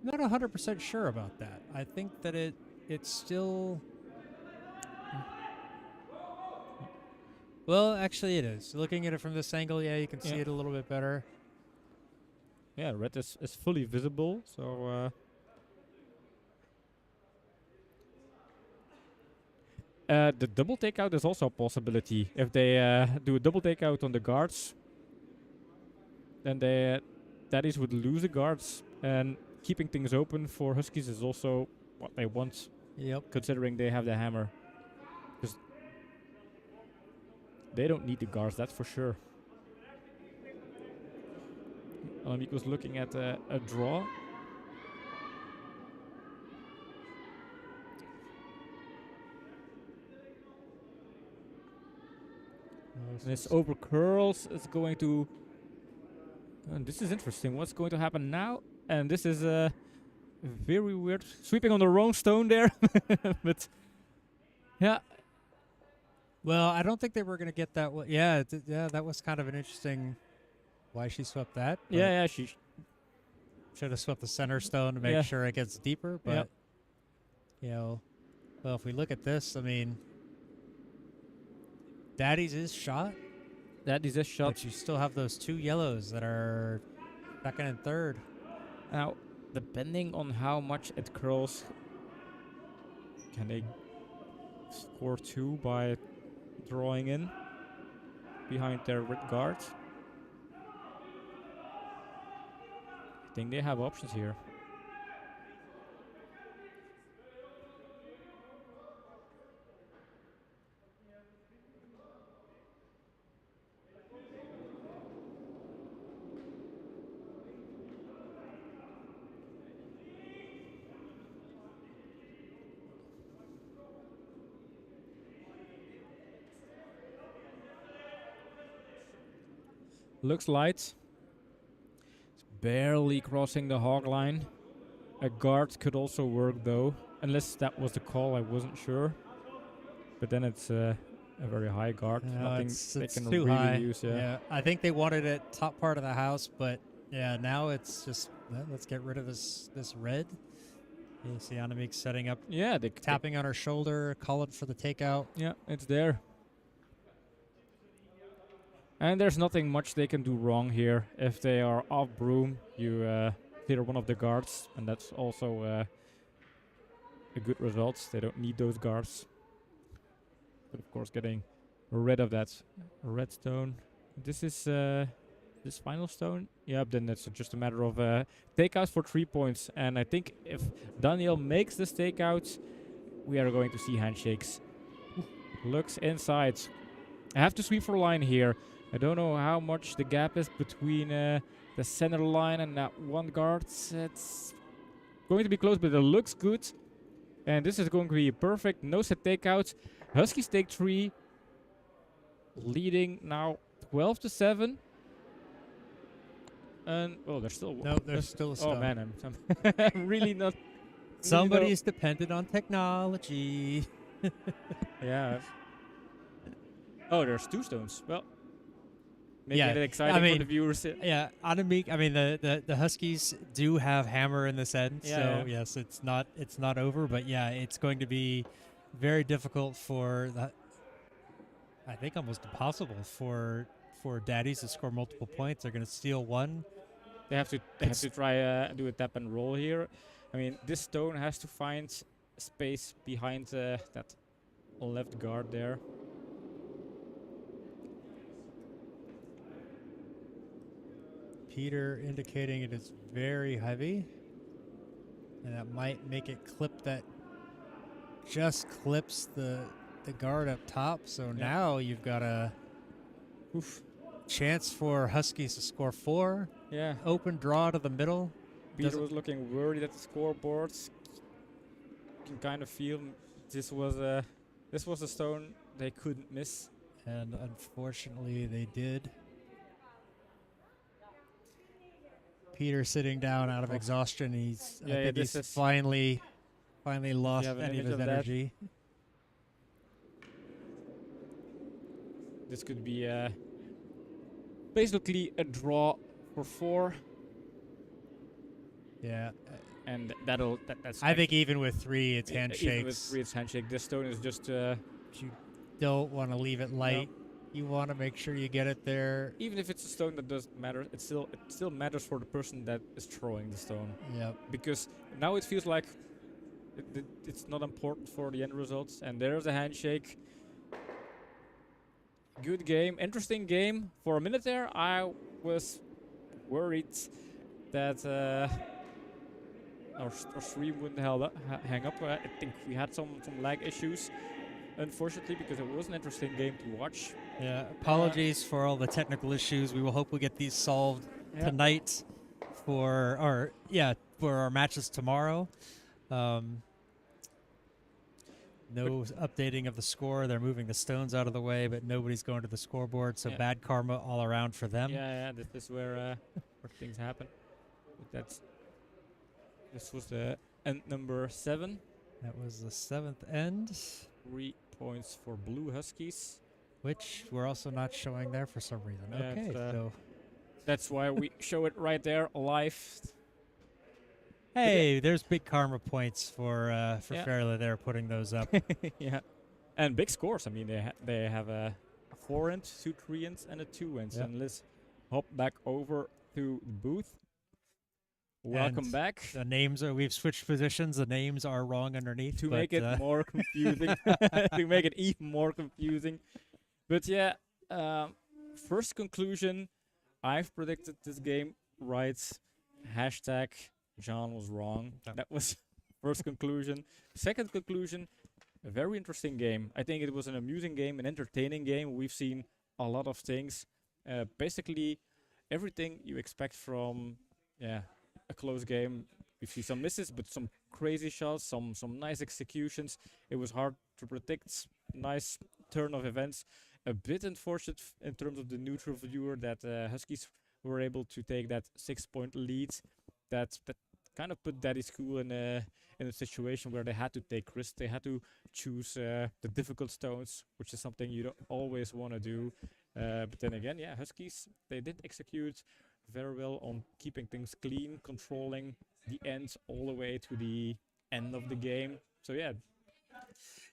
not 100% sure about that. I think that it's still. Well, actually, it is. Looking at it from this angle, yeah, you can see Yeah. it a little bit better. Yeah, red is fully visible, so the double takeout is also a possibility. If they do a double takeout on the guards, then they Daddies would lose the guards, and keeping things open for Huskies is also what they want, Yep. considering they have the hammer. Because they don't need the guards, that's for sure. Alamik was looking at a draw. And it's over curls. It's going to. And this is interesting. What's going to happen now? And this is very weird. Sweeping on the wrong stone there. But yeah, Well, I don't think they were going to get that. Yeah, yeah, that was kind of an interesting. Why she swept that? but yeah. She should have swept the center stone to make Yeah. sure it gets deeper. But Yep. well, if we look at this, I mean, Daddy's is shot, that is a shot. but you still have those two yellows that are second and third. Now, depending on how much it curls, can they score 2 by drawing in behind their red guard? I think they have options here. Looks light. It's barely crossing the hog line. A guard could also work though, unless that was the call. I wasn't sure. But then it's a very high guard. No, Nothing it's they can too really high. use. Yeah. I think they wanted it top part of the house, but yeah, now it's just let's get rid of this red. You see Anamik setting up, Yeah, they tapping on her shoulder, calling for the takeout. Yeah, it's there. And there's nothing much they can do wrong here. If they are off broom, you clear one of the guards, and that's also a good result. They don't need those guards. But of course, getting rid of that red stone. This is this final stone. Yeah, then it's just a matter of takeouts for 3 points. And I think if Daniel makes this takeout, we are going to see handshakes. Looks inside. I have to sweep for line here. I don't know how much the gap is between the center line and that one guard. It's going to be close, but it looks good. And this is going to be perfect. No set takeouts. Huskies take 3. Leading now 12-7. And, oh, there's still... No, there's still a Oh, stone. man, I'm really not... Somebody's dependent on technology. Yeah. Oh, there's 2 stones. Well, making Yeah, it exciting I for the mean, viewers. yeah, Anamik. I mean, the Huskies do have hammer in this end, Yeah, so yeah. yes, it's not over. But yeah, it's going to be very difficult for the. I think almost impossible for daddies to score multiple points. They're going to steal one. They have to try do a tap and roll here. I mean, this stone has to find space behind that left guard there. Peter indicating it is very heavy, and that might make it clip that just clips the guard up top. So now you've got a chance for Huskies to score 4. Yeah. Open draw to the middle. Peter was looking worried at the scoreboards. You can kind of feel this was a stone they couldn't miss. And unfortunately, they did. Peter sitting down out of exhaustion. I think he's finally lost any of his energy. This could be basically a draw for 4. Yeah. And that's. I think even with 3, it's handshakes. Even with 3, it's handshake. This stone is just. You don't want to leave it light. No. You want to make sure you get it there. Even if it's a stone that doesn't matter, it still matters for the person that is throwing the stone. Yep. Because now it feels like it's not important for the end results. And there's a handshake. Good game, interesting game. For a minute there, I was worried that our stream wouldn't hang up. I think we had some lag issues, unfortunately, because it was an interesting game to watch. Yeah, apologies for all the technical issues. We will hope we get these solved tonight for our matches tomorrow. No updating of the score. They're moving the stones out of the way, but nobody's going to the scoreboard, so bad karma all around for them. Yeah, this is where things happen. But this was the end number 7. That was the 7th end. 3 points for Blue Huskies. Which we're also not showing there for some reason. Yeah, okay, so that's why we show it right there live. Hey, there's big karma points for Fairley there, putting those up. Yeah, and big scores. I mean, they have a 4 int, 2 3 ints, and a 2 int. And let's hop back over to the booth. Welcome and back. The names we've switched positions. The names are wrong underneath to make it more confusing. To make it even more confusing. But yeah, first conclusion, I've predicted this game right. Hashtag John was wrong. That was first conclusion. Second conclusion, a very interesting game. I think it was an amusing game, an entertaining game. We've seen a lot of things. Basically, everything you expect from a close game. We see some misses, but some crazy shots, some nice executions. It was hard to predict. Nice turn of events. A bit unfortunate in terms of the neutral viewer that Huskies were able to take that 6-point lead. That kind of put Daddy School in a situation where they had to take risks. They had to choose the difficult stones, which is something you don't always want to do. But then again, Huskies, they did execute very well on keeping things clean, controlling the ends all the way to the end of the game. So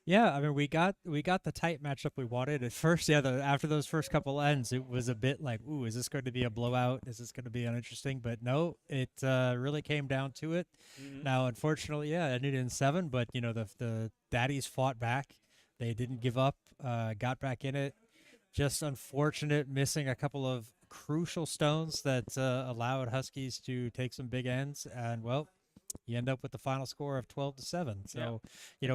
yeah, I mean, we got the tight matchup we wanted at first. Yeah, after those first couple ends, it was a bit like, ooh, is this going to be a blowout? Is this going to be uninteresting? But no, it really came down to it. Mm-hmm. Now, unfortunately, it ended in 7, but the daddies fought back. They didn't give up, got back in it. Just unfortunate missing a couple of crucial stones that allowed Huskies to take some big ends, and well, you end up with the final score of 12-7. So,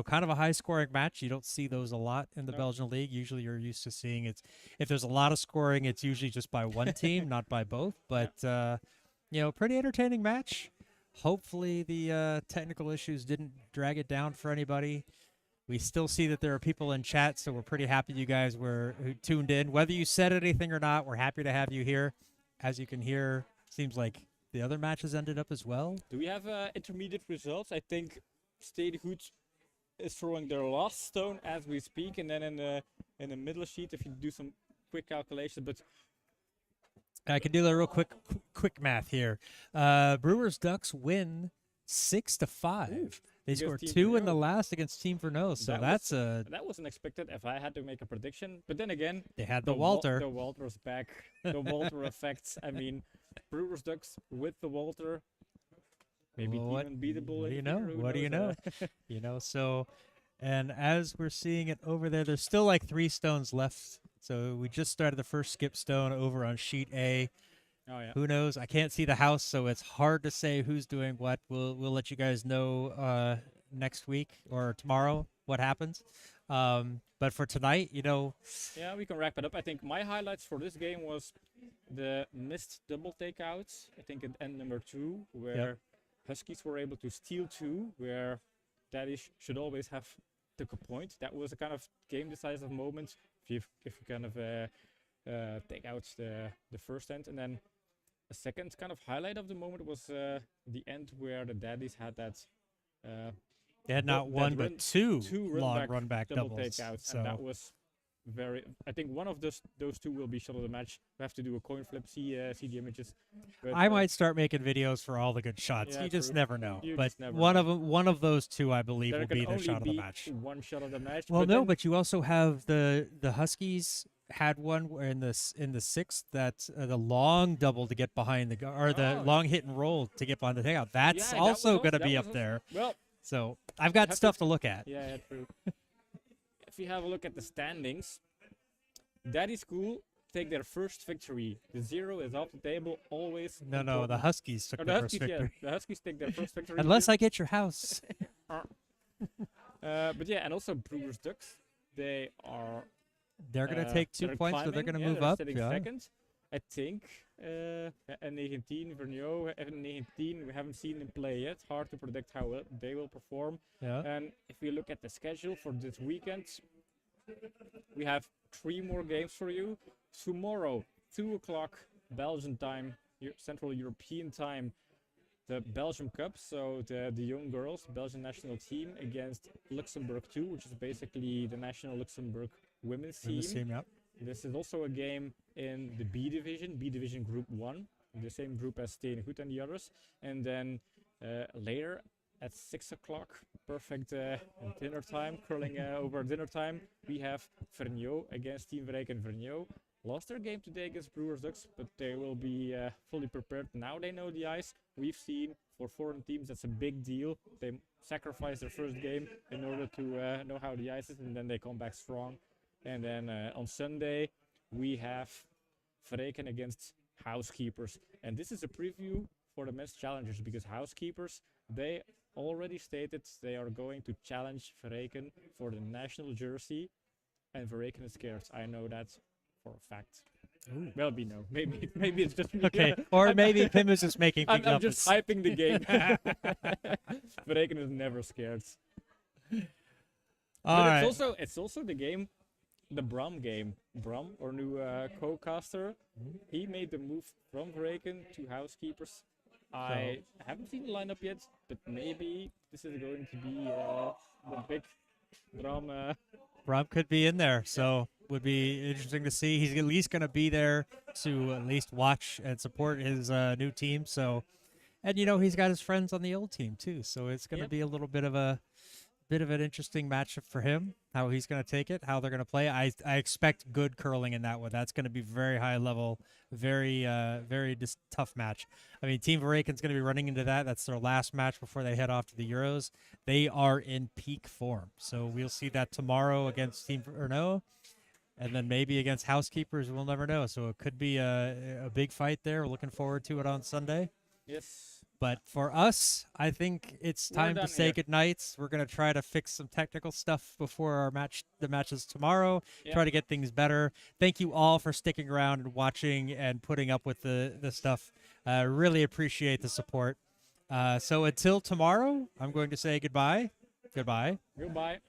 kind of a high-scoring match. You don't see those a lot in the Belgian league. Usually, you're used to seeing if there's a lot of scoring, it's usually just by one team, not by both. But pretty entertaining match. Hopefully, the technical issues didn't drag it down for anybody. We still see that there are people in chat, so we're pretty happy you guys who tuned in. Whether you said anything or not, we're happy to have you here. As you can hear, seems like the other matches ended up as well. Do we have intermediate results? I think Stadehood is throwing their last stone as we speak, and then in the middle sheet, if you do some quick calculation, but I can do the real quick math here. Brewers Ducks win 6-5. They Against scored Team 2 in the Verneuil. last against Team Verneuil, so That that's was that wasn't expected if I had to make a prediction. But then again, they had the Walter. The Walter's back. The Walter effects. I mean, Brewers Ducks with the Walter. Maybe Well, even beatable. what do in you the know? future, who What do you knows? know? So, and as we're seeing it over there, there's still like 3 stones left. So we just started the first skip stone over on sheet A. Oh yeah. Who knows? I can't see the house, so it's hard to say who's doing what. We'll let you guys know next week or tomorrow what happens. But for tonight, Yeah, we can wrap it up. I think my highlights for this game was the missed double takeouts. I think at end number 2, where Huskies were able to steal 2, where Daddy should always have took a point. That was a kind of game decisive moment if you kind of take out the first end. And then a second kind of highlight of the moment was the end where the Daddies had that. they had not one but two long run back double doubles. takeouts, So and that was very. I think one of those 2 will be shot of the match. We have to do a coin flip, see the images. But, I might start making videos for all the good shots. Yeah, you just true. never know. You but just never one know. of them, one of those 2, I believe, there will can be the only shot of the be match. one shot of the match. Well, but no, then- but you also have the Huskies had one where in the 6th that the long double to get behind the or the Oh. long hit and roll to get behind the takeout. That's Yeah, that also was going to that be was up there. Well, So I've got have stuff to- to look at. yeah, true. If you have a look at the standings, Daddy School take their first victory. The 0 is off the table, always. No, the important. Huskies took Or the the first Huskies, yeah, victory. the Huskies take their first victory. Unless I get your house. But yeah, and also Brewers Ducks, they are. They're going to take 2 they're points, but they're climbing, going to yeah, move they're up. sitting Yeah. second. I think N19, Vernio, N19, we haven't seen them play yet. Hard to predict how well they will perform. Yeah. And if we look at the schedule for this weekend, we have 3 more games for you. Tomorrow, 2 o'clock Belgian time, Central European time, the Belgium Cup, so the young girls, Belgian national team against Luxembourg 2, which is basically the national Luxembourg women's team. Women's team, yep. This is also a game in the B Division Group 1, the same group as Steenhoed and the others. And then later at 6 o'clock, perfect dinner time, curling over dinner time, we have Vernio against Team Verrijk and Vernio. Lost their game today against Brewers Ducks, but they will be fully prepared. Now they know the ice. We've seen for foreign teams that's a big deal. They sacrifice their first game in order to know how the ice is, and then they come back strong. And then on Sunday, we have Verreken against Housekeepers. And this is a preview for the men's challengers, because Housekeepers, they already stated they are going to challenge Verreken for the national jersey. And Verreken is scared. I know that for a fact. Ooh. Well, we know. Maybe it's just me. Okay. Or maybe Pim is just making things I'm up. just It's- hyping the game. Verreken is never scared. All But right. it's also the game, the Bram game. Bram, our new co-caster, he made the move from Verreken to Housekeepers. I haven't seen the lineup yet, but maybe this is going to be the big Bram. Brum could be in there, so would be interesting to see. He's at least going to be there to at least watch and support his new team. So, and he's got his friends on the old team too. So it's going to Yep. be a little bit of an interesting matchup for him. How he's going to take it, how they're going to play. I expect good curling in that one. That's going to be very high level, very tough match. I mean, Team Verreken's going to be running into that. That's their last match before they head off to the Euros. They are in peak form, so we'll see that tomorrow against Team Verno, and then maybe against Housekeepers. We'll never know. So it could be a big fight there. We're looking forward to it on Sunday. Yes. But for us, I think it's We're time to done say here. goodnight. We're going to try to fix some technical stuff before the matches tomorrow, Yeah. try to get things better. Thank you all for sticking around and watching and putting up with the stuff. Really appreciate the support. So until tomorrow, I'm going to say goodbye. Goodbye. Goodbye.